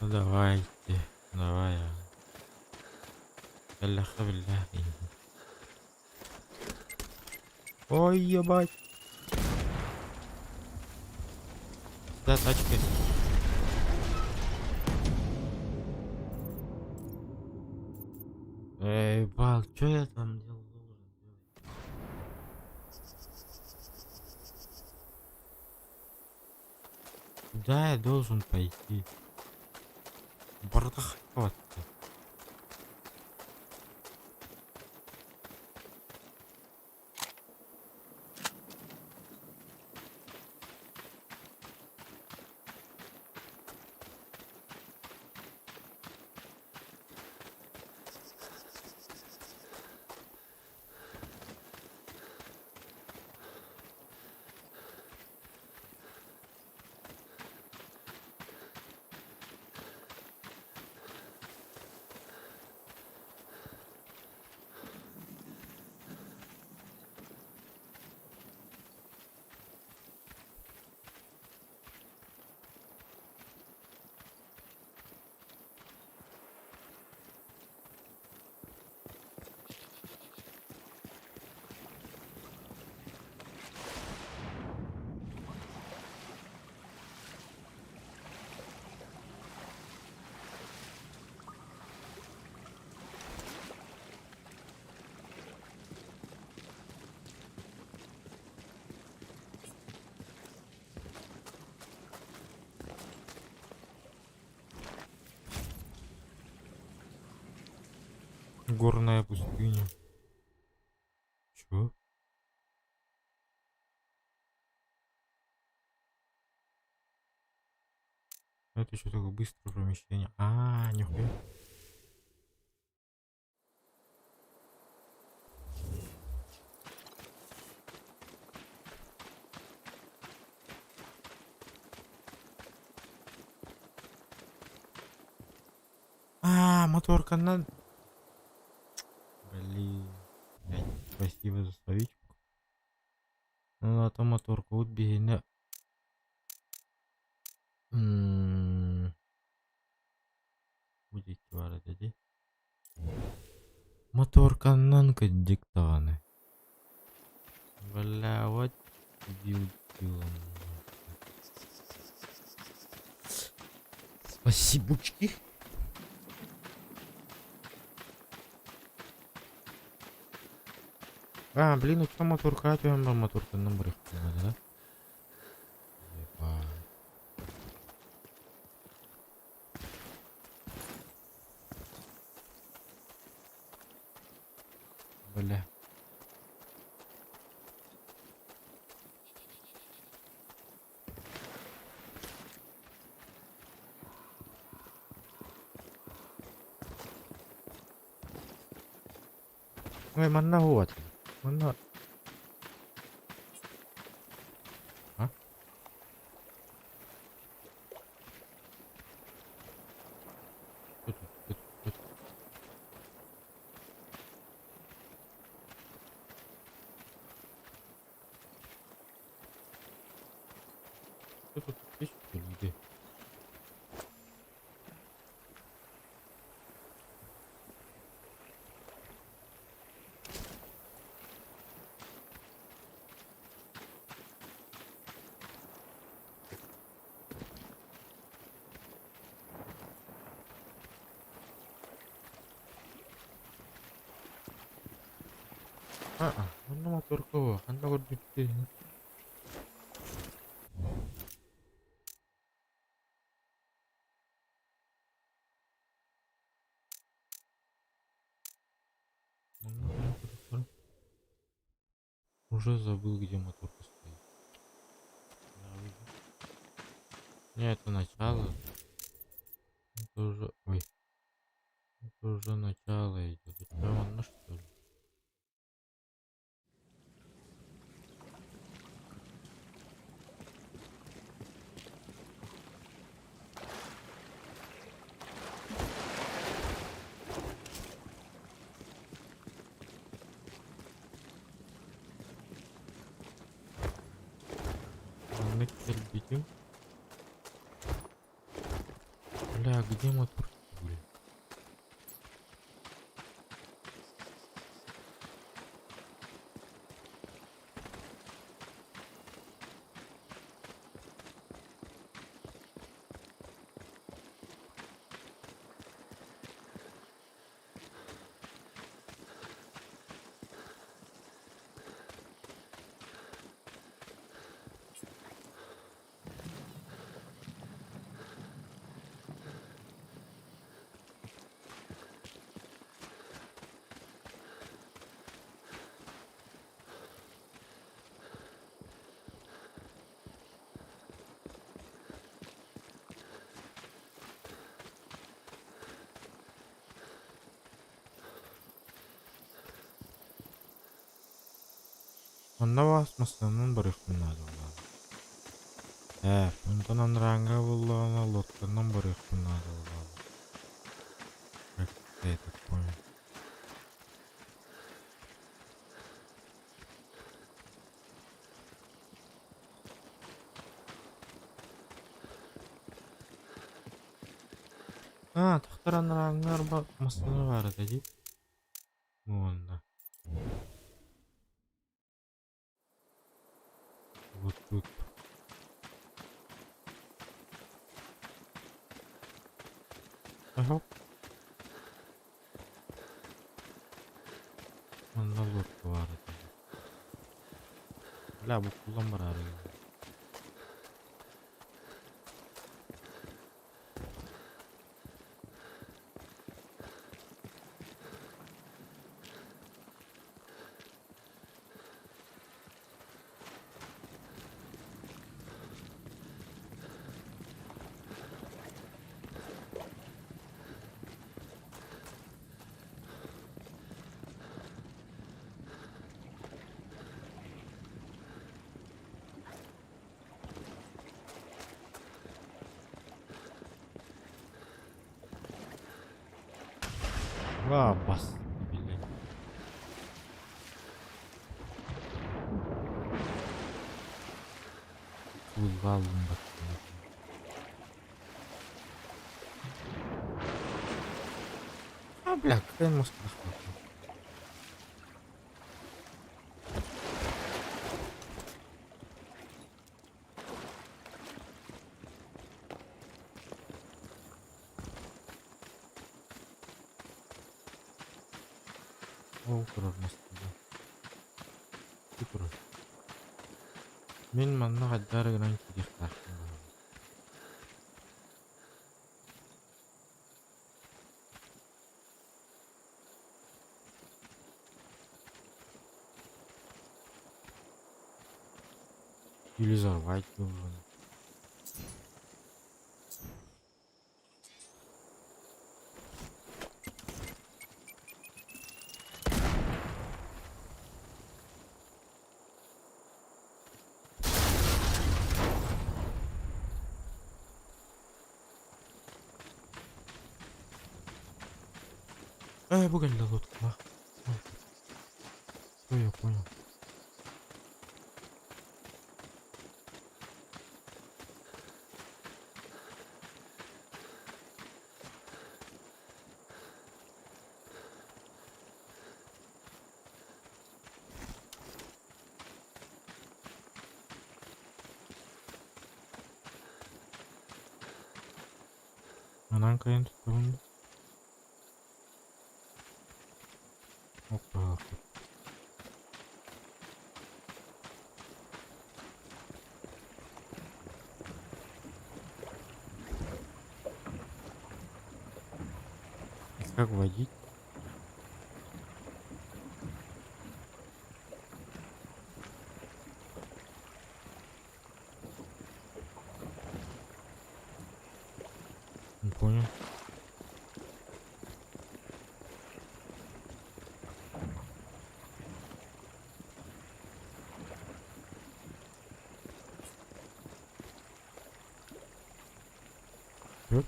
Ну давайте, давай. Аллаха билля. Ой, ебать. Да, тачки. Эй, бал, что я там делал? Куда я должен пойти? Бардах, вот. Горная пустыня. Чё? Это что такое быстрое промещение? Нихуя. Моторка на... Блин. Спасибо за словечко. Ну, а то моторка вот бегина. Будете вара деди. Моторка нанка диктаны. Бля, вот дебил. Спасибочки. Блин, у тебя моторка, моторка на брых, да? Бля. Ой, манна вот. Манна. Что тут есть люди? Mana motor ko? Anda ko dito. Уже забыл, где моторка стоит. Не, это начало. Это уже... Ой. Это уже начало идет. Это вон, что ли? Битим. Бля, где мотор? Блин. Onda basmasının barışmanadı olan. Bundan ranga bulana lotlarından barışmanadı olan. Я так понял. Тахтаран рангар басмасыны бар dedi. Onda. Вот тут. Ага. Onda lottu var dedi. Bля, bu kullanmır arıyor. Бас, блядь. Уйвалым баксана. Бля, какая Москва. О, курор Москва. Курор. Мен манна гаддары гынан кидих тахтын. Или взорвать нужно. Бугай на лодку. Все, я понял. Анан кайын туттугун. Опа. Как водить? Не понял. Ёп.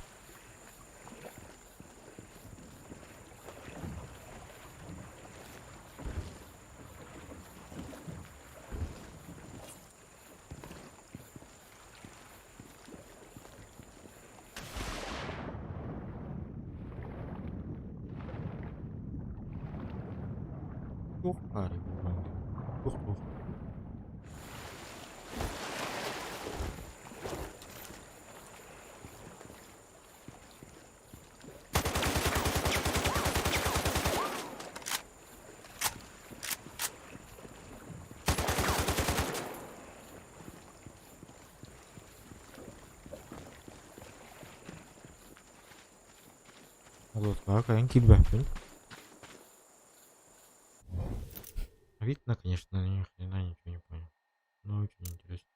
Ух, парень. Ух. Лодка, кайын кидбәппин. Видно, конечно, ни хрена ничего не понял. Но очень интересно.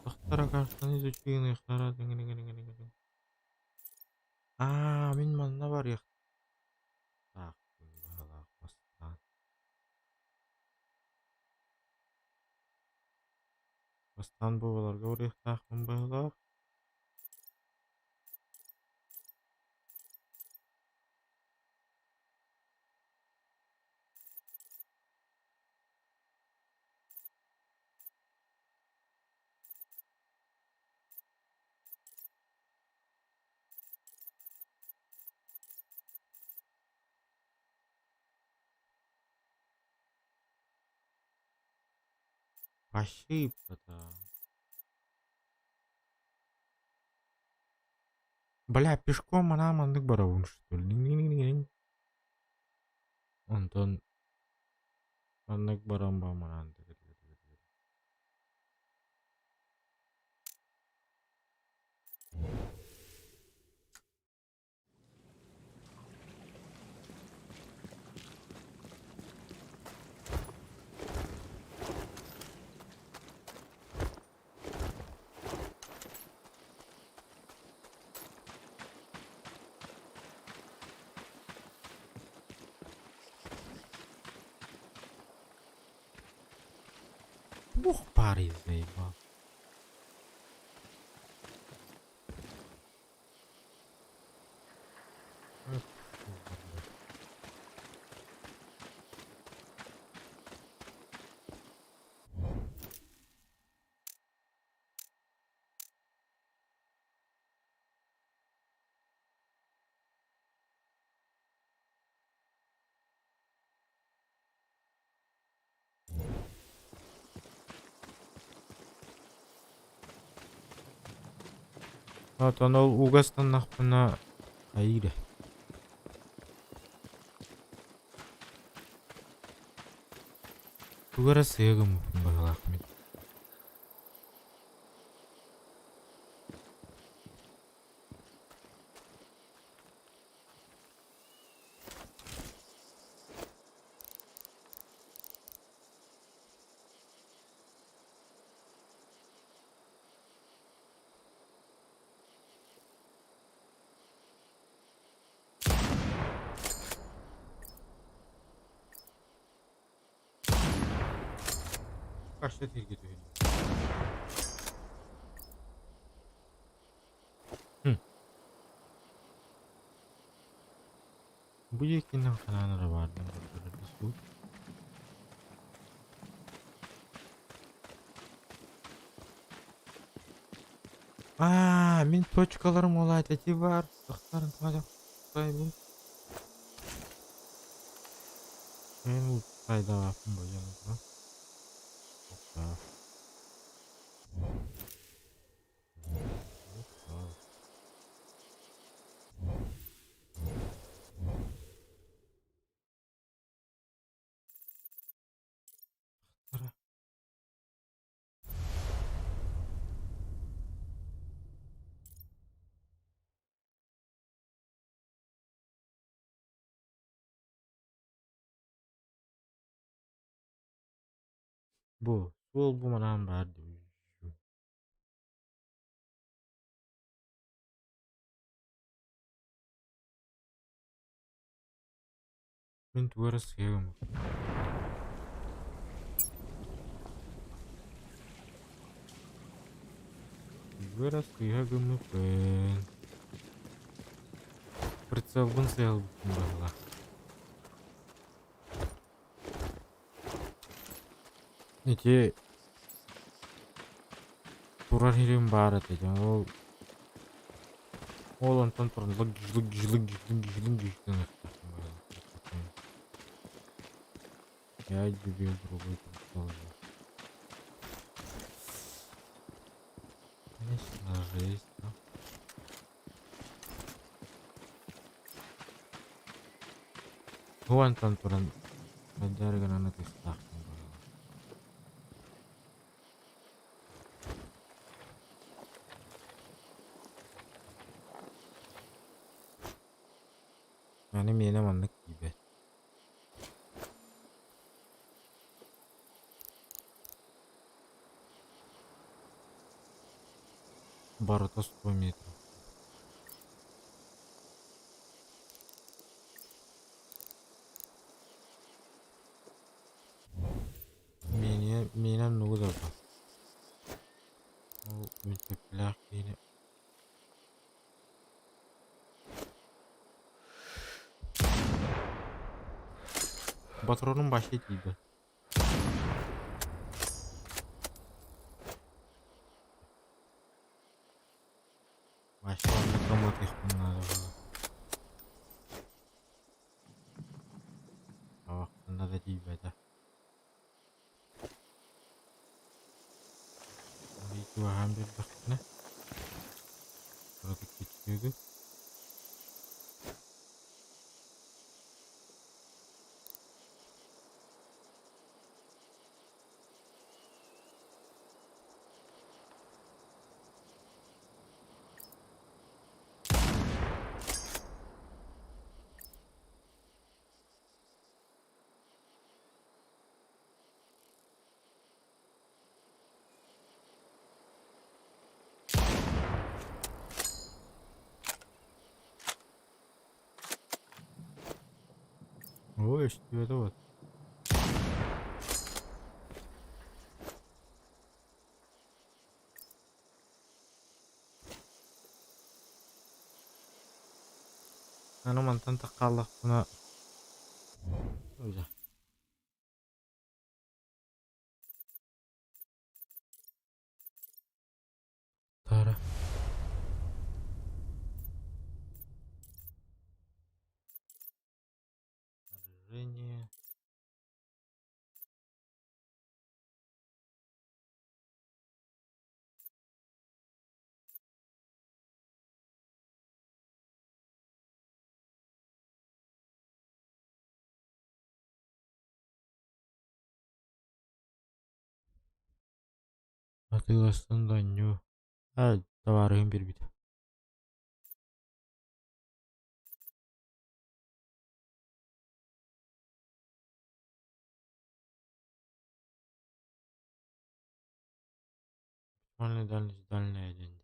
Тахтара картаны изучили, ихтара. Мен манна бар яқ. Так, балақ бастан. Бастан бұғаларға бар яқ тақын балақ. Ошибка-то. Бля, пешком она мандык барауын, что ли? Антон мандык барам ба манды. Ух, парень заебал. Вот он угастан нахпына айыра. Тугара сыгым баглахмит. Kaçta tilki tüyün. Bu yekinden kananları vardı. Su. Мен точкаларым олай тәте бар. Сақтарын қадақ қайбын. Мен бұл қайда апын бөжеміз. Опа. Bu. Sol bu manam vardı. Мен тугара сыгым. Тугара сыгым пен. Прицелбын сыгыл багла. Эти турар хирим бар экен. Ол антон туран лыгж. Я тебе другой прицел. Конечно, жесть. Вон там туран. Бадярга на тестах. Yani mene manlık gibi. Барота 100 метров. Меня много даже. Мультиплях или. Патронum başta gibi. Başta otomatik bunlar var. Vaktinde de değil be de. Bir hem bir dakika. Burada geçiyordu. О, işte это вот. Ana mantan takallah buna. Öyle. Tara. Снаряжение. Атыластан даню. Товарыгын бербит. Максимальная дальность дальняя один.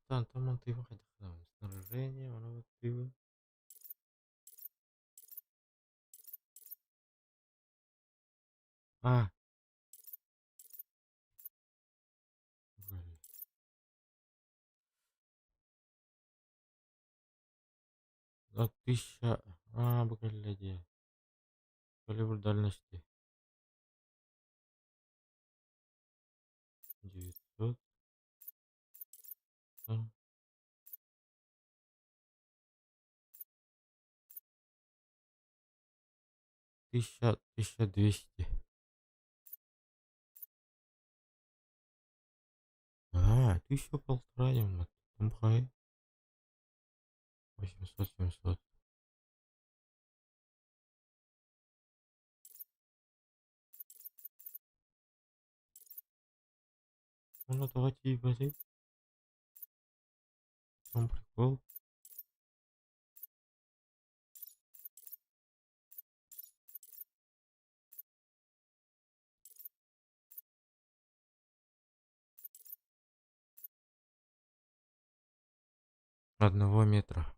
Там мотивы хотя снаряжение, мотивы. Блин. За 1000. Блядь. Калибр дальности. 900. 1200. Еще 1,5 дюйма. Там 800, 700. Ну, давайте и возить. Там прикол. Одного метра.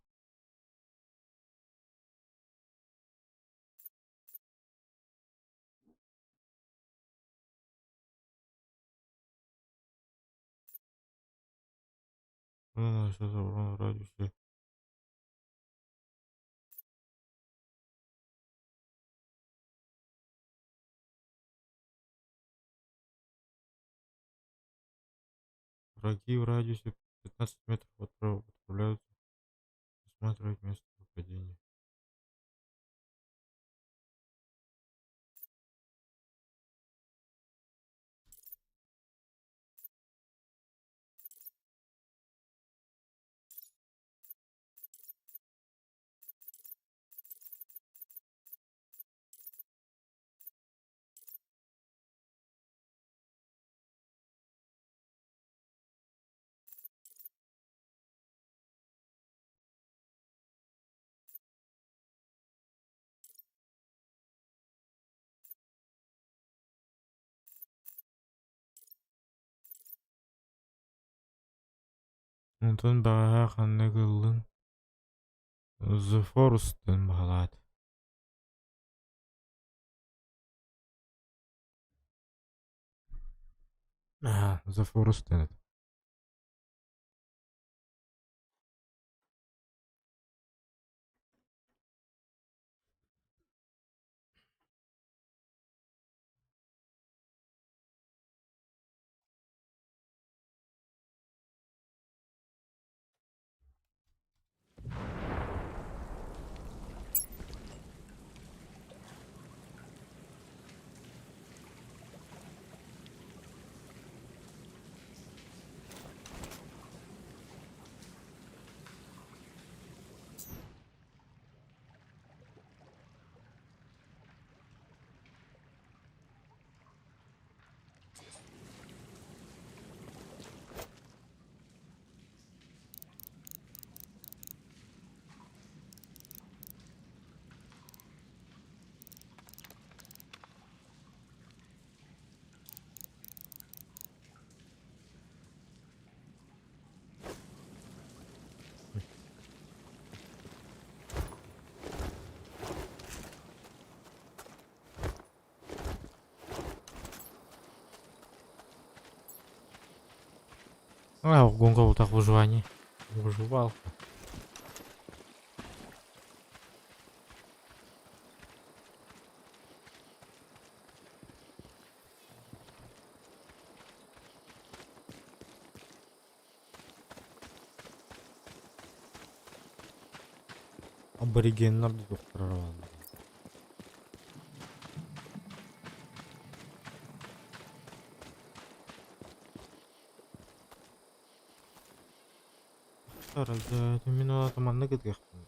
Сейчас в радиусе. Враги в радиусе 15 метров отправляются осматривать место нападения. Онтон бағаға қанны кылын The Forest'ын бағалады. The Forest'ын. А, гонка вот так выживание. Выживалка. Аборигеннерді де прорвало. Жарайды, мен ол атаманына кеткенмін.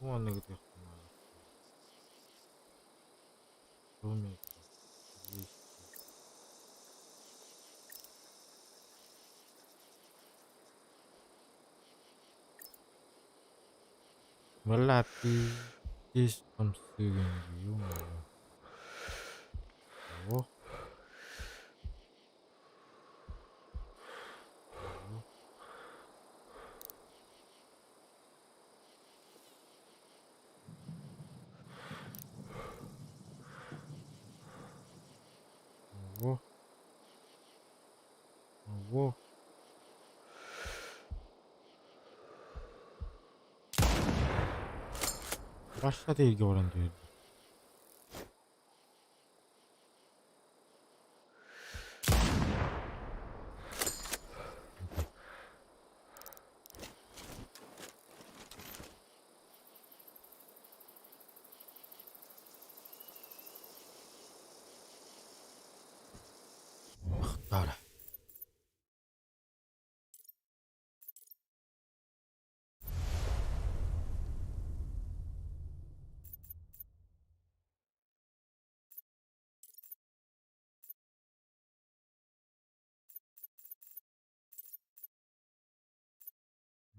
Оңана кеткенмін. Километр. 200. Melati sistem stinggi. Oh. Oh. Oh. Başladı ilgi oran diyor. Muhtar.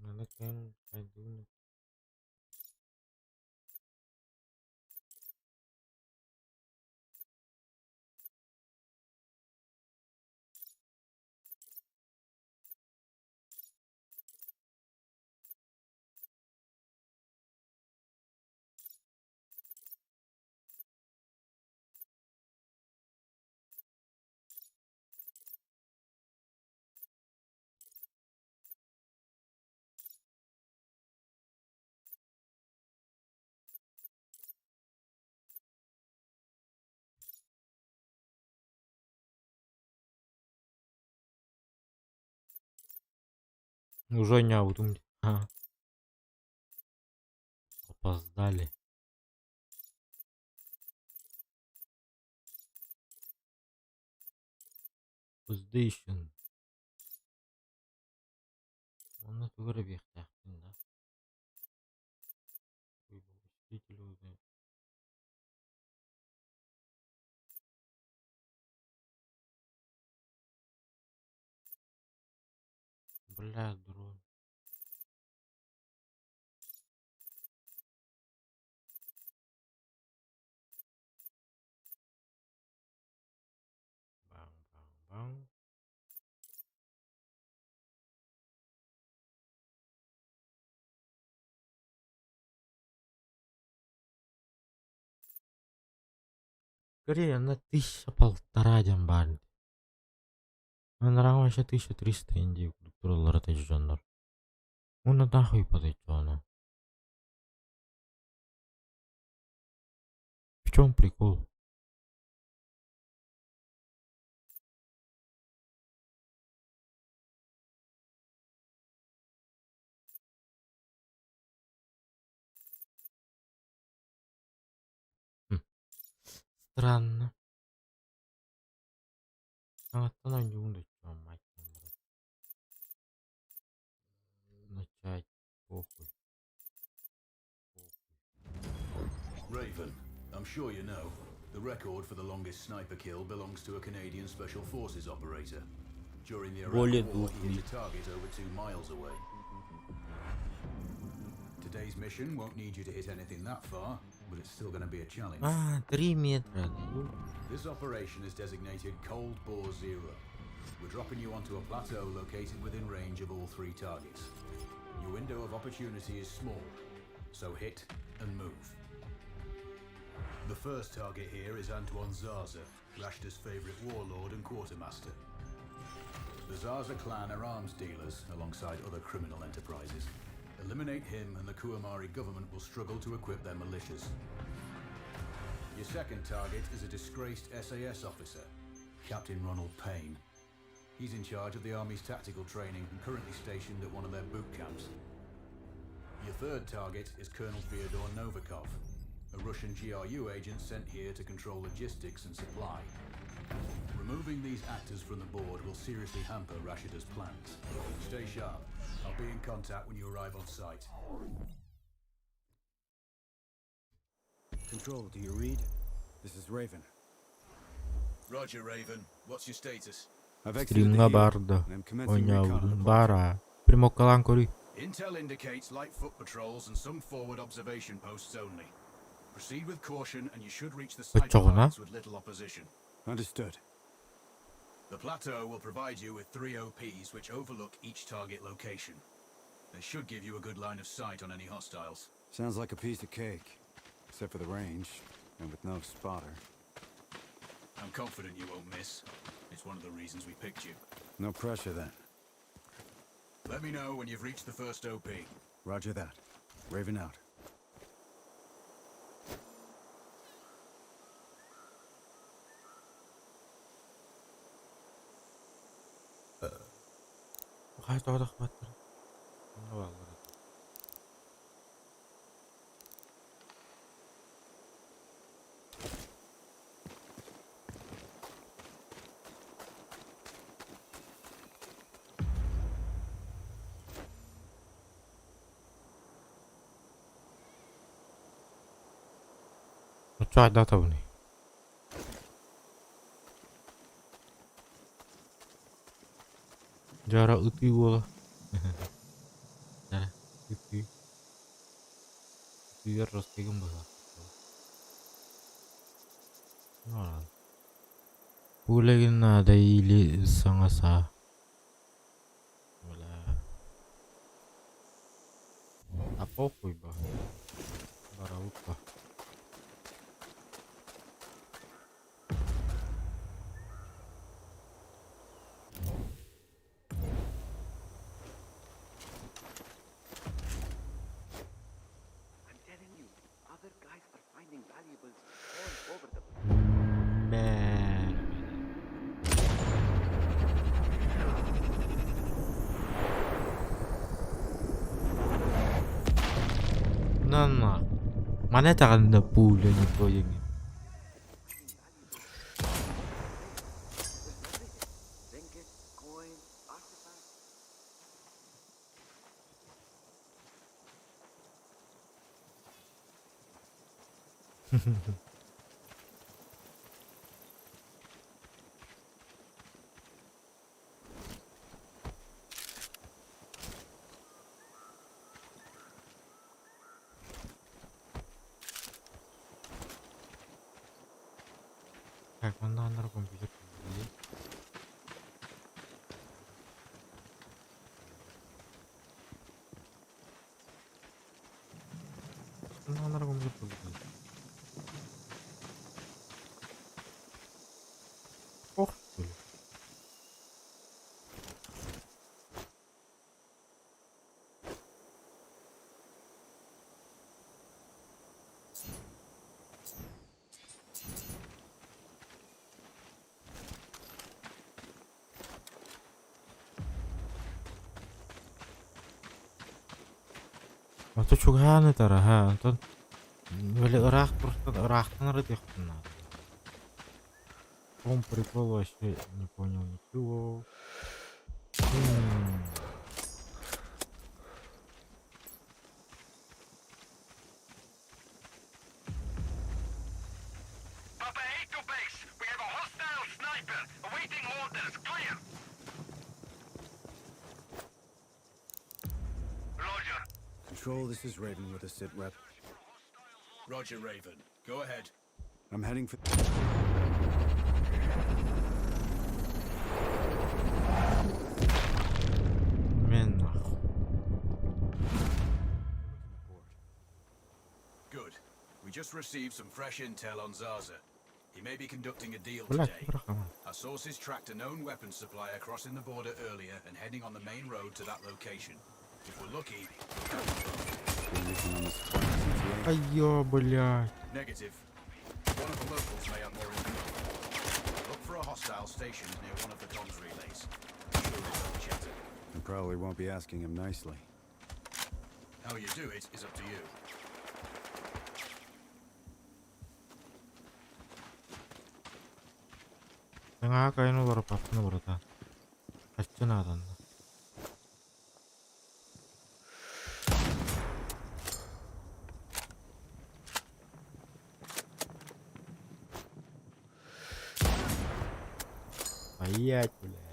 Mana kan kayak уже не аудум. Опоздали. Station. Оны түгірі бектяқтың да. Посетитель уже. Бля, дрон. Бам-бам-бам. Скорее на 1000-1500 дембаль. Анаран вообще 1300 инди культуралар тежжандар. Оны нахуй подойдёно. В чем прикол? Странно. Останови не чё, мать твою. Начать. Похуй. Raven, I'm sure you know, the record for the longest sniper kill belongs to a Canadian Special Forces operator. During the Iraq War, he hit a target over 2 miles away. Today's mission won't need you to hit anything that far, but it's still going to be a challenge. 3 метра. This operation is designated Cold Bore Zero. We're dropping you onto a plateau located within range of all 3 targets. Your window of opportunity is small, so hit and move. The first target here is Antoine Zaza, Rashta's favorite warlord and quartermaster. The Zaza clan are arms dealers alongside other criminal enterprises. Eliminate him and the Kuamari government will struggle to equip their militias. Your second target is a disgraced SAS officer, Captain Ronald Payne. He's in charge of the army's tactical training and currently stationed at one of their boot camps. Your third target is Colonel Fyodor Novikov, a Russian GRU agent sent here to control logistics and supply. Removing these actors from the board will seriously hamper Rashida's plans. Stay sharp. I'll be in contact when you arrive on site. Control, do you read? This is Raven. Roger, Raven. What's your status? I've exited Stream the nga hill, barda. and I'm commencing recon on the plateau. Bara. Primo kalankori. Intel indicates light foot patrols and some forward observation posts only. Proceed with caution and you should reach the sniper Pagkaw na? lines with little opposition. Understood. The plateau will provide you with 3 OPs which overlook each target location. They should give you a good line of sight on any hostiles. Sounds like a piece of cake. Except for the range, and with no spotter. I'm confident you won't miss. It's one of the reasons we picked you. No pressure then. Let me know when you've reached the first OP. Roger that. Raven out. Waxay tawada qabataa. Waa la Mucada tawni. Jara uti wala. Jara uti. Biar rosti gembala. Wala. Pulay na daily sangasa. Wala. Apo ko ba? Baraut pa. Man. Nana. Mana takan na pula nito yung Как mana anar komputer ini? Mana anar komputer ini? Oh, Ото чугааны дараа ото вели рахтан ради хтна. Он прикол вообще не понял ничего. Papa 8 to base. We have a hostile sniper awaiting orders. Clear. Roger. Control, this is Raven with a sit rep. Roger, Raven. Go ahead. I'm heading for... Мен нахуй. Good. We just received some fresh intel on Zaza. He may be conducting a deal Блядь, today. Ибрахама. Our sources tracked a known weapons supplier crossing the border earlier and heading on the main road to that location. If we're lucky, Anything on the supply CTA? Айо, блядь. negative. One of the locals may have more info. Look for a hostile stationed near one of the comms relays. I'm sure he'll have chatter. I probably won't be asking him nicely. How you do it is up to you. Жаңағы айнулар папны burada. Kaçtı nadan. Блять, блять.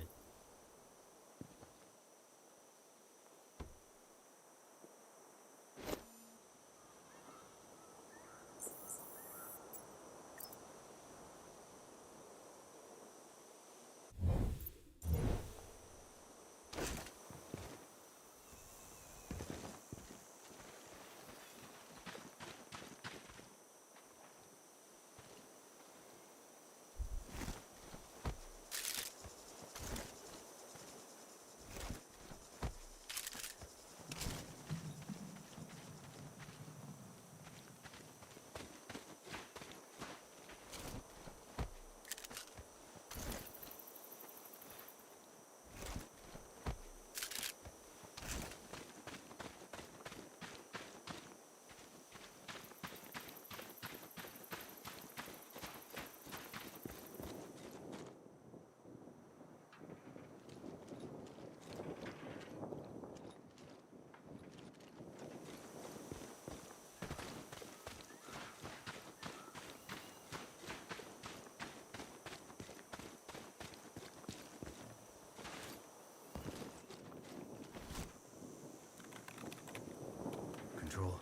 Control.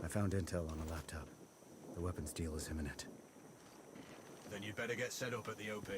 I found intel on a laptop. The weapons deal is imminent. Then you'd better get set up at the OP.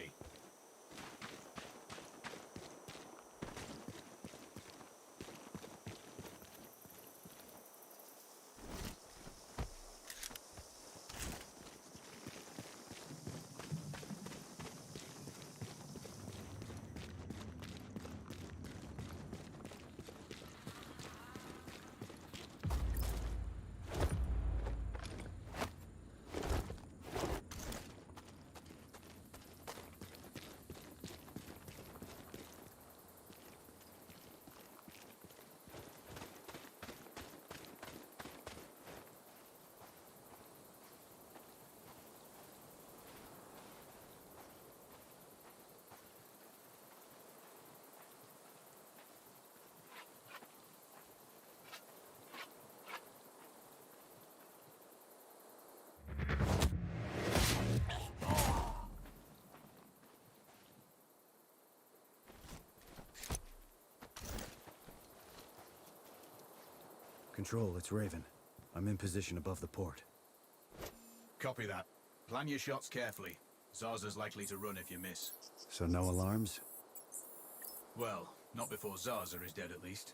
Control, it's Raven. I'm in position above the port. Copy that. Plan your shots carefully. Zaza's likely to run if you miss. So no alarms? Well, not before Zaza is dead at least.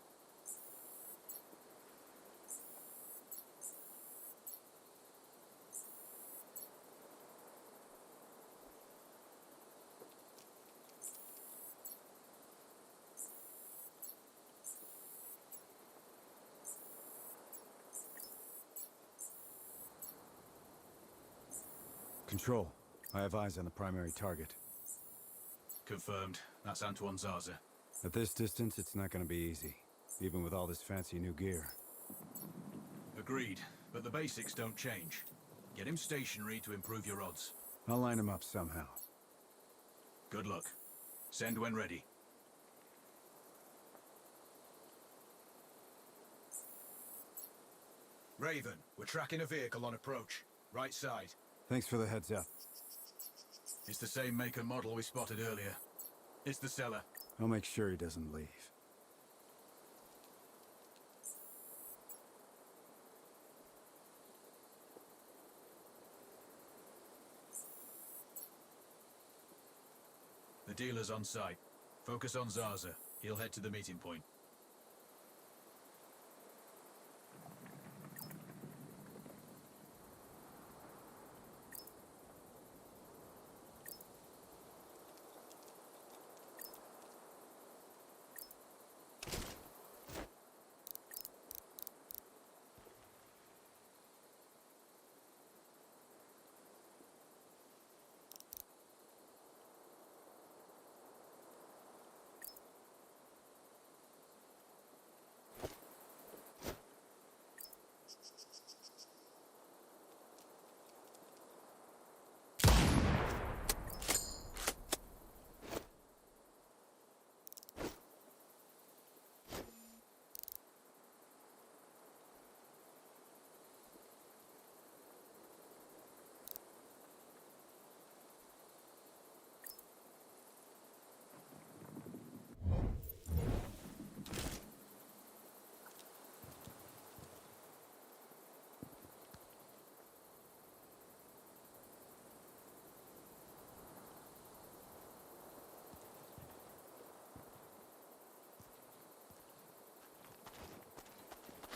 Control, I have eyes on the primary target. Confirmed. That's Antoine Zaza. At this distance, it's not gonna be easy, even with all this fancy new gear. Agreed, but the basics don't change. Get him stationary to improve your odds. I'll line him up somehow. Good luck. Send when ready. Raven, we're tracking a vehicle on approach. Right side. Thanks for the heads up. It's the same make and model we spotted earlier. It's the seller. I'll make sure he doesn't leave. The dealer's on site. Focus on Zaza. He'll head to the meeting point.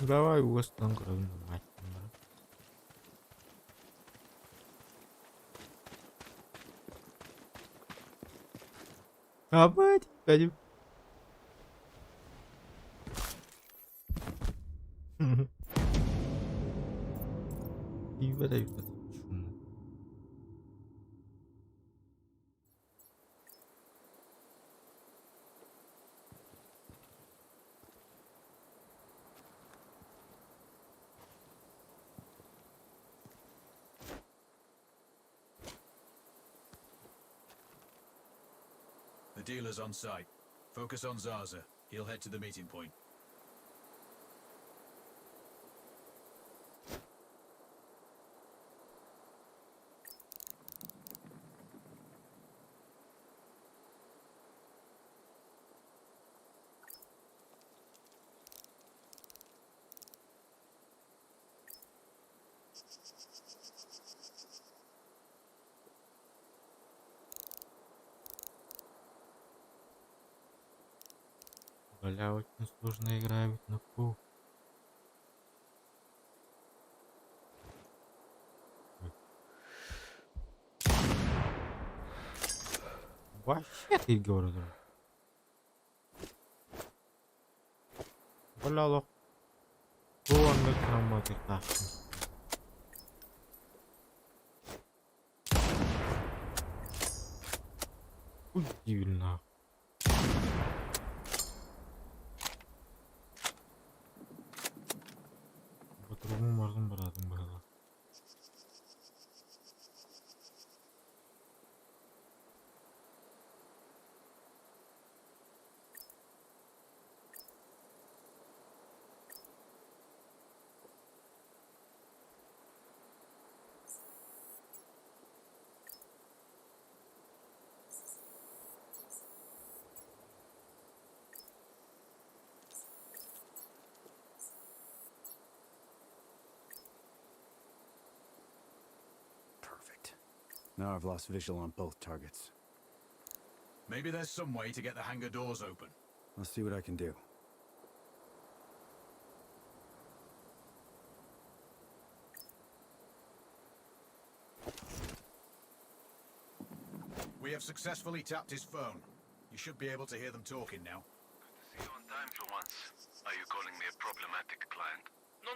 Давай Уэстон кровно, мать. А бать, пойдем. И в этой шум. The dealer's on site. Focus on Zaza. He'll head to the meeting point. Бля, очень сложно играют на пол. Вообще ты говорю. Бля, лох. Полный хроматый так. Удивительно. По-другому можно братом было. Perfect. Now I've lost visual on both targets. Maybe there's some way to get the hangar doors open. I'll see what I can do. We have successfully tapped his phone. You should be able to hear them talking now. See you on time for once. Are you calling me a problematic client? No,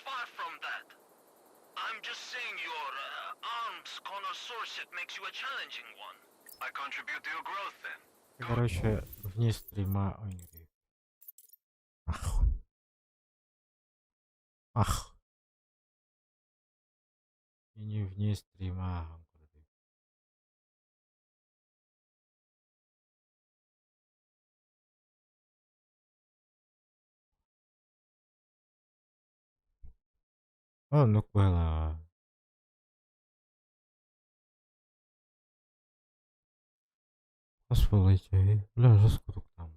far from that. I'm just saying your arms connoisseurship makes you a challenging one. I contribute to your growth then. Короче, вне стрима... Ой, не говори. Ах. Ах. И не вне стрима. Ну quella. Посмотрите, бля, жестко там.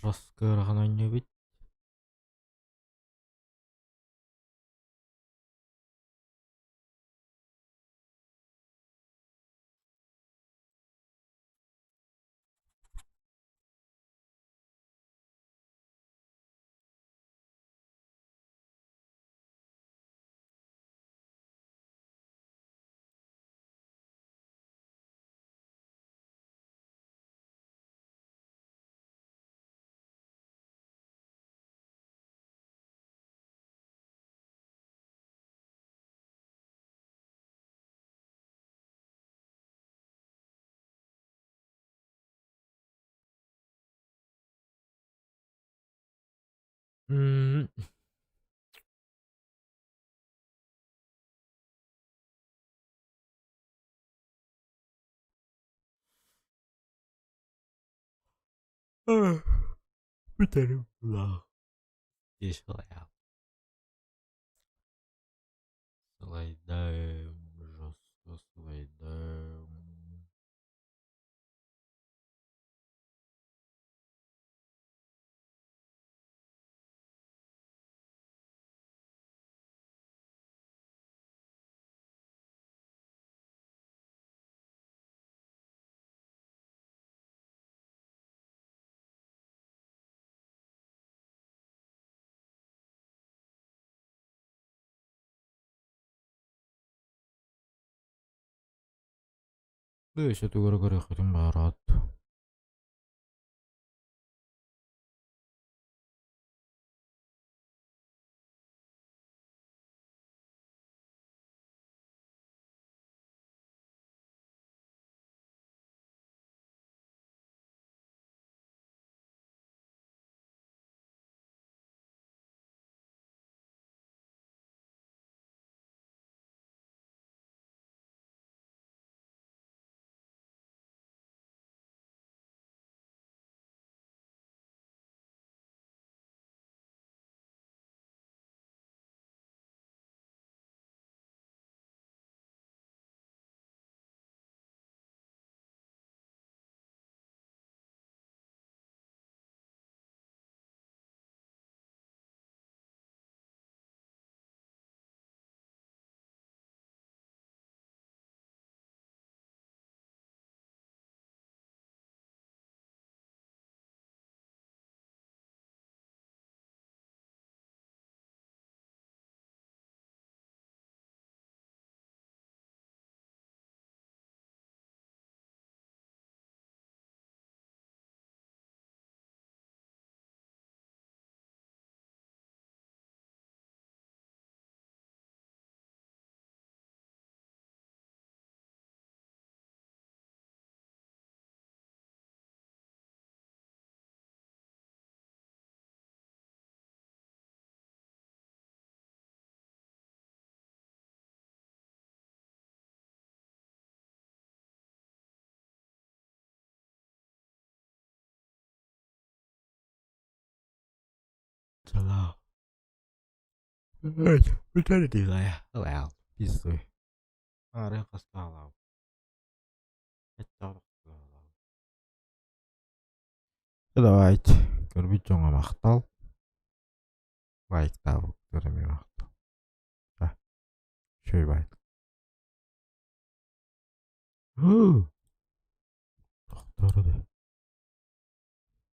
Жесткое рахнание бит. Hmm. Bentar. Lah. Здесь я. Слайдаем. Жестко слайдаем. Дивись, я ту gara-gara хотим барат. Salah. Bentar dia ya. Well, bisa. Area kas kalau. Kecor kalau. Давайте. Корбичон мақтал. Лайк табу. Көрме мақтал. Шөй байт. Тоқтарды.